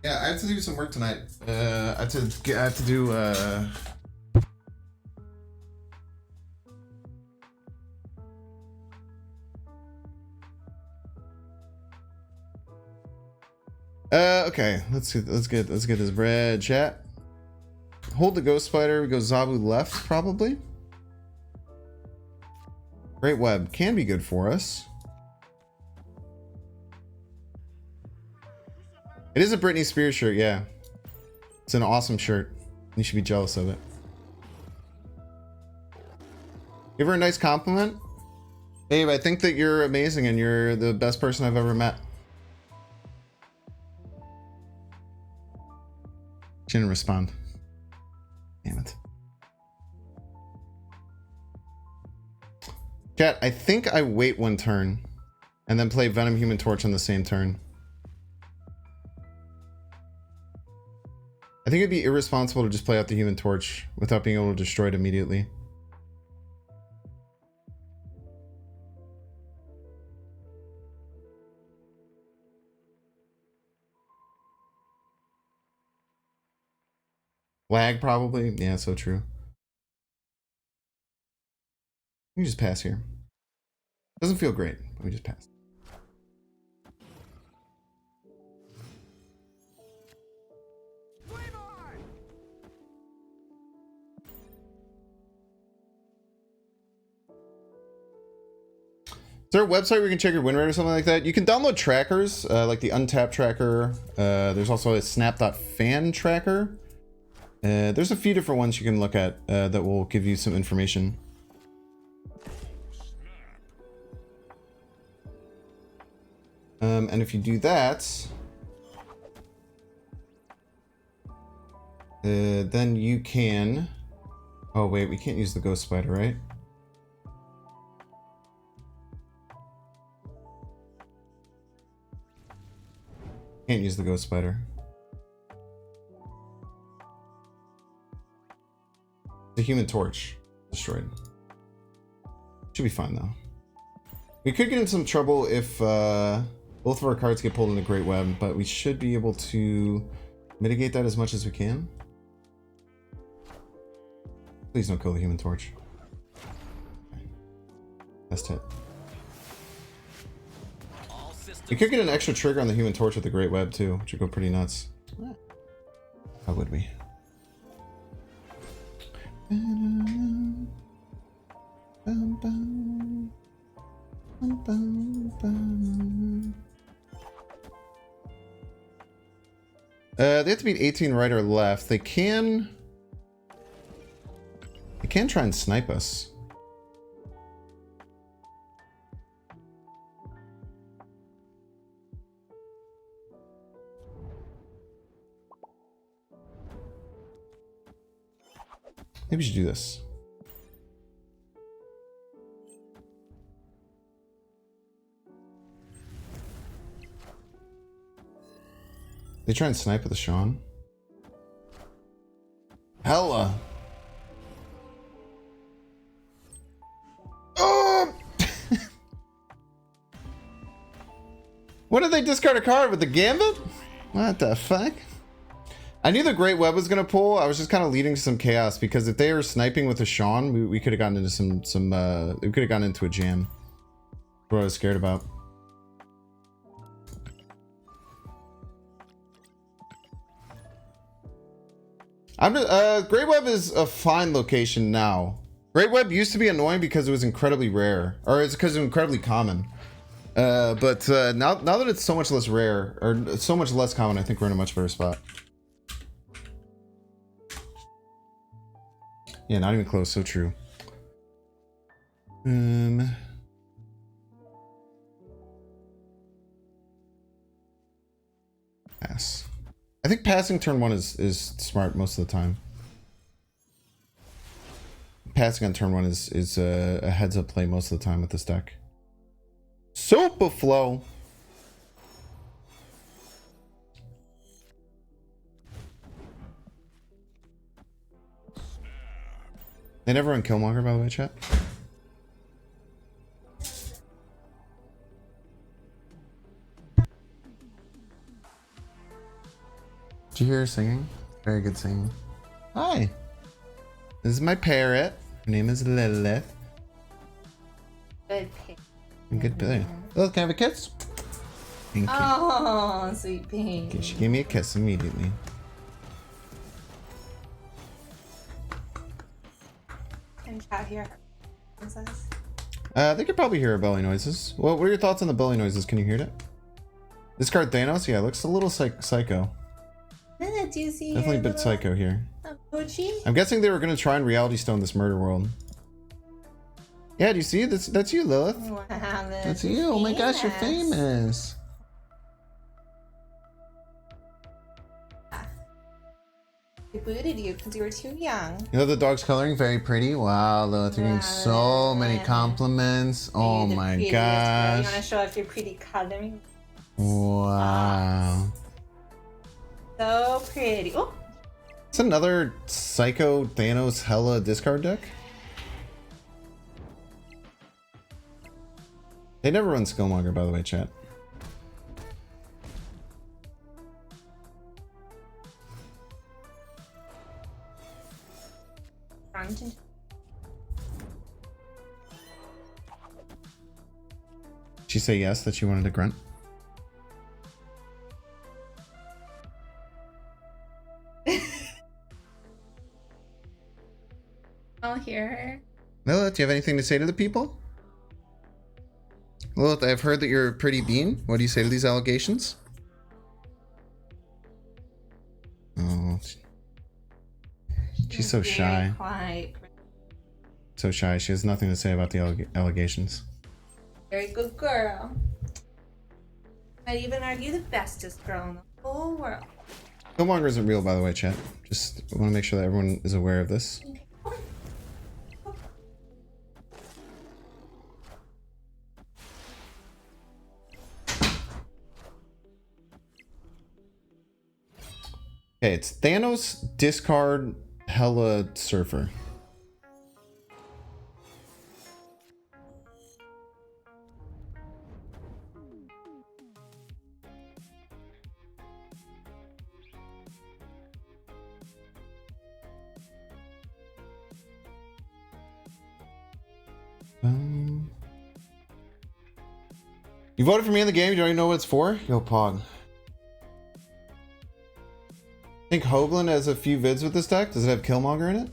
Yeah, I have to do some work tonight. I have to do okay, let's get this bread, chat. Hold the Ghost Spider, we go Zabu left, probably. Great Web can be good for us. It is a Britney Spears shirt, yeah. It's an awesome shirt. You should be jealous of it. Give her a nice compliment. Babe, I think that you're amazing and you're the best person I've ever met. She didn't respond. Damn it. Chat, I think I wait one turn and then play Venom Human Torch on the same turn. I think it'd be irresponsible to just play out the Human Torch without being able to destroy it immediately. Lag probably. Yeah, so true. We just pass here. Doesn't feel great, but we just pass. Is there a website where you can check your win rate or something like that? You can download trackers, like the Untap tracker. There's also a snap.fan tracker. There's a few different ones you can look at that will give you some information. And if you do that, then you can... Oh wait, we can't use the Ghost Spider, right? Can't use the Ghost Spider. The Human Torch destroyed. Should be fine though. We could get in some trouble if both of our cards get pulled into Great Web, but we should be able to mitigate that as much as we can. Please don't kill the Human Torch. Okay. Best hit. We could get an extra trigger on the Human Torch with the Great Web too, which would go pretty nuts. How would we? Bum, bum. Bum, bum, bum. They have to beat 18 right or left. They can try and snipe us. Maybe we should do this. They try and snipe with the Sean. Hella. Oh! What did they discard a card with the Gambit? What the fuck? I knew the Great Web was gonna pull. I was just kind of leading to some chaos because if they were sniping with a Sean, we could have gotten into we could have gotten into a jam. What I was scared about. Great Web is a fine location now. Great Web used to be annoying because it was incredibly rare, or it's because it was incredibly common. But now that it's so much less rare, or so much less common, I think we're in a much better spot. Yeah, not even close. So true. Pass. I think passing turn 1 is smart most of the time. Passing on turn 1 is a heads up play most of the time with this deck. Super flow. They never run Killmonger, by the way, chat. Did you hear her singing? Very good singing. Hi. This is my parrot. Her name is Lilith. Good pick. Good play. Lilith, can I have a kiss? Thank you. Oh, sweet pink. Okay, she gave me a kiss immediately. Can chat here. Princess. They could probably hear our belly noises. Well, what are your thoughts on the belly noises? Can you hear it? This card Thanos, yeah, looks a little psycho. Do you see Definitely a bit psycho here. emoji? I'm guessing they were going to try and reality stone this murder world. Yeah, do you see? That's you, Lilith. Wow, That's you. Oh my gosh, you're famous. We booted you because you were too young. You know the dog's coloring? Very pretty. Wow, Lilith, you're getting so many compliments. Oh my gosh. You want to show off your pretty coloring? Wow. So pretty. Oh, It's another Psycho Thanos Hella discard deck. They never run Skillmonger, by the way, chat. Did she say yes that she wanted to grunt? I'll hear her. Lilith, do you have anything to say to the people? Lilith, I've heard that you're a pretty bean. What do you say to these allegations? Oh, she's so shy. Quiet. So shy. She has nothing to say about the allegations. Very good girl. I'd even argue the bestest girl in the whole world. Killmonger isn't real, by the way, chat. Just want to make sure that everyone is aware of this. Okay, it's Thanos discard Hella Surfer. You voted for me in the game, you don't even know what it's for? Yo, Pog. I think Hoagland has a few vids with this deck. Does it have Killmonger in it?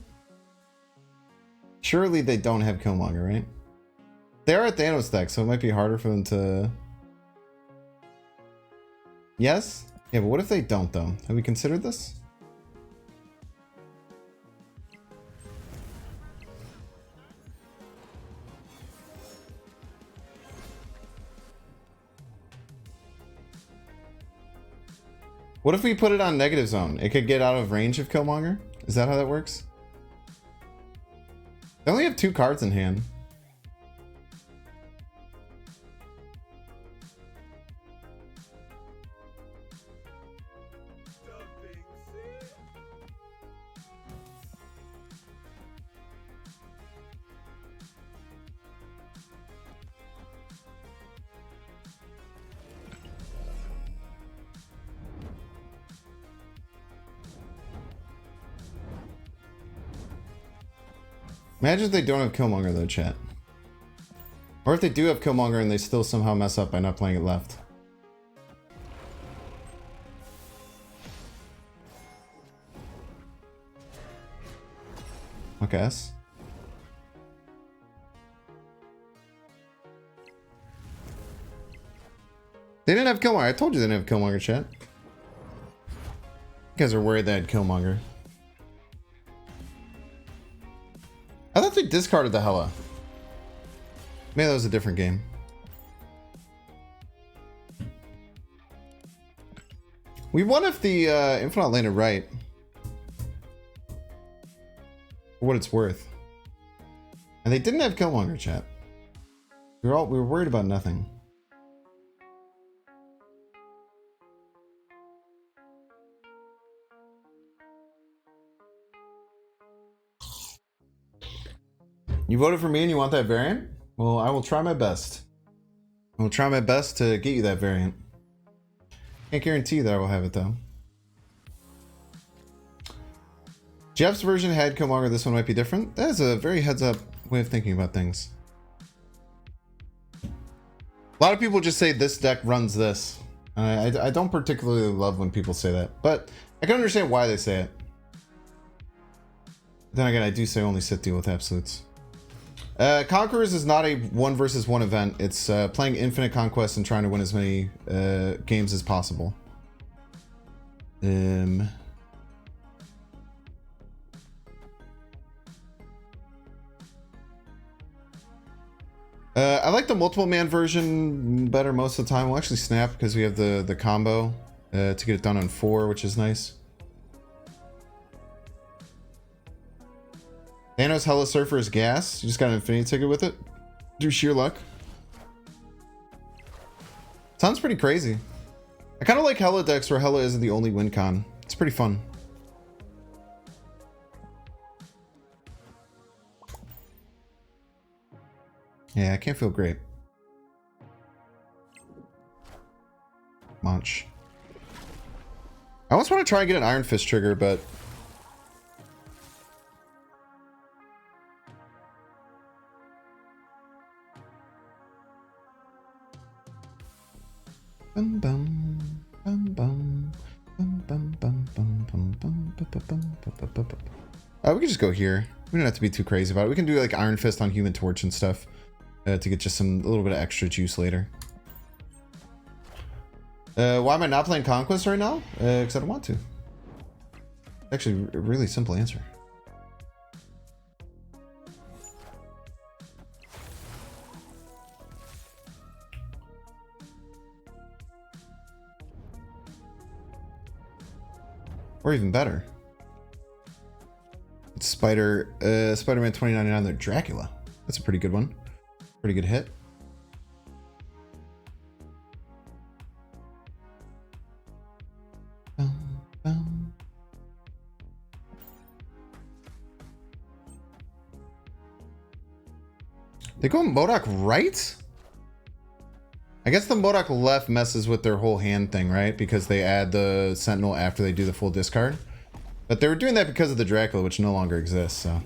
Surely they don't have Killmonger, right? They are at Thanos deck, so it might be harder for them to... Yes? Yeah, but what if they don't, though? Have we considered this? What if we put it on negative zone? It could get out of range of Killmonger? Is that how that works? They only have 2 cards in hand. Imagine if they don't have Killmonger though, chat. Or if they do have Killmonger and they still somehow mess up by not playing it left. Okay. They didn't have Killmonger. I told you they didn't have Killmonger, chat. You guys are worried they had Killmonger. I thought they discarded the Hela. Maybe that was a different game. We won if the Infinite landed right. For what it's worth. And they didn't have Killmonger, chat. We were worried about nothing. You voted for me and you want that variant? Well, I will try my best. I will try my best to get you that variant. Can't guarantee that I will have it though. Jeff's version had Killmonger, this one might be different. That is a very heads up way of thinking about things. A lot of people just say this deck runs this. I don't particularly love when people say that, but I can understand why they say it. Then again, I do say only sit deal with absolutes. Conquerors is not a 1 versus 1 event. It's playing infinite conquest and trying to win as many games as possible. I like the multiple man version better most of the time. We'll actually snap because we have the combo to get it done on 4, which is nice. Thanos Hella Surfer is gas. You just got an infinity ticket with it. Do sheer luck. Sounds pretty crazy. I kind of like Hella decks where Hella isn't the only win con. It's pretty fun. Yeah, I can't feel great. Munch. I almost want to try and get an Iron Fist trigger, but... Bum, bum, bum, bum, bum, bum, bum, bum, bum, bum, bum, we can just go here. We don't have to be too crazy about it. We can do like Iron Fist on Human Torch and stuff to get just a little bit of extra juice later. Why am I not playing Conquest right now? Because I don't want to. Actually, a really simple answer. Or even better. It's Spider-Man 2099, they're Dracula. That's a pretty good one. Pretty good hit. They go MODOK right? I guess the MODOK left messes with their whole hand thing, right? Because they add the Sentinel after they do the full discard. But they were doing that because of the Dracula, which no longer exists, so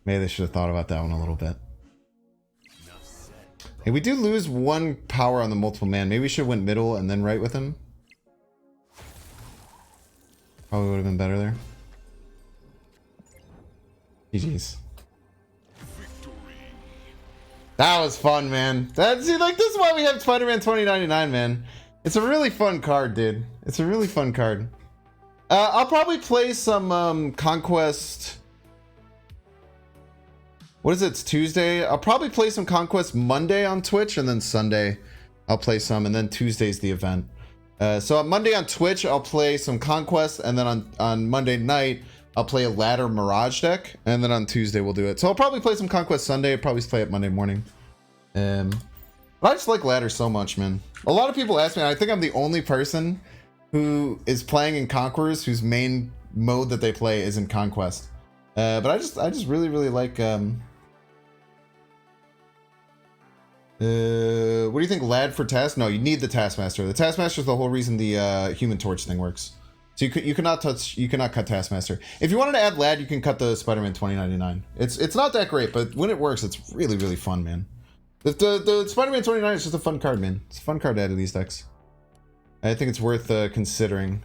maybe they should have thought about that one a little bit. Hey, we do lose 1 power on the multiple man. Maybe we should have went middle and then right with him. Probably would have been better there. GG's. That was fun, man. See, like, this is why we have Spider-Man 2099, man. It's a really fun card, dude. It's a really fun card. I'll probably play some Conquest. What is it? It's Tuesday. I'll probably play some Conquest Monday on Twitch, and then Sunday I'll play some, and then Tuesday's the event. So on Monday on Twitch, I'll play some Conquest, and then on Monday night, I'll play a ladder Mirage deck, and then on Tuesday we'll do it. So I'll probably play some Conquest Sunday. I'll probably play it Monday morning. But I just like ladder so much, man. A lot of people ask me, and I think I'm the only person who is playing in Conquerors whose main mode that they play is in Conquest. But I just really like. What do you think, lad for task? No, you need the Taskmaster. The Taskmaster is the whole reason the Human Torch thing works. So you cannot cut Taskmaster. If you wanted to add lad, you can cut the Spider-Man 2099. It's not that great, but when it works, it's really fun, man. The Spider-Man 29 is just a fun card, man. It's a fun card to add to these decks. I think it's worth considering.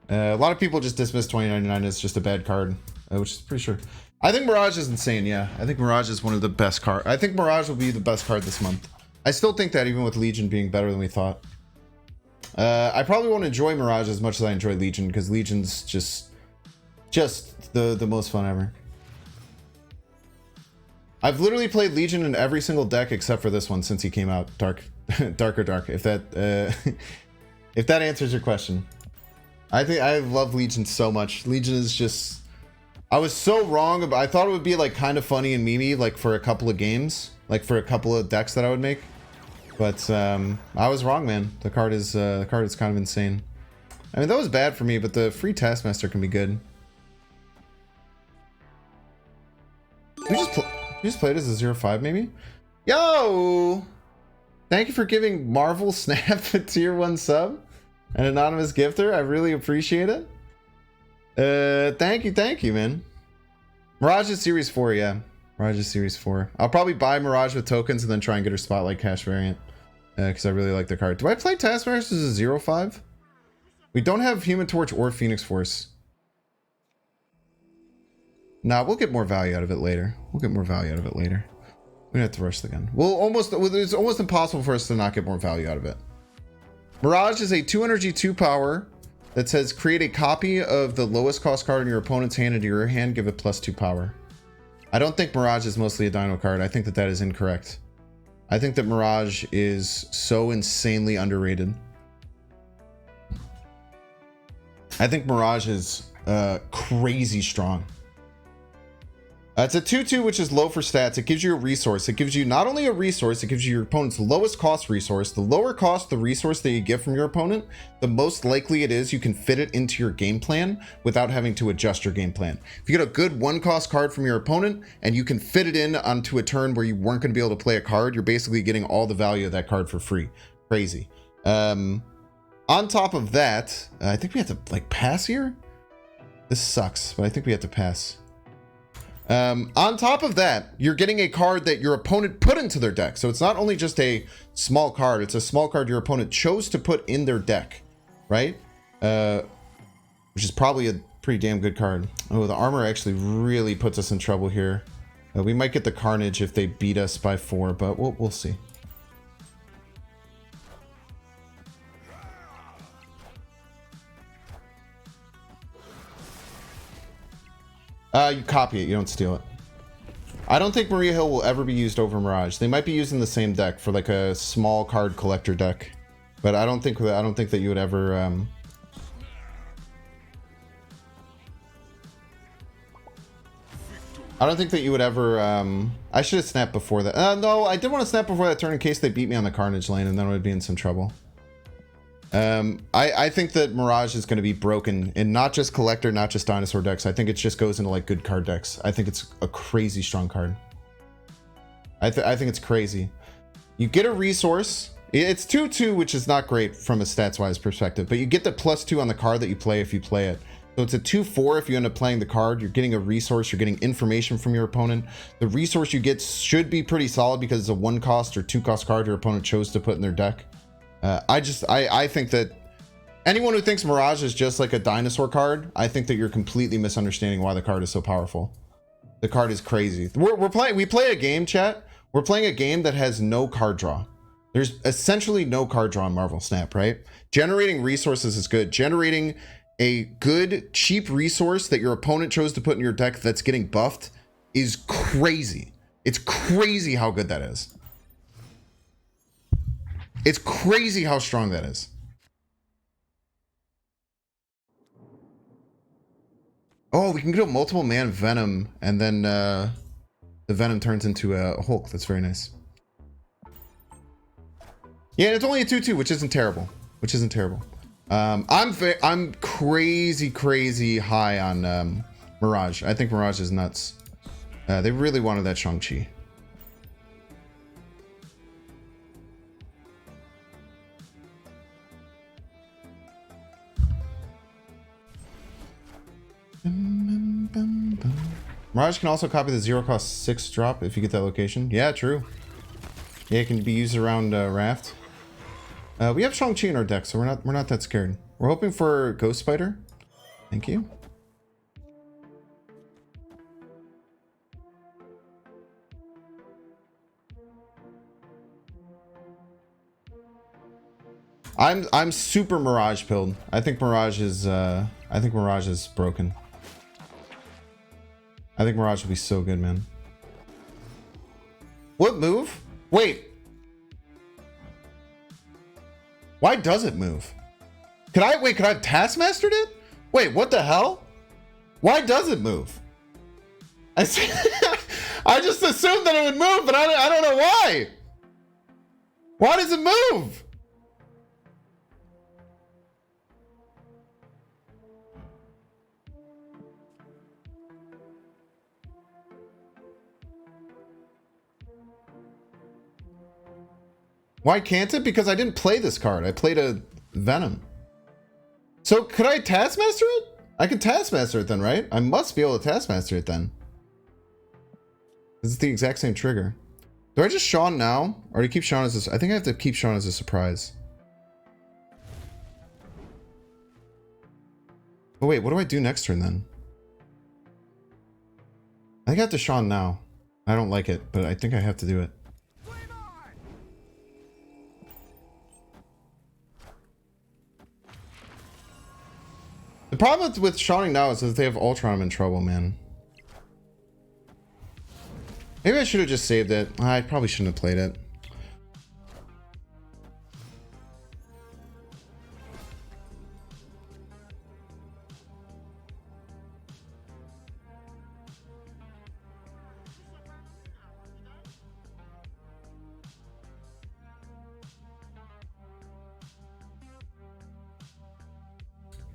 A lot of people just dismiss 2099 as just a bad card, which is pretty sure. I think Mirage is insane, yeah. I think Mirage is one of the best cards. I think Mirage will be the best card this month. I still think that, even with Legion being better than we thought. I probably won't enjoy Mirage as much as I enjoy Legion, because Legion's just the most fun ever. I've literally played Legion in every single deck except for this one since he came out. Dark. If that if that answers your question. I think I love Legion so much. Legion is just, I was so wrong about, I thought it would be like kind of funny and memey, like for a couple of games, like for a couple of decks that I would make. But I was wrong, man. The card is kind of insane. I mean, that was bad for me, but the free Taskmaster can be good. We just played as a 0-5 maybe? Yo! Thank you for giving Marvel Snap a tier 1 sub. An anonymous gifter. I really appreciate it. Thank you, man. Mirage is Series 4, yeah. Mirage is Series 4. I'll probably buy Mirage with tokens and then try and get her Spotlight Cash variant. Because I really like the card. Do I play Taskmaster as a 0-5? We don't have Human Torch or Phoenix Force. Nah, we'll get more value out of it later. We don't have to rush the gun. It's almost impossible for us to not get more value out of it. Mirage is a 2 energy 2 power that says create a copy of the lowest cost card in your opponent's hand into your hand, give it +2 power. I don't think Mirage is mostly a dino card. I think that is incorrect. I think that Mirage is so insanely underrated. I think Mirage is crazy strong. It's a 2/2, which is low for stats. It gives you a resource. It gives you not only a resource, it gives you your opponent's lowest cost resource. The lower cost the resource that you get from your opponent, the most likely it is you can fit it into your game plan without having to adjust your game plan. If you get a good 1-cost card from your opponent and you can fit it in onto a turn where you weren't going to be able to play a card, you're basically getting all the value of that card for free. Crazy. On top of that, I think we have to like pass here. This sucks, but I think we have to pass. On top of that, you're getting a card that your opponent put into their deck. So it's not only just a small card, it's a small card your opponent chose to put in their deck, right? Which is probably a pretty damn good card. Oh, the armor actually really puts us in trouble here. We might get the Carnage if they beat us by 4, but we'll see. You copy it, you don't steal it. I don't think Maria Hill will ever be used over Mirage. They might be using the same deck for like a small card collector deck, but I don't think that you would ever. I don't think that you would ever. I should have snapped before that. No, I did want to snap before that turn in case they beat me on the Carnage lane, and then I would be in some trouble. I think that Mirage is going to be broken in not just collector, not just dinosaur decks. I think it just goes into like good card decks. I think it's a crazy strong card. I think it's crazy. You get a resource. It's 2/2, which is not great from a stats wise perspective, but you get the +2 on the card that you play if you play it. So it's a 2/4 if you end up playing the card. You're getting a resource. You're getting information from your opponent. The resource you get should be pretty solid because it's a 1-cost or 2-cost card your opponent chose to put in their deck. I think that anyone who thinks Mirage is just like a dinosaur card, I think that you're completely misunderstanding why the card is so powerful. The card is crazy. We play a game, chat, We're playing a game that has no card draw. There's essentially no card draw in Marvel Snap, right? Generating resources is good. Generating a good, cheap resource that your opponent chose to put in your deck that's getting buffed is crazy. It's crazy how good that is. It's crazy how strong that is. Oh, we can go multiple man Venom, and then the Venom turns into a Hulk. That's very nice. Yeah, it's only a 2/2, which isn't terrible. Which isn't terrible. I'm crazy high on Mirage. I think Mirage is nuts. They really wanted that Shang Chi. Mirage can also copy the 0-cost 6 drop if you get that location. Yeah, true. Yeah, it can be used around Raft. We have Shang Chi in our deck, so we're not that scared. We're hoping for Ghost Spider. Thank you. I'm super Mirage pilled. I think Mirage is broken. I think Mirage will be so good, man. What move? Wait. Why does it move? Could I have Taskmastered it? Wait, what the hell? Why does it move? I just assumed that it would move, but I don't know why. Why does it move? Why can't it? Because I didn't play this card. I played a Venom. So could I Taskmaster it? I could Taskmaster it then, right? I must be able to Taskmaster it then. It's the exact same trigger. Do I just Sean now? Or do you keep Sean as a... I think I have to keep Sean as a surprise. Oh wait, what do I do next turn then? I think I have to Sean now. I don't like it, but I think I have to do it. The problem with Shawning now is that if they have Ultron, I'm in trouble, man. Maybe I should have just saved it. I probably shouldn't have played it.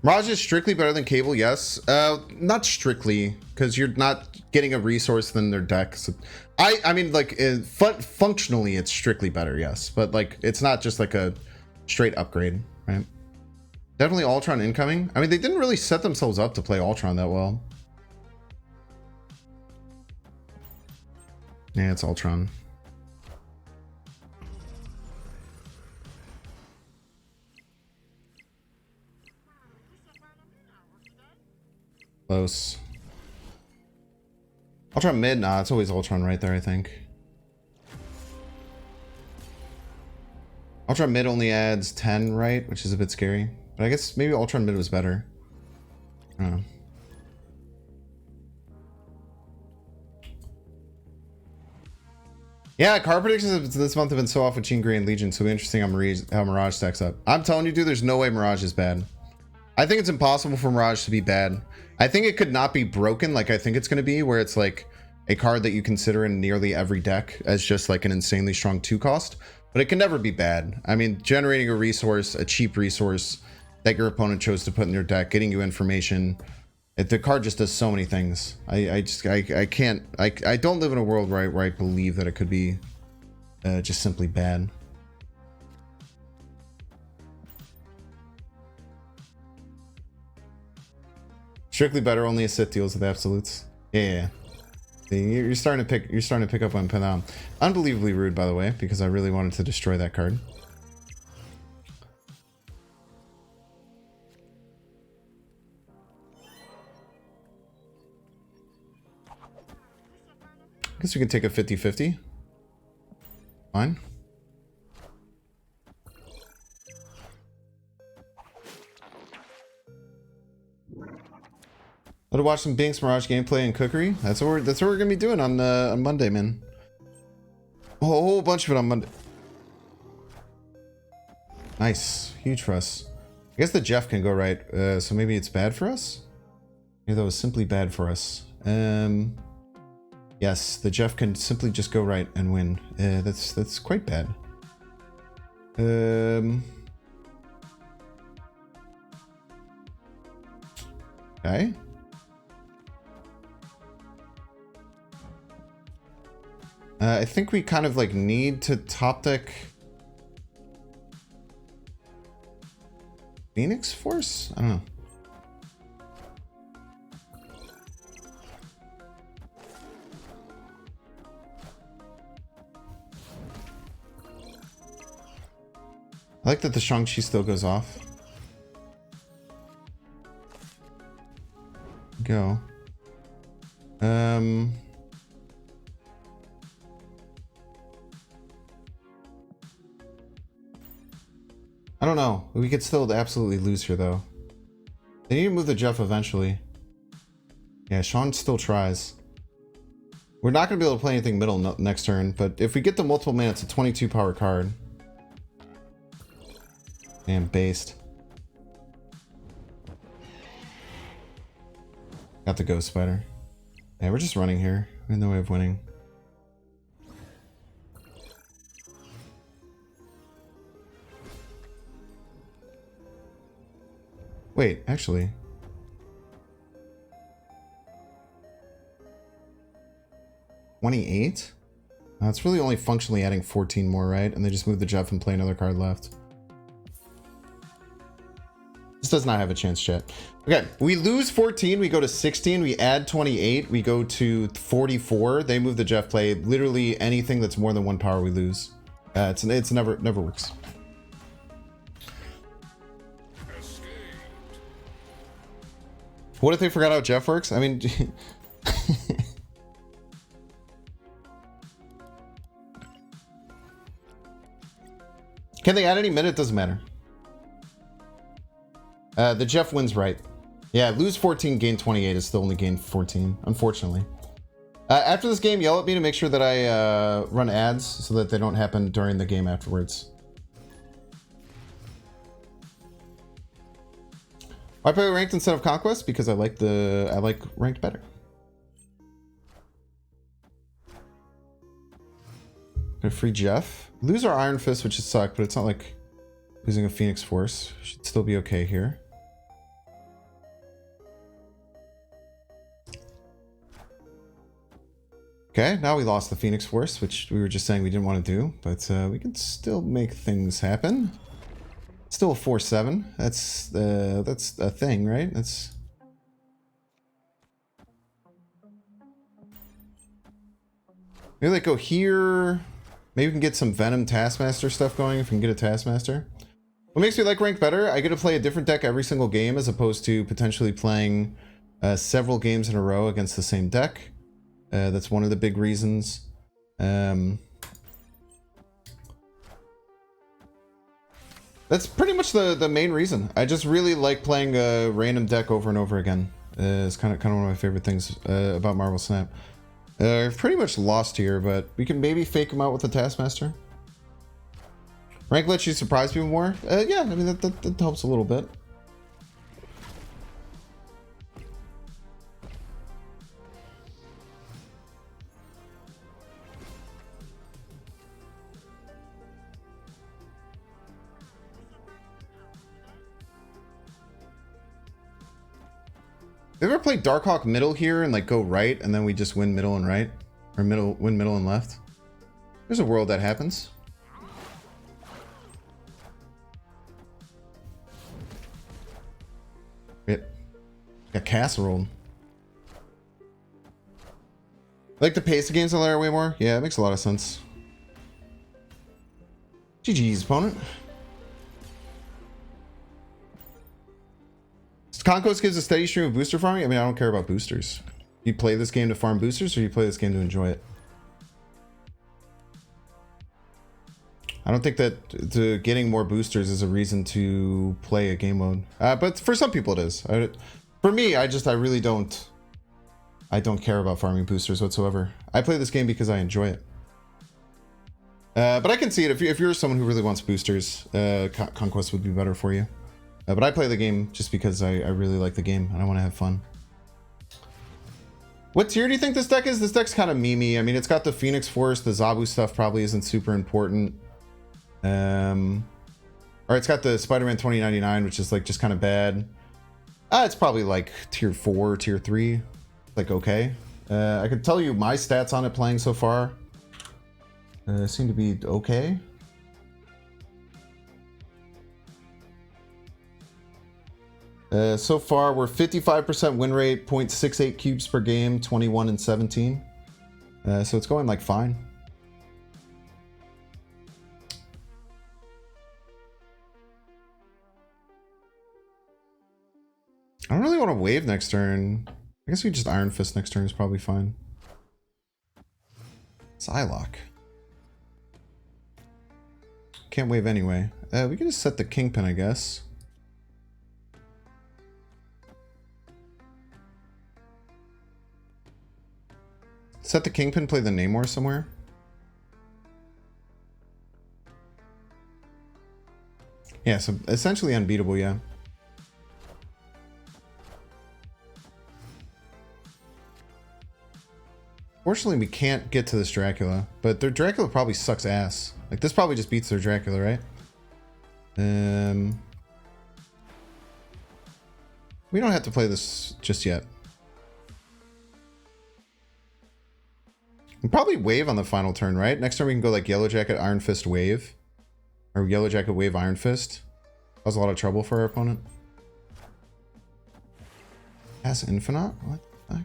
Mirage is strictly better than Cable, yes. Not strictly, because you're not getting a resource than their deck. So I mean, like, functionally, it's strictly better, yes. But, like, it's not just, like, a straight upgrade, right? Definitely Ultron incoming. I mean, they didn't really set themselves up to play Ultron that well. Yeah, it's Ultron. Close. Ultron mid? Nah, it's always Ultron right there, I think. Ultron mid only adds 10, right? Which is a bit scary. But I guess maybe Ultron mid was better. I don't know. Yeah, card predictions this month have been so off with Jean Grey and Legion, so it'll be interesting how Mirage stacks up. I'm telling you, dude, there's no way Mirage is bad. I think it's impossible for Mirage to be bad. I think it could not be broken like I think it's going to be, where it's like a card that you consider in nearly every deck as just like an insanely strong 2-cost, but it can never be bad. I mean, generating a resource, a cheap resource that your opponent chose to put in your deck, getting you information, the card just does so many things. I don't live in a world where I believe that it could be just simply bad. Strictly better, only a Sith deals with absolutes. Yeah. You're starting to pick up on Panam. Unbelievably rude, by the way, because I really wanted to destroy that card. Guess we can take a 50-50. Fine. Let to watch some Binks Mirage gameplay and cookery. That's what we're gonna be doing on Monday, man. A whole bunch of it on Monday. Nice, huge for us. I guess the Jeff can go right, so maybe it's bad for us. Maybe that was simply bad for us. Yes, the Jeff can simply just go right and win. That's quite bad. Okay. I think we kind of like need to top deck Phoenix Force? I don't know. I like that the Shang Chi still goes off. Go. I don't know. We could still absolutely lose here, though. They need to move the Jeff eventually. Yeah, Sean still tries. We're not going to be able to play anything middle next turn, but if we get the multiple mana, it's a 22 power card. Damn, based. Got the Ghost Spider. Yeah, we're just running here. We have no way of winning. Wait, actually. $28? It's really only functionally adding 14 more, right? And they just move the Jeff and play another card left. This does not have a chance, chat. Okay, we lose 14, we go to 16, we add 28, we go to 44. They move the Jeff play. Literally anything that's more than 1 power, we lose. It's never works. What if they forgot how Jeff works? I mean, can they add any minute? It doesn't matter. The Jeff wins right. Yeah, lose 14, gain 28 is still only gain 14, unfortunately. After this game, yell at me to make sure that I run ads so that they don't happen during the game afterwards. I play ranked instead of conquest because I like ranked better. Gonna free Jeff. Lose our Iron Fist, which would suck, but it's not like losing a Phoenix Force. Should still be okay here. Okay, now we lost the Phoenix Force, which we were just saying we didn't want to do, but we can still make things happen. Still a 4/7. That's a thing, right? That's maybe like go here. Maybe we can get some Venom Taskmaster stuff going if we can get a Taskmaster. What makes me like ranked better? I get to play a different deck every single game as opposed to potentially playing several games in a row against the same deck. That's one of the big reasons. That's pretty much the main reason. I just really like playing a random deck over and over again. It's kind of one of my favorite things about Marvel Snap. I've pretty much lost here, but we can maybe fake him out with the Taskmaster. Rank lets you surprise people more. Yeah, I mean that helps a little bit. You ever play Darkhawk middle here and like go right and then we just win middle and right? Or win middle and left? There's a world that happens. It got casserole. Like the pace of games on there way more? Yeah, it makes a lot of sense. GG's opponent. Conquest gives a steady stream of booster farming. I mean, I don't care about boosters. You play this game to farm boosters, or you play this game to enjoy it? I don't think that getting more boosters is a reason to play a game mode. But for some people it is. For me, I really don't. I don't care about farming boosters whatsoever. I play this game because I enjoy it. But I can see it. If you're someone who really wants boosters, Conquest would be better for you. But I play the game just because I really like the game and I want to have fun. What tier do you think this deck is? This deck's kind of memey. I mean, it's got the Phoenix Force. The Zabu stuff probably isn't super important. Or it's got the Spider-Man 2099, which is like just kind of bad. It's probably like tier 4, tier 3. Like, okay. I could tell you my stats on it playing so far. Seem to be okay. So far, we're 55% win rate, 0.68 cubes per game, 21 and 17. So it's going like fine. I don't really want to wave next turn. I guess we just Iron Fist next turn is probably fine. Psylocke. Can't wave anyway. We can just set the Kingpin, I guess. Set the Kingpin, play the Namor somewhere. Yeah, so essentially unbeatable, yeah. Fortunately, we can't get to this Dracula, but their Dracula probably sucks ass. Like, this probably just beats their Dracula, right? We don't have to play this just yet. We'll probably wave on the final turn, right? Next turn we can go like Yellow Jacket, Iron Fist, wave. Or Yellow Jacket, wave, Iron Fist. Cause a lot of trouble for our opponent. Pass Infinite? What the fuck?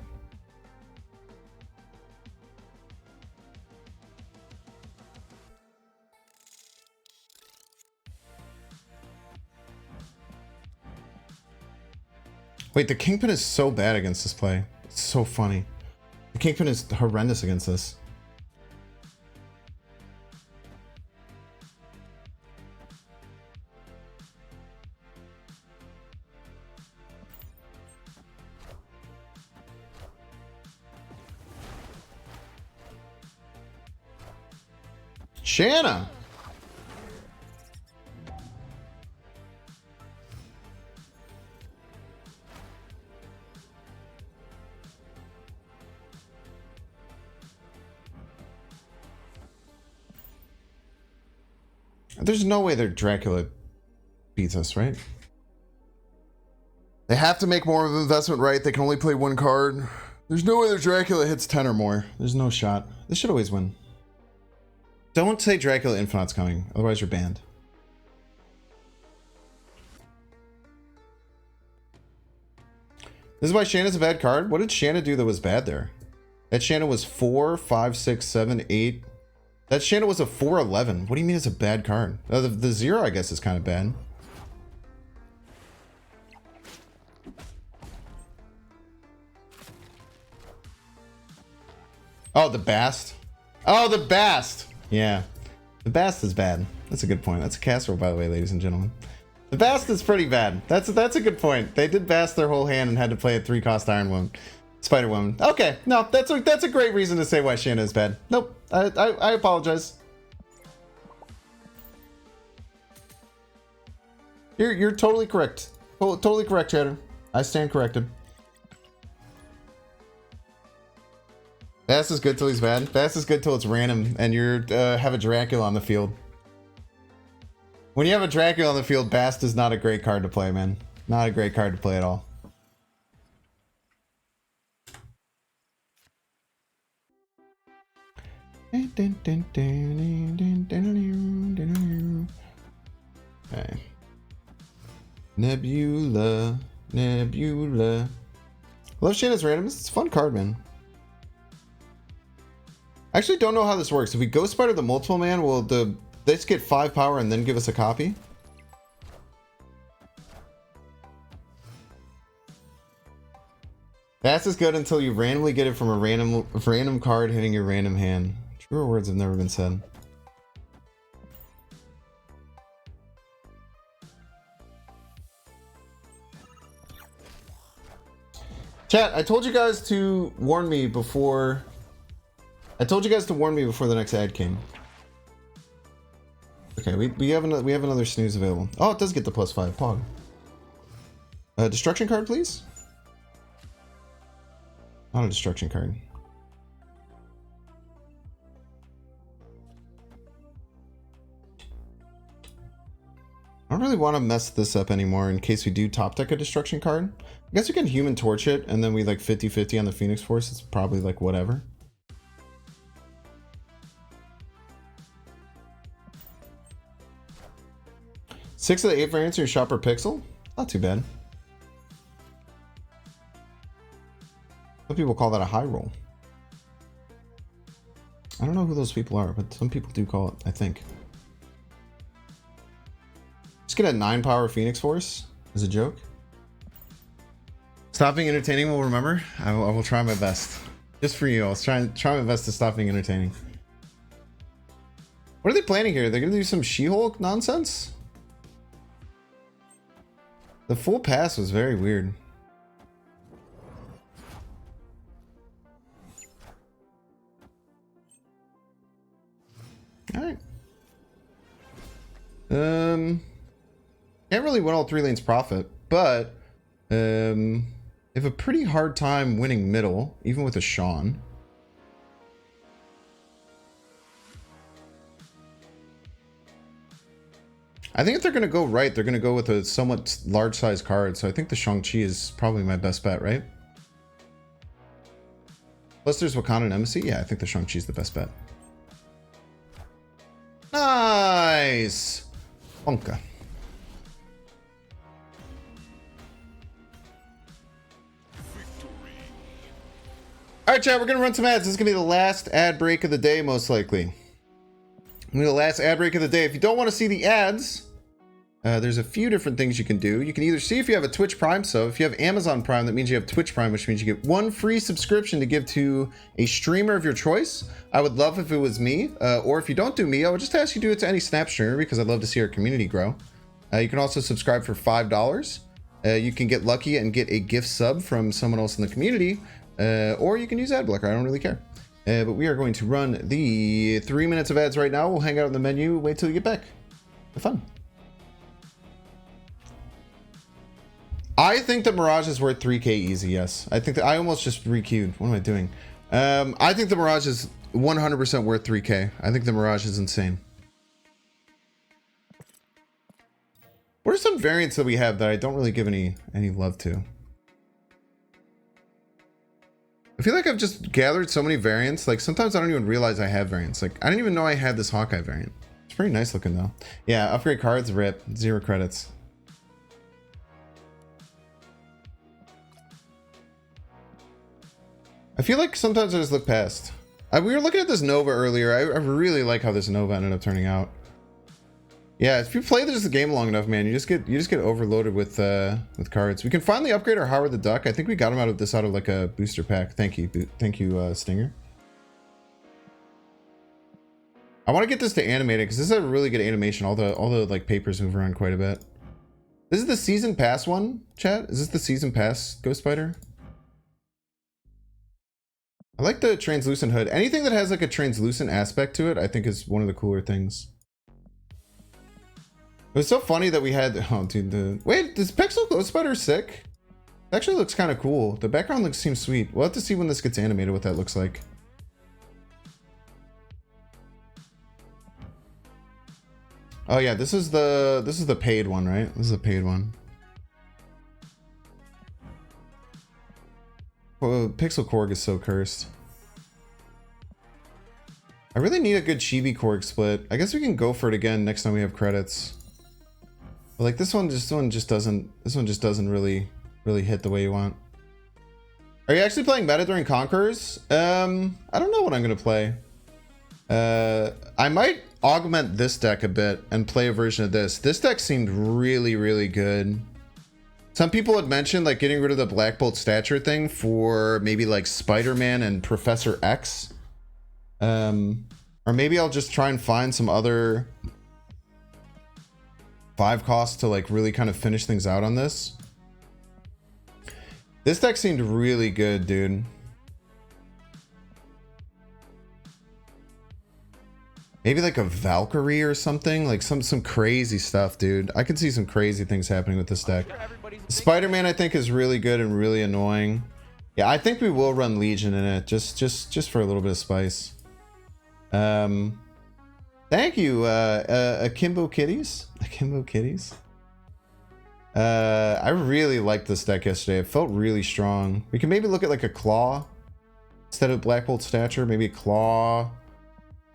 Wait, the Kingpin is so bad against this play. It's so funny. The Kingpin is horrendous against this. Shanna! There's no way their Dracula beats us, right? They have to make more of an investment, right? They can only play one card. There's no way their Dracula hits 10 or more. There's no shot. They should always win. Don't say Dracula Infinite's coming, otherwise you're banned. This is why Shanna's a bad card? What did Shanna do that was bad there? That Shanna was 4, 5, 6, 7, 8... That Shanna was a 4/11. What do you mean it's a bad card? The 0, I guess, is kind of bad. Oh, the Bast. Oh, the Bast. Yeah. The Bast is bad. That's a good point. That's a casserole, by the way, ladies and gentlemen. The Bast is pretty bad. That's a good point. They did Bast their whole hand and had to play a 3-cost Iron Woman. Spider Woman. Okay, no, that's a great reason to say why Shanna is bad. Nope, I apologize. You're totally correct. Totally correct, Chatter. I stand corrected. Bass is good till he's bad. Bass is good till it's random and you have a Dracula on the field. When you have a Dracula on the field, Bast is not a great card to play, man. Not a great card to play at all. Okay. Nebula. Love Shanna's randoms. It's a fun card, man. I actually don't know how this works. If we Ghost Spider the multiple man, will they just get 5 power and then give us a copy? That's as good until you randomly get it from a random card hitting your random hand. Truer words have never been said. Chat, I told you guys to warn me before. I told you guys to warn me before the next ad came. Okay, we have another snooze available. Oh, it does get the +5 pog. Destruction card, please. Not a destruction card. I don't really want to mess this up anymore in case we do top deck a destruction card. I guess we can human torch it and then we like 50-50 on the Phoenix Force. It's probably like whatever. Six of the 8 variants in your shop per pixel? Not too bad. Some people call that a high roll. I don't know who those people are, but some people do call it, I think. Just get a 9 power Phoenix Force as a joke. Stop being entertaining will remember. I will try my best. Just for you, I'll try my best to stop being entertaining. What are they planning here? They're gonna do some She-Hulk nonsense? The full pass was very weird. Alright. Can't really win all 3 lanes profit, but have a pretty hard time winning middle, even with a Sean. I think if they're going to go right, they're going to go with a somewhat large size card, so I think the Shang Chi is probably my best bet, right? Plus there's Wakanda and Embassy. Yeah, I think the Shang Chi is the best bet. Nice! Bonka. Alright, chat, we're going to run some ads. This is going to be the last ad break of the day, most likely. The last ad break of the day. If you don't want to see the ads, there's a few different things you can do. You can either see if you have a Twitch Prime sub. If you have Amazon Prime, that means you have Twitch Prime, which means you get 1 free subscription to give to a streamer of your choice. I would love if it was me, or if you don't do me, I would just ask you to do it to any Snap streamer because I'd love to see our community grow. You can also subscribe for $5. You can get lucky and get a gift sub from someone else in the community, or you can use ad blocker. I don't really care. But we are going to run the 3 minutes of ads right now. We'll hang out in the menu, wait till you get back. Have fun. I think that Mirage is worth 3k easy, yes. I think that I almost just re-queued. What am I doing? I think the Mirage is 100% worth 3k. I think the Mirage is insane. What are some variants that we have that I don't really give any love to? I feel like I've just gathered so many variants. Like sometimes I don't even realize I have variants. Like I didn't even know I had this Hawkeye variant. It's pretty nice looking though. Yeah, upgrade cards, rip, 0 credits. I feel like sometimes I just look past. We were looking at this Nova earlier. I really like how this Nova ended up turning out. Yeah, if you play this game long enough, man, you just get overloaded with cards. We can finally upgrade our Howard the Duck. I think we got him out of like a booster pack. Thank you, Stinger. I want to get this to animated because this is a really good animation. All the like papers move around quite a bit. This is the season pass one, chat. Is this the season pass Ghost Spider? I like the translucent hood. Anything that has like a translucent aspect to it, I think is one of the cooler things. It was so funny that we had, oh dude, wait, this Pixel Ghost Spider sick? It actually looks kind of cool. The background seems sweet. We'll have to see when this gets animated what that looks like. Oh yeah, this is the paid one, right? This is a paid one. Well, Pixel Korg is so cursed. I really need a good Chibi Korg split. I guess we can go for it again next time we have credits. But like this one just doesn't really hit the way you want. Are you actually playing meta during Conquerors? I don't know what I'm gonna play. I might augment this deck a bit and play a version of this. This deck seemed really good. Some people had mentioned like getting rid of the Black Bolt stature thing for maybe like Spider-Man and Professor X. Or maybe I'll just try and find some other 5 costs to like really kind of finish things out on this. This deck seemed really good, dude. Maybe like a Valkyrie or something, like some crazy stuff, dude. I can see some crazy things happening with this deck. Spider-Man, I think, is really good and really annoying. Yeah, I think we will run Legion in it, just for a little bit of spice. Thank you, Akimbo Kitties. Akimbo Kitties. I really liked this deck yesterday. It felt really strong. We can maybe look at like a Claw instead of Black Bolt Stature. Maybe Claw.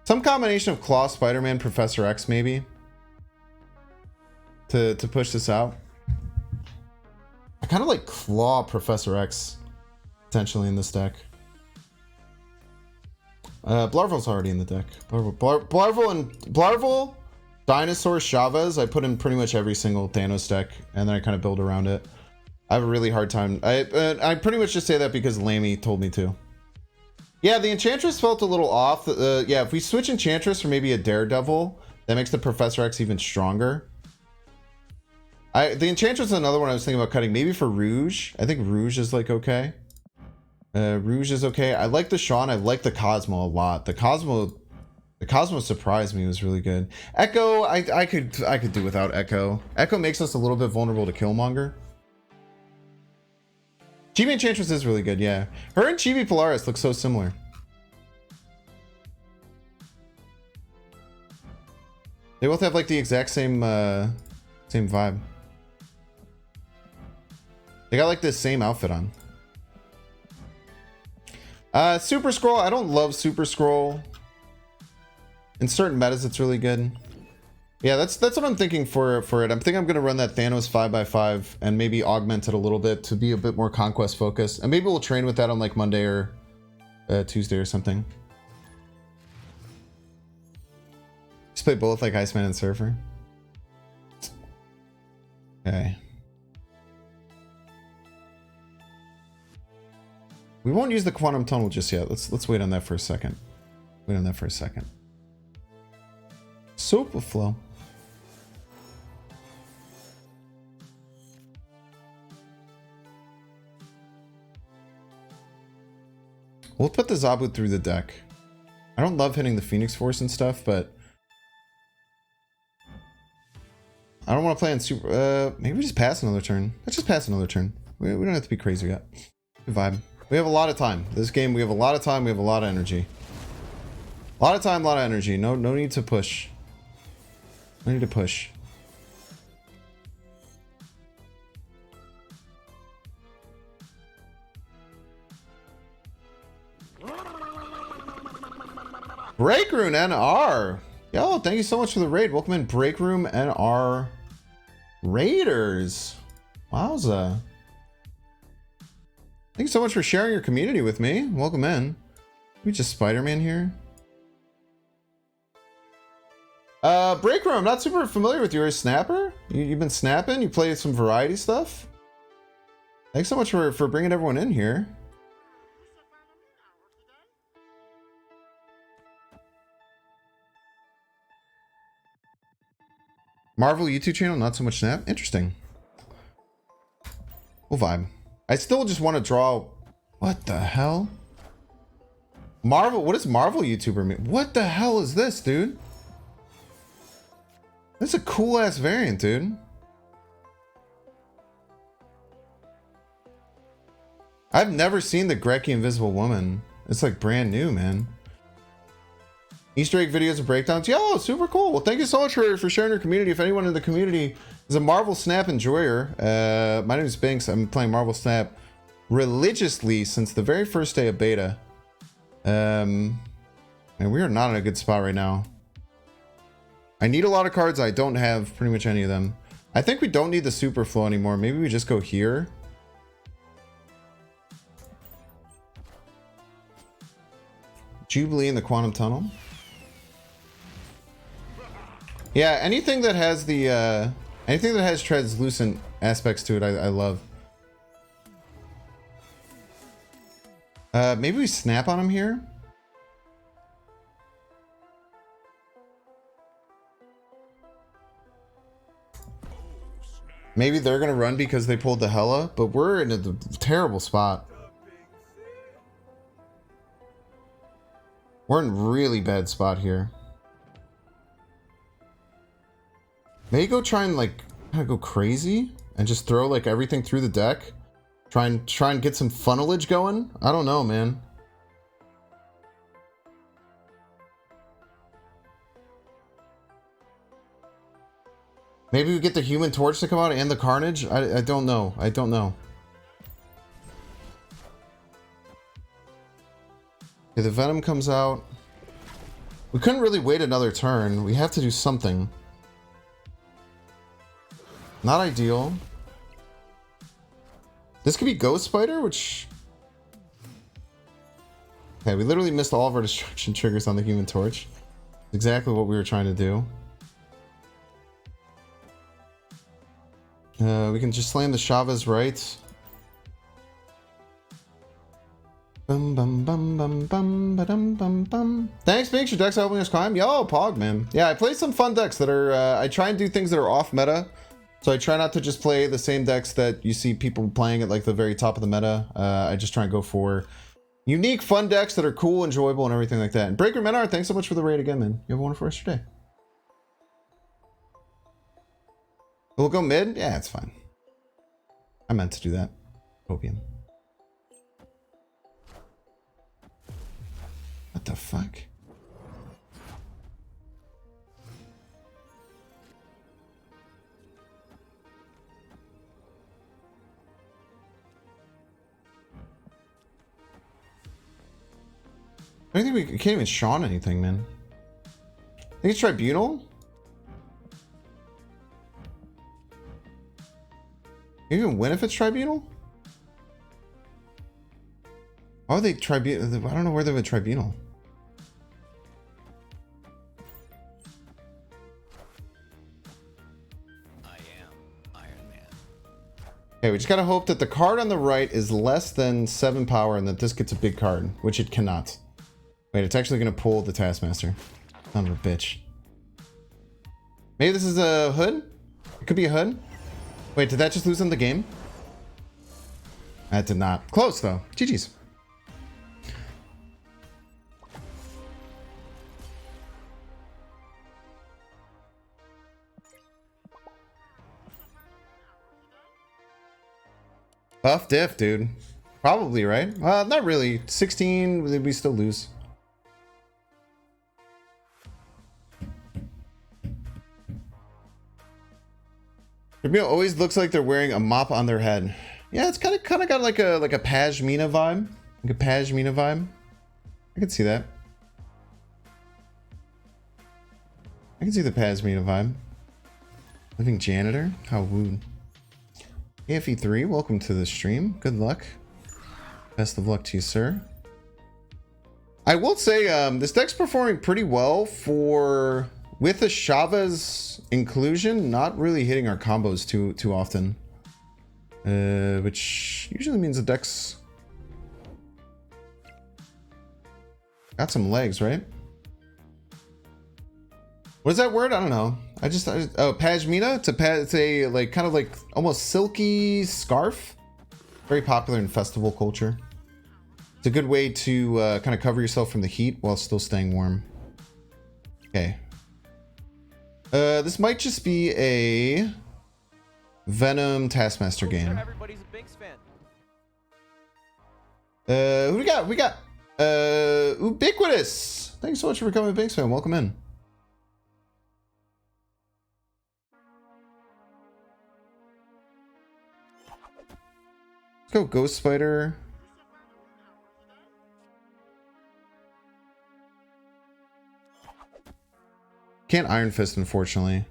Some combination of Claw, Spider-Man, Professor X, maybe. To push this out. I kind of like Claw, Professor X, potentially in this deck. Blarvel's already in the deck. Blarvel, Dinosaur, Chavez. I put in pretty much every single Thanos deck, and then I kind of build around it. I have a really hard time. I pretty much just say that because Lamy told me to. Yeah, the Enchantress felt a little off. Yeah, if we switch Enchantress for maybe a Daredevil, that makes the Professor X even stronger. The Enchantress is another one I was thinking about cutting. Maybe for Rouge. I think Rouge is like okay. Rouge is okay. I like the Sean. I like the Cosmo a lot. The Cosmo surprised me. It was really good. Echo, I could do without Echo. Echo makes us a little bit vulnerable to Killmonger. Chibi Enchantress is really good, yeah. Her and Chibi Polaris look so similar. They both have like the exact same same vibe. They got like this same outfit on. Super Scroll. I don't love Super Scroll. In certain metas, it's really good. Yeah, that's what I'm thinking for it. I'm thinking I'm gonna run that Thanos 5x5 and maybe augment it a little bit to be a bit more conquest focused. And maybe we'll train with that on like Monday or Tuesday or something. Just play both like Iceman and Surfer. Okay. We won't use the quantum tunnel just yet. Let's wait on that for a second. Wait on that for a second. Superflow. We'll put the Zabu through the deck. I don't love hitting the Phoenix Force and stuff, but I don't want to play on super. Maybe we just pass another turn. Let's just pass another turn. We don't have to be crazy yet. Good vibe. We have a lot of time. This game, we have a lot of time. We have a lot of energy. A lot of time, a lot of energy. No need to push. No need to push. Break Room NR. Yo, thank you so much for the raid. Welcome in, Break Room NR Raiders. Wowza. Thank you so much for sharing your community with me. Welcome in. We just Spider-Man here. Break Room, I'm not super familiar with you. You're a snapper? You've been snapping? You play some variety stuff? Thanks so much for bringing everyone in here. Marvel YouTube channel, not so much snap. Interesting. We'll vibe. I still just want to draw. What the hell? Marvel, what does Marvel YouTuber mean? What the hell is this, dude? That's a cool ass variant, dude. I've never seen the Greki Invisible Woman. It's like brand new, man. Easter egg videos and breakdowns. Yo, super cool. Well, thank you so much for sharing your community. If anyone in the community is a Marvel Snap enjoyer, my name is Binks. I'm playing Marvel Snap religiously since the very first day of beta. And we are not in a good spot right now. I need a lot of cards. I don't have pretty much any of them. I think we don't need the super flow anymore. Maybe we just go here. Jubilee in the Quantum Tunnel. Yeah, anything that has the anything that has translucent aspects to it, I love. Maybe we snap on him here. Maybe they're gonna run because they pulled the Hella, but we're in a terrible spot. We're in a really bad spot here. Maybe go try and like kind of go crazy and just throw like everything through the deck. Try and get some funnelage going. I don't know, man. Maybe we get the Human Torch to come out and the Carnage. I don't know. I don't know. Okay, the Venom comes out. We couldn't really wait another turn. We have to do something. Not ideal. This could be Ghost Spider, which... Okay, we literally missed all of our destruction triggers on the Human Torch. Exactly what we were trying to do. We can just slam the Chavez right. Bum bum bum bum bum ba-dum bum bum. Thanks, Minx. Your deck's helping us climb. Yo, Pog, man. Yeah, I play some fun decks that are... I try and do things that are off meta. So I try not to just play the same decks that you see people playing at like the very top of the meta. I just try and go for unique, fun decks that are cool, enjoyable, and everything like that. And Breaker Menard, thanks so much for the raid again, man. You have a wonderful rest of your day. We'll go mid? Yeah, it's fine. I meant to do that. Opium. What the fuck? I don't think we can't even Sean anything, man. I think it's Tribunal. Can you even win if it's Tribunal? Why are they Tribunal? I don't know where they're with Tribunal. I am Iron Man. Okay, we just gotta hope that the card on the right is less than 7 power and that this gets a big card, which it cannot. Wait, it's actually gonna pull the Taskmaster. Son of a bitch. Maybe this is a hood? It could be a hood. Wait, did that just lose in the game? That did not. Close though. GG's. Buff diff, dude. Probably, right? Not really. 16, we still lose. Tribunal always looks like they're wearing a mop on their head. Yeah, it's kind of got like a Pashmina vibe. Like a Pashmina vibe. I can see that. I can see the Pashmina vibe. Living janitor? How wooed. AFE3, welcome to the stream. Good luck. Best of luck to you, sir. I will say, this deck's performing pretty well for... With the Chavez inclusion, not really hitting our combos too often. Which usually means the deck's got some legs, right? What is that word? I don't know. Oh, Pashmina? It's a like kind of like almost silky scarf. Very popular in festival culture. It's a good way to kind of cover yourself from the heat while still staying warm. Okay. This might just be a Venom Taskmaster game. Everybody's a Binks fan. Who we got? We got Ubiquitous. Thanks so much for becoming a Binks fan. Welcome in. Let's go Ghost Spider. Can't Iron Fist, unfortunately.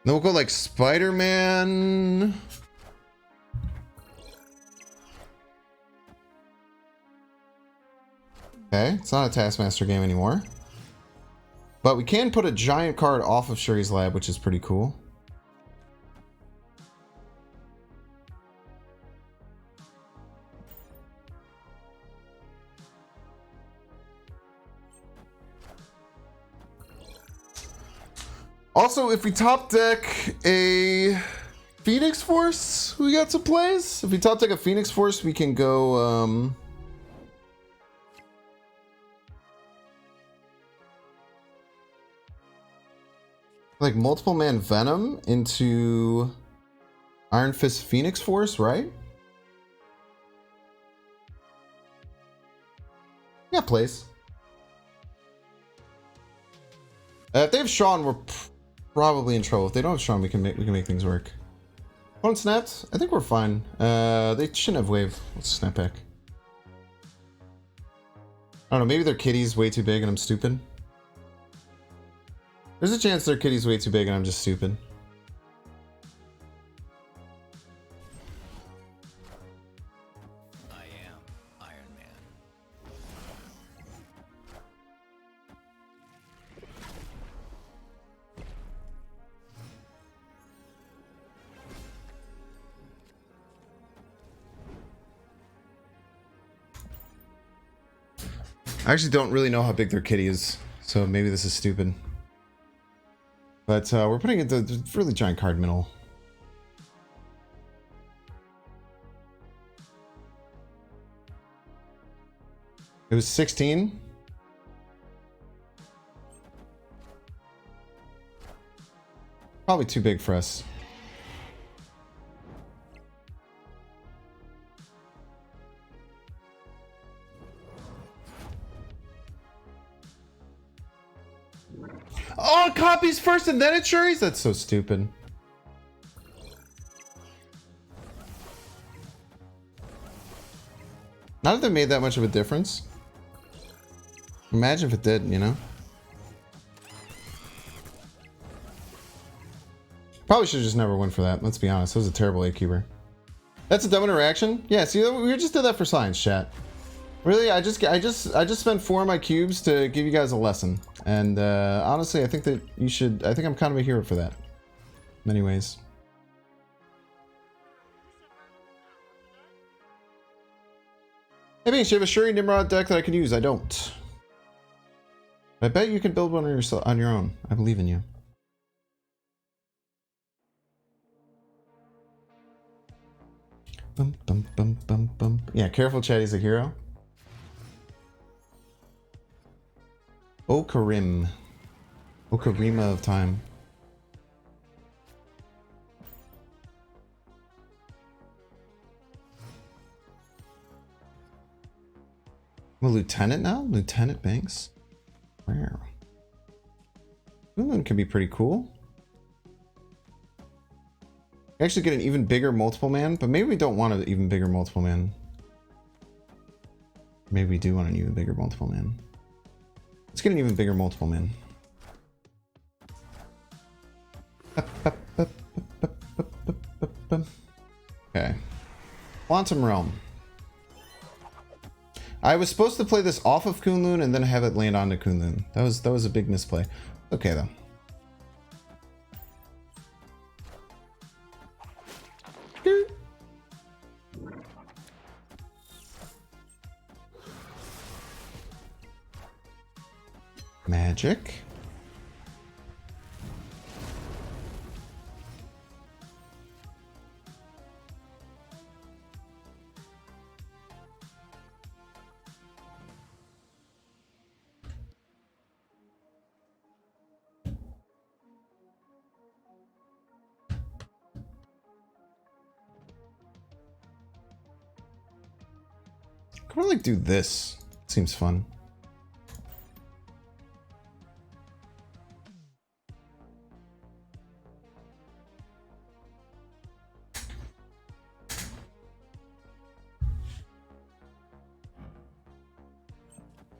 Then we'll go like Spider-Man. Okay, it's not a Taskmaster game anymore. But we can put a giant card off of Shuri's Lab, which is pretty cool. Also, if we top deck a Phoenix Force, we got some plays. If we top deck a Phoenix Force, we can go like multiple man Venom into Iron Fist Phoenix Force, right? Yeah, plays. If they have Sean, we're probably in trouble. If they don't have Sean, we can make things work. One snapped. I think we're fine. They shouldn't have wave. Let's snap back. I don't know. Maybe their kitty's way too big and I'm stupid. There's a chance their kitty's way too big and I'm just stupid. I am Iron Man. I actually don't really know how big their kitty is, so maybe this is stupid. But we're putting it the really giant card middle. It was 16. Probably too big for us. Oh, copies first and then insures? That's so stupid. Not that it made that much of a difference. Imagine if it did, you know? Probably should just never went for that. Let's be honest. That was a terrible A-cuber. That's a dumb interaction? Yeah, see, we just did that for science, chat. Really, I just spent 4 of my cubes to give you guys a lesson. And honestly, I think that you should... I think I'm kind of a hero for that. In many ways. Hey, Binks, you have a Shuri Nimrod deck that I can use. I don't. I bet you can build one on your own. I believe in you. Bum, bum, bum, bum, bum. Yeah, careful, Chatty's a hero. Okarim. Okarima of time. I'm a lieutenant now? Lieutenant Banks? Wow. Moon can be pretty cool. Actually get an even bigger multiple man, but maybe we don't want an even bigger multiple man. Maybe we do want an even bigger multiple man. Let's get an even bigger multiple man. Okay. Quantum Realm. I was supposed to play this off of Kunlun and then have it land onto Kunlun. That was a big misplay. Okay though. Magic. Could I like do this? Seems fun.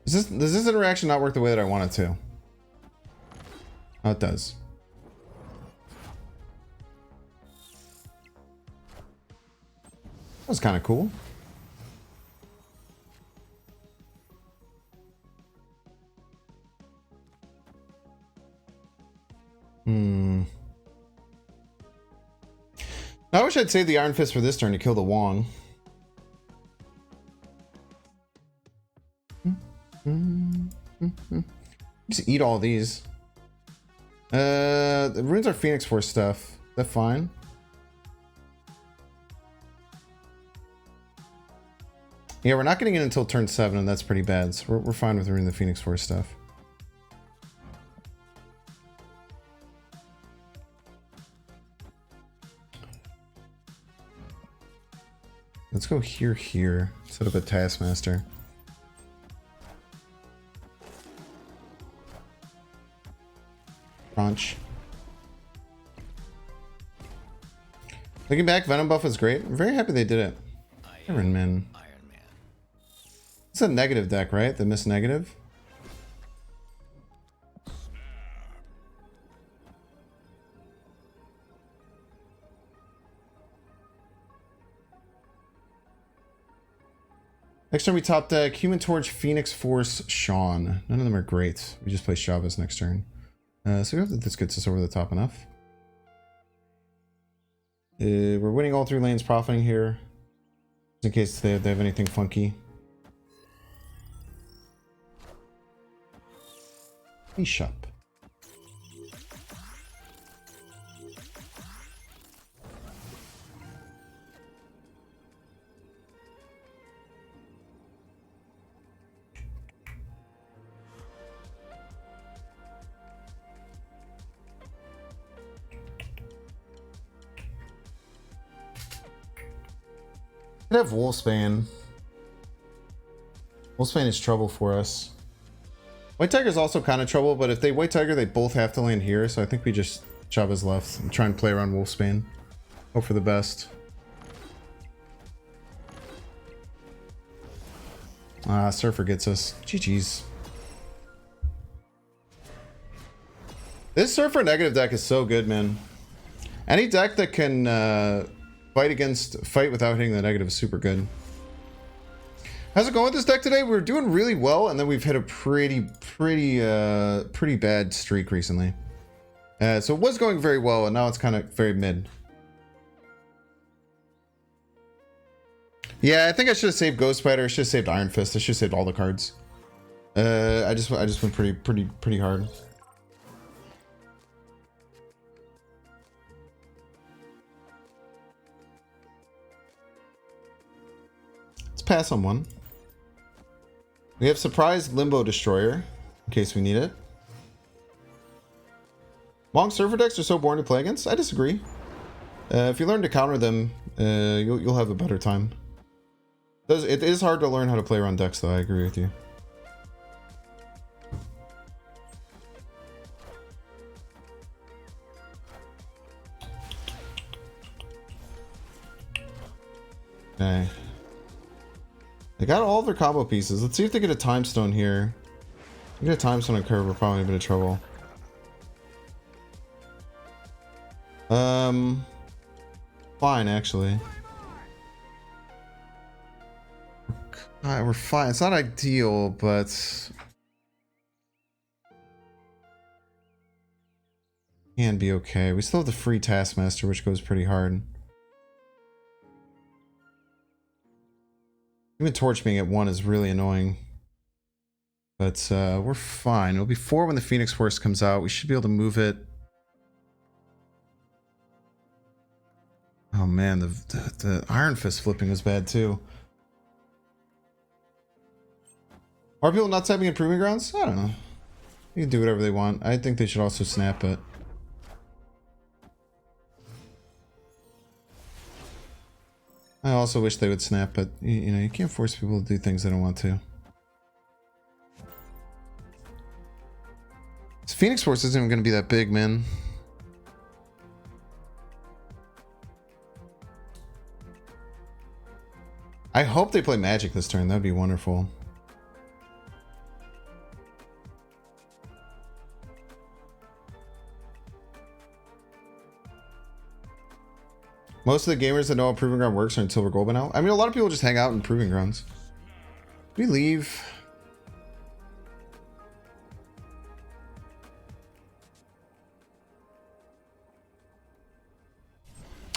Does this interaction not work the way that I want it to? Oh, it does. That was kind of cool. I wish I'd save the Iron Fist for this turn to kill the Wong. Just eat all these. The runes are Phoenix Force stuff. Is that fine? Yeah, we're not getting in until turn 7, and that's pretty bad. So we're fine with reading the Phoenix Force stuff. Let's go here. Set up a Taskmaster. Crunch. Looking back, Venom buff was great. I'm very happy they did it. Iron Man. It's a negative deck, right? The miss negative. Next turn we top deck Human Torch, Phoenix Force, Sean. None of them are great. We just play Chavez next turn. So we hope that this gets us over the top enough. We're winning all 3 lanes, profiting here. Just in case they have anything funky. Bishop. Could have Wolfsbane. Wolfsbane is trouble for us. White Tiger's also kind of trouble, but if they White Tiger, they both have to land here, so I think we just Chavez left and try and play around Wolfsbane. Hope for the best. Ah, Surfer gets us. GG's. This Surfer negative deck is so good, man. Any deck that can fight without hitting the negative is super good. How's it going with this deck today? We're doing really well, and then we've hit a pretty bad streak recently. So it was going very well, and now it's kind of very mid. Yeah, I think I should have saved Ghost Spider. I should have saved Iron Fist. I should have saved all the cards. I just went pretty hard. Let's pass on one. We have Surprise Limbo Destroyer, in case we need it. Long Surfer decks are so boring to play against. I disagree. If you learn to counter them, you'll have a better time. It is hard to learn how to play around decks, though. I agree with you. Okay. They got all of their combo pieces. Let's see if they get a Time Stone here. If they get a Time Stone on curve, we're probably in a bit of trouble. Fine, actually. We're fine. It's not ideal, but can be okay. We still have the free Taskmaster, which goes pretty hard. Even Torch being at 1 is really annoying. But we're fine. It'll be 4 when the Phoenix Force comes out. We should be able to move it. Oh man, the Iron Fist flipping was bad too. Are people not typing in Proving Grounds? I don't know. You can do whatever they want. I think they should also snap it. I also wish they would snap, but you know, you can't force people to do things they don't want to. This Phoenix Force isn't even going to be that big, man. I hope they play Magic this turn. That'd be wonderful. Most of the gamers that know how Proving Ground works are in Silver Gold now. I mean, a lot of people just hang out in Proving Grounds. We leave.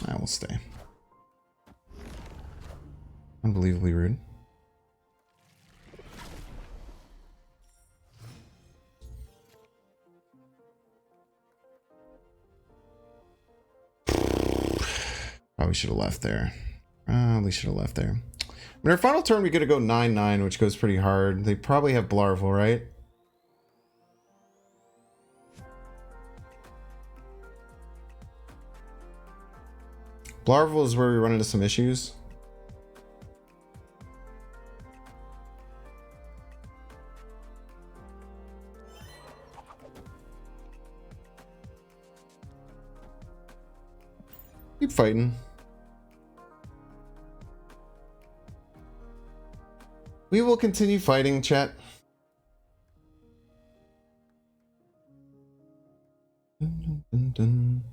I will stay. Unbelievably rude. Probably should have left there. Probably should have left there. mean, our final turn we gotta go 9-9, which goes pretty hard. They probably have Blarvel, right? Blarvel is where we run into some issues. Keep fighting. We will continue fighting, chat. Dun, dun, dun, dun.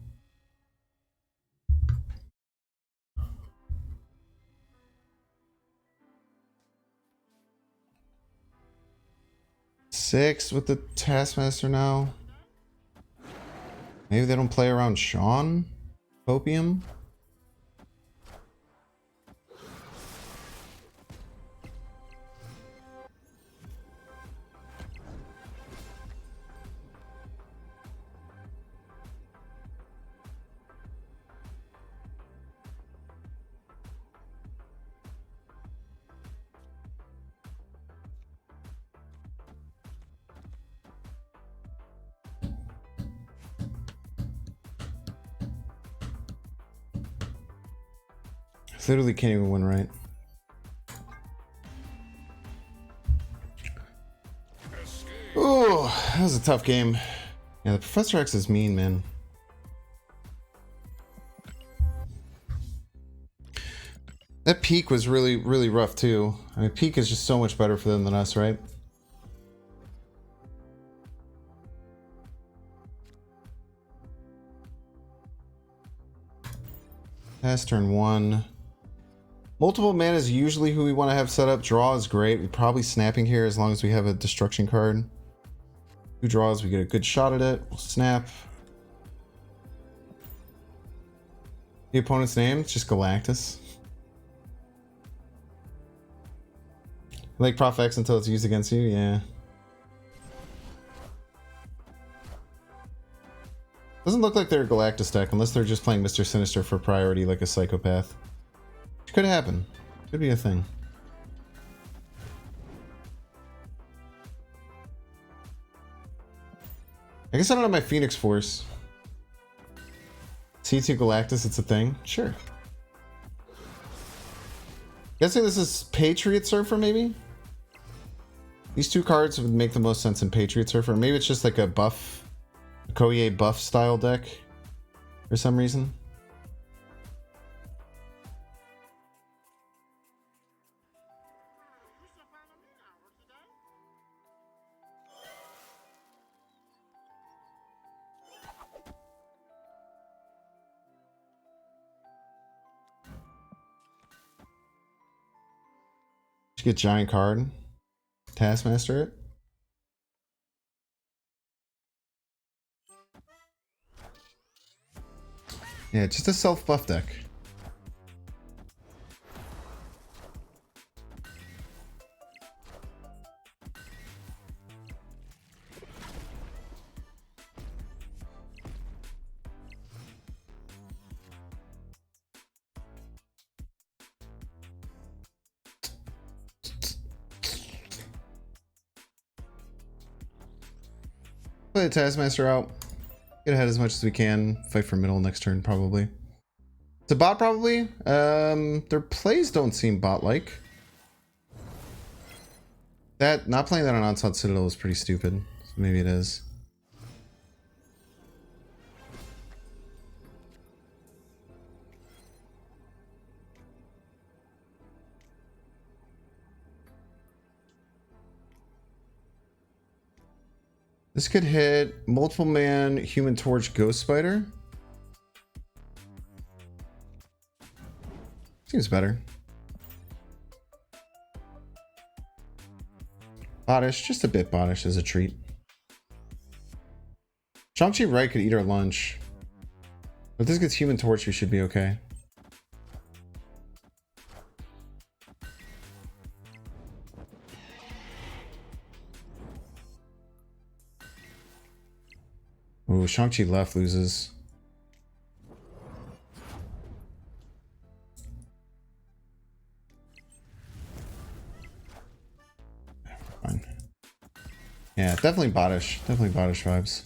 Six with the Taskmaster now. Maybe they don't play around Sean? Opium? Literally can't even win right. Ooh, that was a tough game. Yeah, the Professor X is mean, man. That peak was really, really rough too. I mean, peak is just so much better for them than us, right? Pass turn 1. Multiple mana is usually who we want to have set up. Draw is great. We're probably snapping here as long as we have a destruction card. 2 draws, we get a good shot at it. We'll snap. The opponent's name? It's just Galactus. Like Prof X until it's used against you? Yeah. Doesn't look like they're a Galactus deck unless they're just playing Mr. Sinister for priority like a psychopath. Which could happen. Could be a thing. I guess I don't have my Phoenix Force. C2 Galactus, it's a thing? Sure. Guessing this is Patriot Surfer, maybe? These 2 cards would make the most sense in Patriot Surfer. Maybe it's just like a buff, a Koei buff style deck for some reason. Get giant card. Taskmaster it. Yeah, just a self-buff deck. Play the Taskmaster out. Get ahead as much as we can. Fight for middle next turn, probably. It's a bot, probably. Their plays don't seem bot-like. That not playing that on Onslaught Citadel is pretty stupid. So maybe it is. This could hit multiple man, Human Torch, Ghost Spider. Seems better. Bottish, just a bit bottish as a treat. Shang Chi right could eat our lunch. But if this gets Human Torch, we should be okay. Ooh, Shang Chi left loses. Yeah, definitely bottish. Definitely bottish vibes.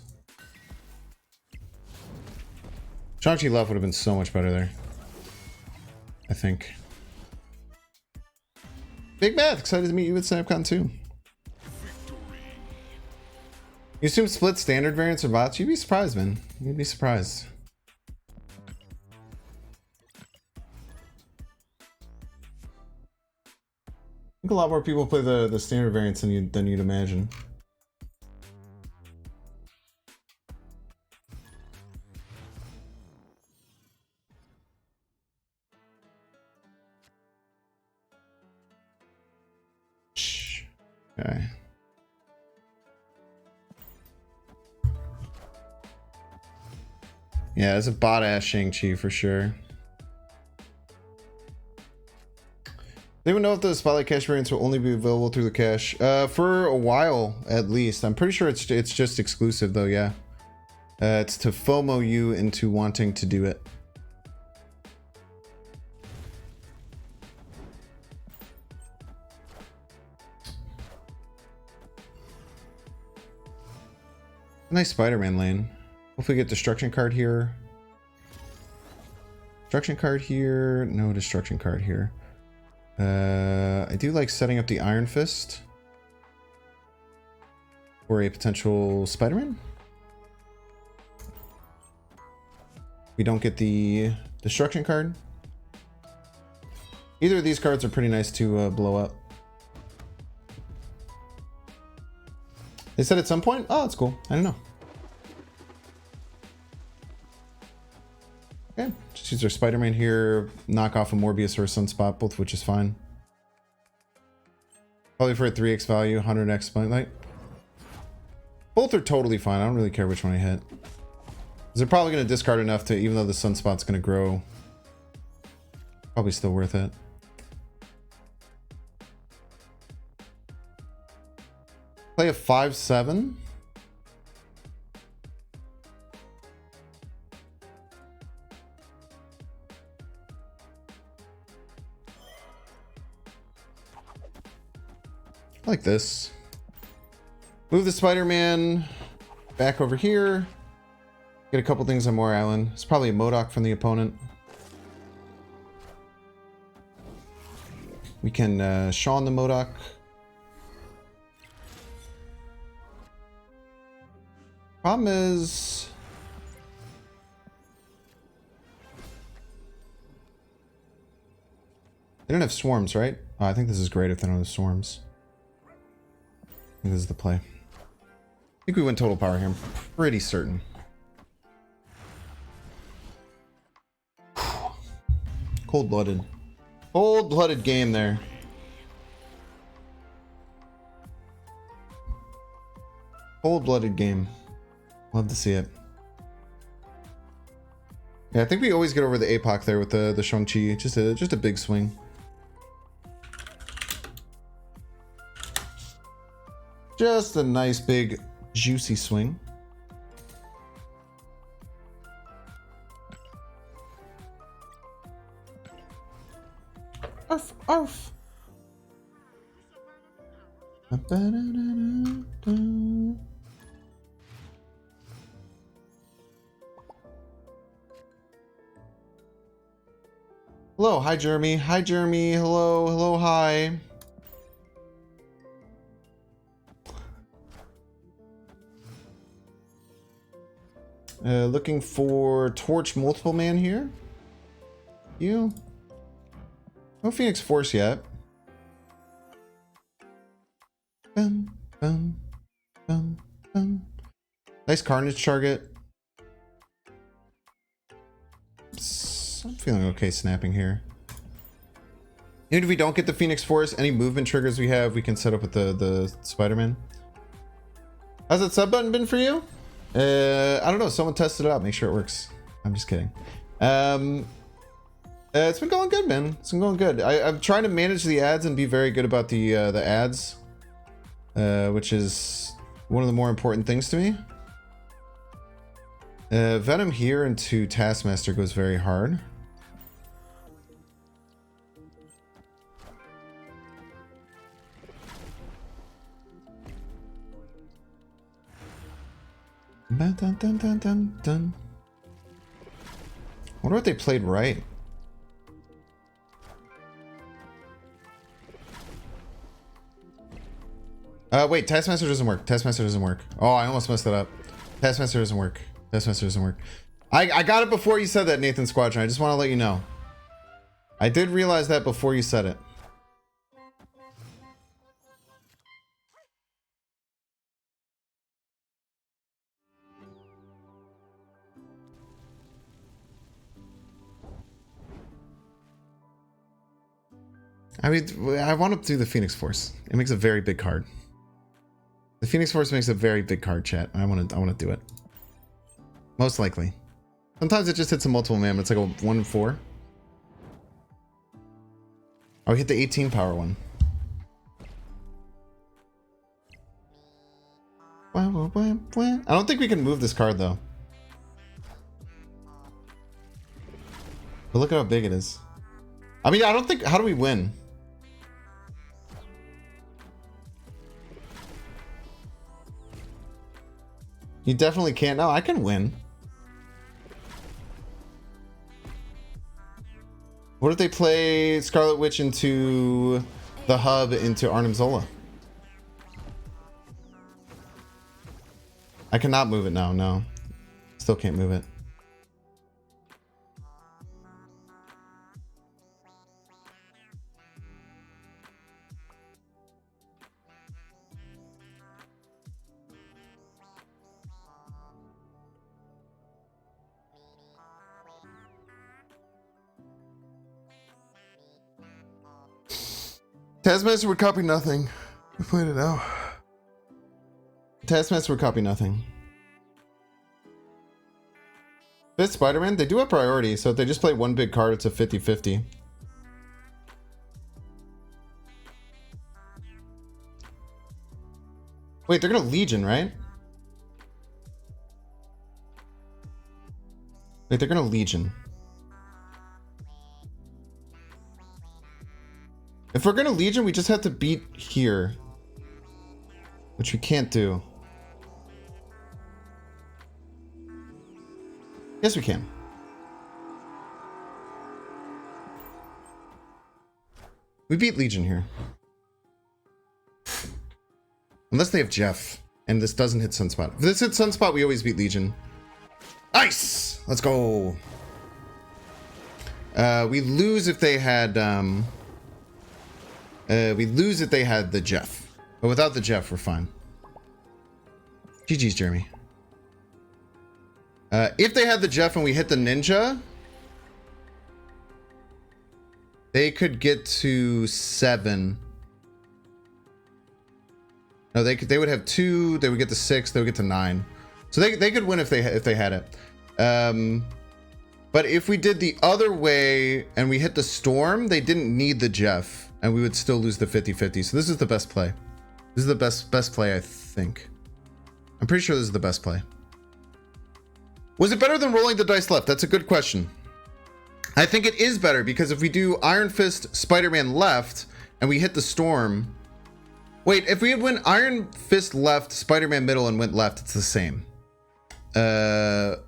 Shang Chi left would have been so much better there. I think. Big Math, excited to meet you at SnapCon too. You assume split standard variants or bots? You'd be surprised, man. You'd be surprised. I think a lot more people play the standard variants than you'd imagine. Okay. Yeah, it's a bot-ass Shang Chi for sure. They would know if the Spotlight cache variants will only be available through the cache for a while at least. I'm pretty sure it's just exclusive though. Yeah, it's to FOMO you into wanting to do it. Nice Spider-Man lane. Hopefully get destruction card here. Destruction card here. No destruction card here. I do like setting up the Iron Fist for a potential Spider-Man. We don't get the destruction card. Either of these cards are pretty nice to blow up. They said at some point? Oh, that's cool. I don't know. Okay, just use our Spider-Man here, knock off a Morbius or a Sunspot, both of which is fine. Probably for a 3x value, 100x Spotlight. Both are totally fine. I don't really care which one I hit. They're probably going to discard enough to, even though the Sunspot's going to grow, probably still worth it. Play a 5/7. Like this. Move the Spider-Man back over here. Get a couple things on Moore Island. It's probably a MODOK from the opponent. We can Shawn the MODOK. Problem is... they don't have swarms, right? Oh, I think this is great if they don't have swarms. I think this is the play. I think we win total power here. I'm pretty certain. Cold-blooded. Cold-blooded game there. Cold-blooded game. Love to see it. Yeah, I think we always get over the APOC there with the Shang Chi. Just a big swing. Just a nice big juicy swing. Arf, arf. Hello, hi Jeremy. Hi Jeremy. Hello, hello, hi. Looking for Torch Multiple Man here. You? No Phoenix Force yet. Bum, bum, bum, bum. Nice Carnage target. I'm feeling okay snapping here. Even if we don't get the Phoenix Force, any movement triggers we have, we can set up with the Spider-Man. How's that sub button been for you? I don't know. Someone tested it out. Make sure it works. I'm just kidding. It's been going good, man. It's been going good. I'm trying to manage the ads and be very good about the ads, which is one of the more important things to me. Venom here into Taskmaster goes very hard. Dun, dun, dun, dun, dun, dun. Wonder what they played right. Wait, Taskmaster doesn't work. Taskmaster doesn't work. Oh, I almost messed that up. Taskmaster doesn't work. Taskmaster doesn't work. I got it before you said that, Nathan Squadron. I just want to let you know. I did realize that before you said it. I mean, I want to do the Phoenix Force. It makes a very big card. The Phoenix Force makes a very big card, chat. I want to do it. Most likely. Sometimes it just hits a multiple man, but it's like a 1-4. Oh, hit the 18 power one. I don't think we can move this card though. But look at how big it is. I mean, I don't think. How do we win? You definitely can't. No, I can win. What if they play Scarlet Witch into the hub into Arnim Zola? I cannot move it now. No, still can't move it. Taskmaster would copy nothing. We played it out. Taskmaster would copy nothing. Fifth Spider-Man, they do have priority, so if they just play one big card, it's a 50-50. Wait, they're gonna Legion, right? Wait, they're gonna Legion. If we're gonna Legion, we just have to beat here. Which we can't do. Yes, we can. We beat Legion here. Unless they have Jeff. And this doesn't hit Sunspot. If this hits Sunspot, we always beat Legion. Nice! Let's go. We lose if they had... we lose if they had the Jeff. But without the Jeff, we're fine. GG's, Jeremy. If they had the Jeff and we hit the Ninja, they could get to 7. No, they would have 2. They would get to 6. They would get to 9. So they could win if they had it. But if we did the other way and we hit the Storm, they didn't need the Jeff, and we would still lose the 50-50. So this is the best play. This is the best play, I think. I'm pretty sure this is the best play. Was it better than rolling the dice left? That's a good question. I think it is better because if we do Iron Fist Spider-Man left and we hit the Storm. Wait, if we had went Iron Fist left, Spider-Man middle, and went left, it's the same. It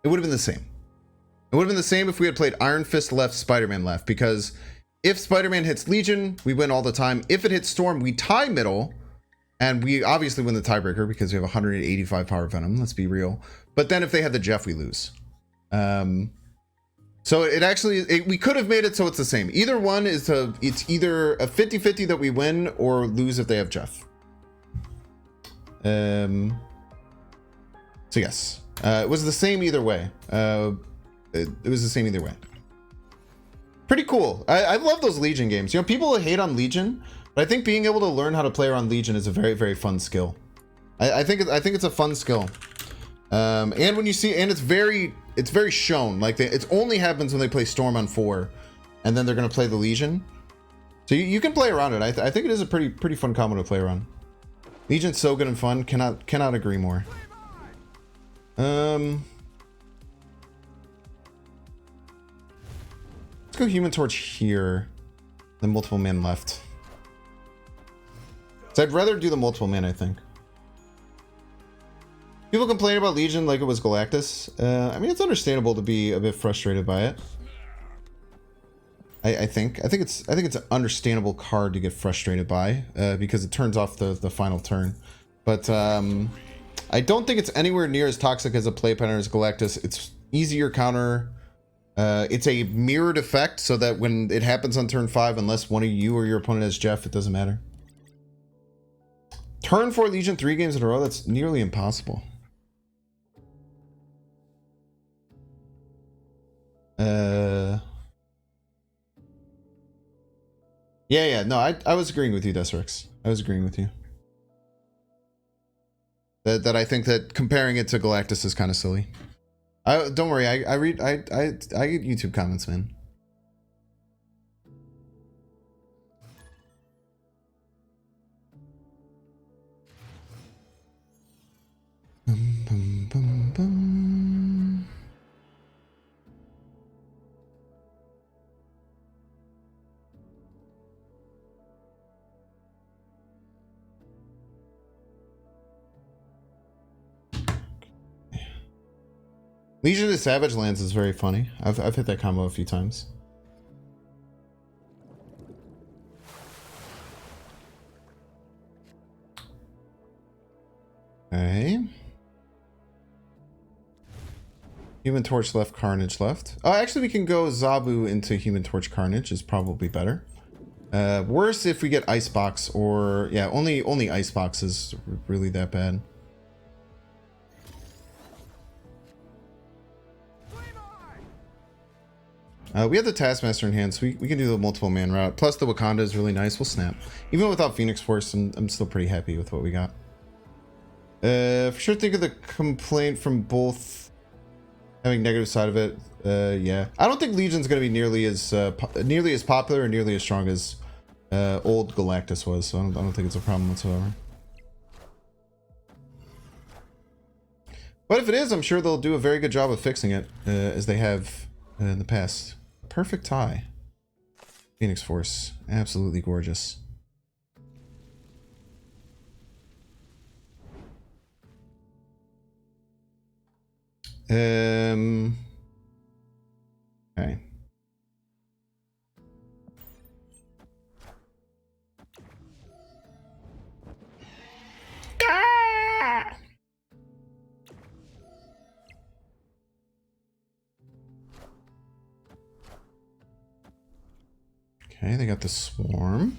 would have been the same. It would have been the same if we had played Iron Fist left, Spider-Man left, because if Spider-Man hits Legion, we win all the time. If it hits Storm, we tie middle, and we obviously win the tiebreaker because we have 185 power Venom. Let's be real. But then if they had the Jeff, we lose. So it actually, we could have made it so it's the same. Either one is it's either a 50-50 that we win or lose if they have Jeff. So yes, it was the same either way. It was the same either way. Pretty cool. I love those Legion games. You know, people hate on Legion, but I think being able to learn how to play around Legion is a very, very fun skill. I think it's a fun skill. And when you see, and it's very shown. Like it only happens when they play Storm on 4, and then they're gonna play the Legion. So you can play around it. I think it is a pretty fun combo to play around. Legion's so good and fun. Cannot agree more. Let's go Human Torch here, then multiple man left. So I'd rather do the multiple man, I think. People complain about Legion like it was Galactus. I mean, it's understandable to be a bit frustrated by it. I think it's an understandable card to get frustrated by because it turns off the final turn. But I don't think it's anywhere near as toxic as a play pattern as Galactus. It's easier counter. It's a mirrored effect so that when it happens on turn 5, unless one of you or your opponent has Jeff, it doesn't matter. Turn 4 Legion 3 games in a row, that's nearly impossible. Yeah, no, I was agreeing with you, Desrix. I was agreeing with you. That I think that comparing it to Galactus is kind of silly. Don't worry, I get YouTube comments, man. Bum, bum, bum, bum. Legion of Savage Lands is very funny. I've hit that combo a few times. Okay. Human Torch left, Carnage left. Oh, actually we can go Zabu into Human Torch Carnage is probably better. Worse if we get Icebox or... Yeah, only Icebox is really that bad. We have the Taskmaster in hand, so we can do the multiple man route. Plus the Wakanda is really nice. We'll snap. Even without Phoenix Force, I'm still pretty happy with what we got. For sure think of the complaint from both having negative side of it. Yeah. I don't think Legion's going to be nearly as popular or nearly as strong as old Galactus was, so I don't think it's a problem whatsoever. But if it is, I'm sure they'll do a very good job of fixing it, as they have in the past. Perfect tie. Phoenix Force. Absolutely gorgeous. Okay. Okay, they got the swarm.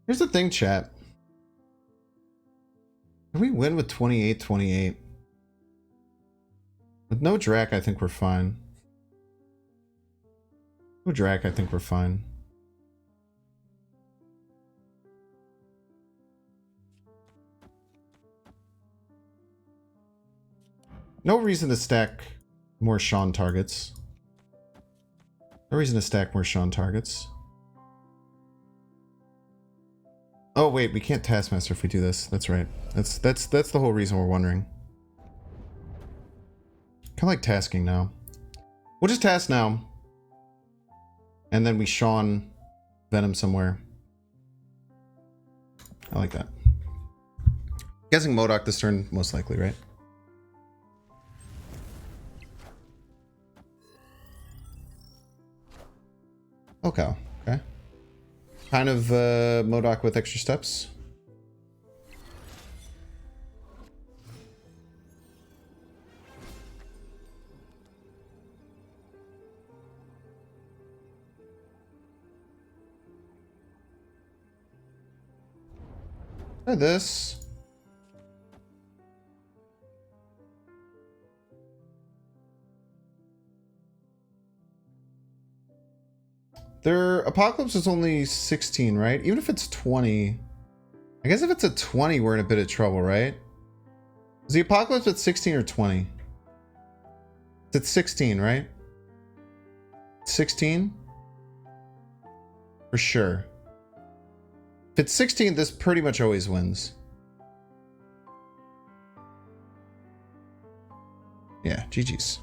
Here's the thing, chat. Can we win with 28-28? With no Drac, I think we're fine. No Drac, I think we're fine. No reason to stack more Sean targets. No reason to stack more Sean targets. Oh wait, we can't Taskmaster if we do this. That's right. That's the whole reason we're wondering. Kind of like tasking now. We'll just task now. And then we Sean Venom somewhere. I like that. Guessing MODOK this turn, most likely, right? Okay. Okay. Kind of MODOK with extra steps. Try this. Their Apocalypse is only 16, right? Even if it's 20. I guess if it's a 20, we're in a bit of trouble, right? Is the Apocalypse at 16 or 20? It's at 16, right? 16? For sure. If it's 16, this pretty much always wins. Yeah, GG's.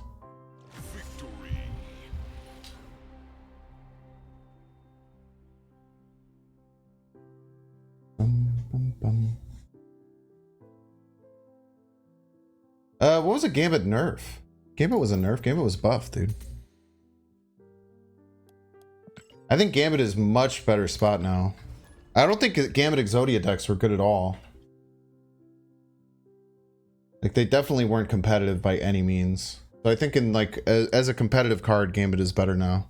What was a Gambit nerf? Gambit was a nerf. Gambit was buff, dude. I think Gambit is much better spot now. I don't think Gambit Exodia decks were good at all. Like, they definitely weren't competitive by any means. So I think in, like, as a competitive card, Gambit is better now.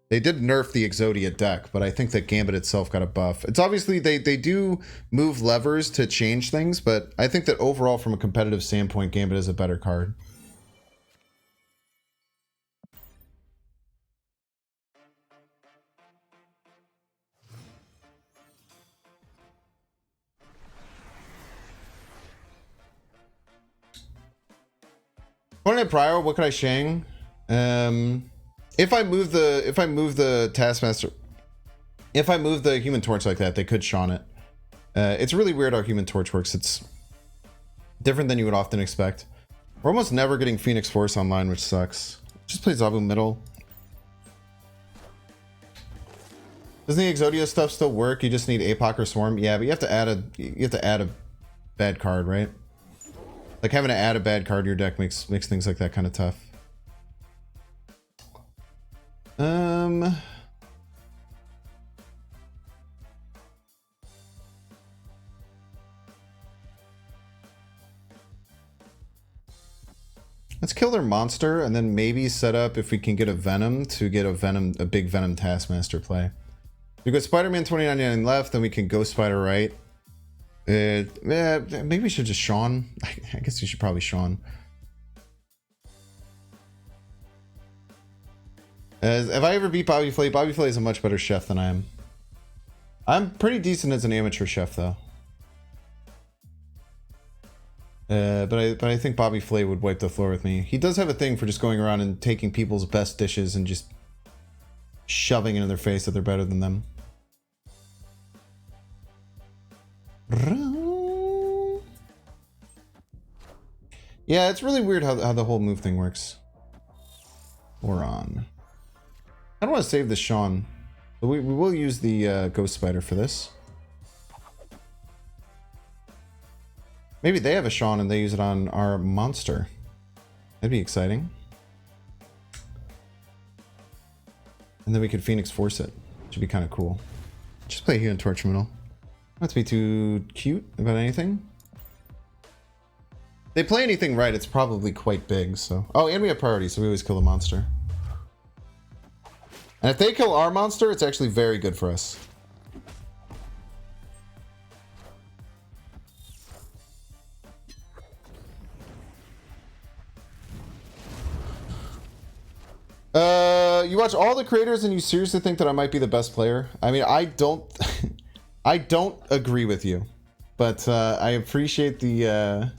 They did nerf the Exodia deck, but I think that Gambit itself got a buff. It's obviously, they do move levers to change things, but I think that overall, from a competitive standpoint, Gambit is a better card. Prior, what could I Shang? If I move the Taskmaster, if I move the Human Torch like that, they could Shawn it. It's really weird how Human Torch works. It's different than you would often expect. We're almost never getting Phoenix Force online, which sucks. Just play Zabu middle. Doesn't the Exodia stuff still work? You just need APOC or Swarm. Yeah, but you have to add a bad card, right? Like, having to add a bad card to your deck makes things like that kind of tough. Let's kill their monster and then maybe set up, if we can get a Venom, to get a big Venom Taskmaster play. We got Spider-Man 2099 left, then we can Ghost Spider right. Maybe we should just Shawn. I guess we should probably Shawn. If I ever beat Bobby Flay is a much better chef than I am. I'm pretty decent as an amateur chef, though. But I think Bobby Flay would wipe the floor with me. He does have a thing for just going around and taking people's best dishes and just shoving it in their face that they're better than them. Yeah, it's really weird how the whole move thing works. We're on. I don't want to save the Shawn, but we will use the Ghost Spider for this. Maybe they have a Shawn and they use it on our monster. That'd be exciting. And then we could Phoenix Force it. Should be kind of cool. Just play here in Torch Middle. Not to be too cute about anything. They play anything right, it's probably quite big, so... Oh, and we have priority, so we always kill a monster. And if they kill our monster, it's actually very good for us. You watch all the creators and you seriously think that I might be the best player? I mean, I don't... I don't agree with you, but I appreciate the...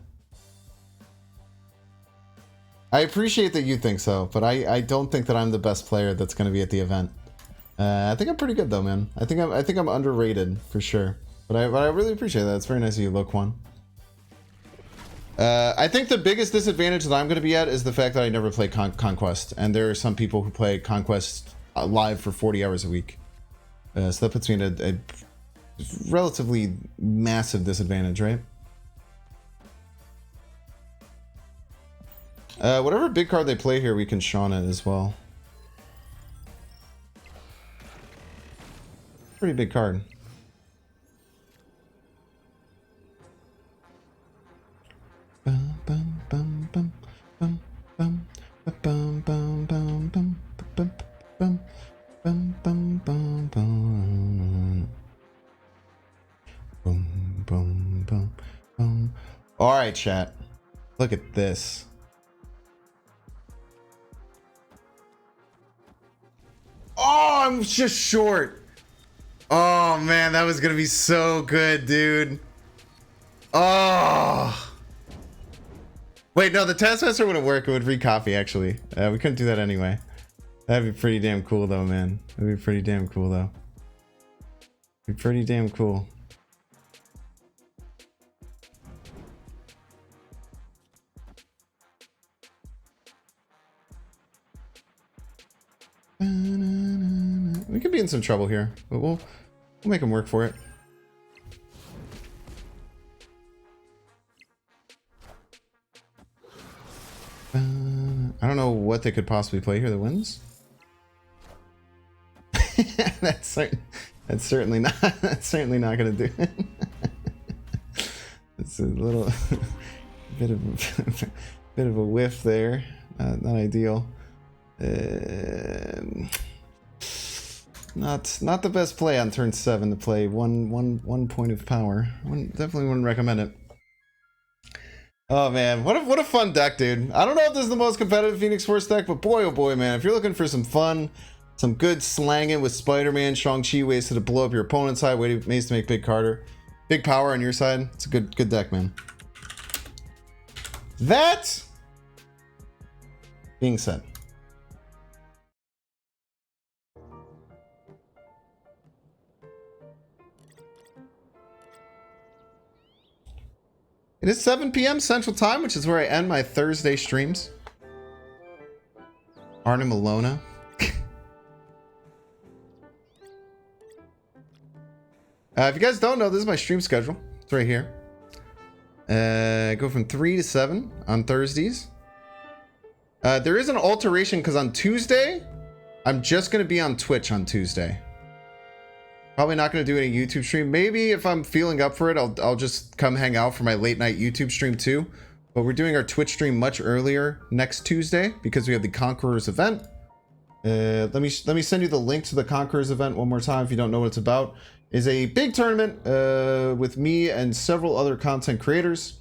I appreciate that you think so, but I don't think that I'm the best player that's going to be at the event. I think I'm pretty good though, man. I think I'm underrated for sure. But I really appreciate that. It's very nice of you, Loquan. I think the biggest disadvantage that I'm going to be at is the fact that I never play Conquest, and there are some people who play Conquest live for 40 hours a week. So that puts me in a relatively massive disadvantage, right? Whatever big card they play here, we can Shawn it as well. Pretty big card. All right, chat. Look at this. Oh, I'm just short. Oh man, that was gonna be so good, dude. Oh. Wait, no, the Taskmaster wouldn't work. It would read copy, actually. We couldn't do that anyway. That'd be pretty damn cool, though, man. That'd be pretty damn cool, though. Be pretty damn cool. We could be in some trouble here, but we'll make them work for it. I don't know what they could possibly play here that wins. That's certainly not gonna do it. It's a little bit of a whiff there. Not ideal. Not the best play on turn 7 to play one point of power. Definitely wouldn't recommend it. Oh man, what a fun deck, dude. I don't know if this is the most competitive Phoenix Force deck, but boy oh boy, man, if you're looking for some fun, some good slanging with Spider-Man, Shang Chi, ways to blow up your opponent's side, ways to make big power on your side. It's a good deck, man. That being said, it is 7 p.m. Central Time, which is where I end my Thursday streams. Arnim Alona. If you guys don't know, this is my stream schedule. It's right here. I go from 3 to 7 on Thursdays. There is an alteration because on Tuesday, I'm just going to be on Twitch on Tuesday. Probably not going to do any YouTube stream. Maybe if I'm feeling up for it, I'll just come hang out for my late night YouTube stream too. But we're doing our Twitch stream much earlier next Tuesday because we have the Conquerors event. Let me send you the link to the Conquerors event one more time if you don't know what it's about. It's a big tournament with me and several other content creators.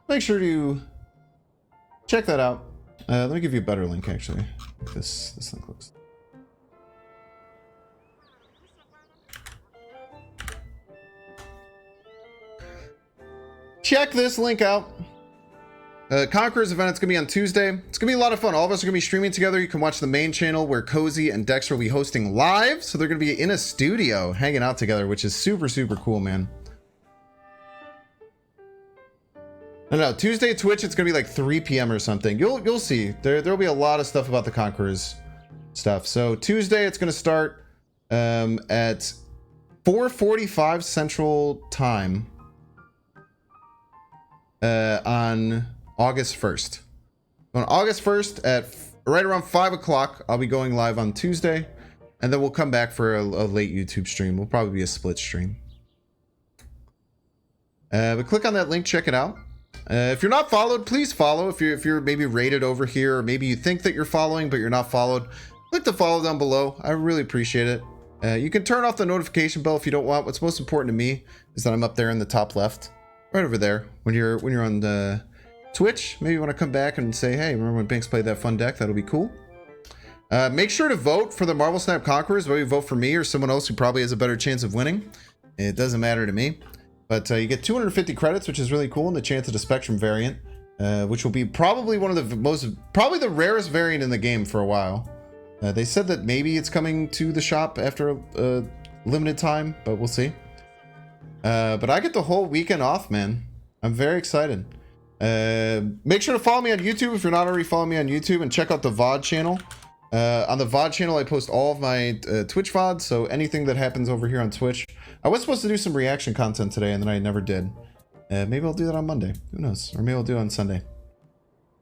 Make sure to check that out. Let me give you a better link, actually. This link looks. Check this link out. Conquerors event, it's going to be on Tuesday. It's going to be a lot of fun. All of us are going to be streaming together. You can watch the main channel where Cozy and Dexter will be hosting live. So they're going to be in a studio hanging out together, which is super, super cool, man. No, Tuesday Twitch, it's going to be like 3 p.m. or something. You'll see. There'll be a lot of stuff about the Conquerors stuff. So Tuesday, it's going to start at 4:45 Central Time. On August 1st. On August 1st at right around 5 o'clock, I'll be going live on Tuesday, and then we'll come back for a late YouTube stream. We'll probably be a split stream. But click on that link, check it out. If you're not followed, please follow. If you're maybe rated over here, or maybe you think that you're following but you're not followed, click the follow down below. I really appreciate it. You can turn off the notification bell if you don't want. What's most important to me is that I'm up there in the top left. Right over there. When you're on the Twitch, maybe you want to come back and say, hey, remember when Binks played that fun deck? That'll be cool. Make sure to vote for the Marvel Snap Conquerors, whether you vote for me or someone else who probably has a better chance of winning. It doesn't matter to me. But you get 250 credits, which is really cool, and the chance of the Spectrum variant, which will be probably one of the probably the rarest variant in the game for a while. They said that maybe it's coming to the shop after a limited time, but we'll see. But I get the whole weekend off, man. I'm very excited. Make sure to follow me on YouTube if you're not already following me on YouTube, and check out the VOD channel. On the VOD channel, I post all of my Twitch VODs, so anything that happens over here on Twitch. I was supposed to do some reaction content today, and then I never did. Maybe I'll do that on Monday. Who knows? Or maybe I'll do it on Sunday.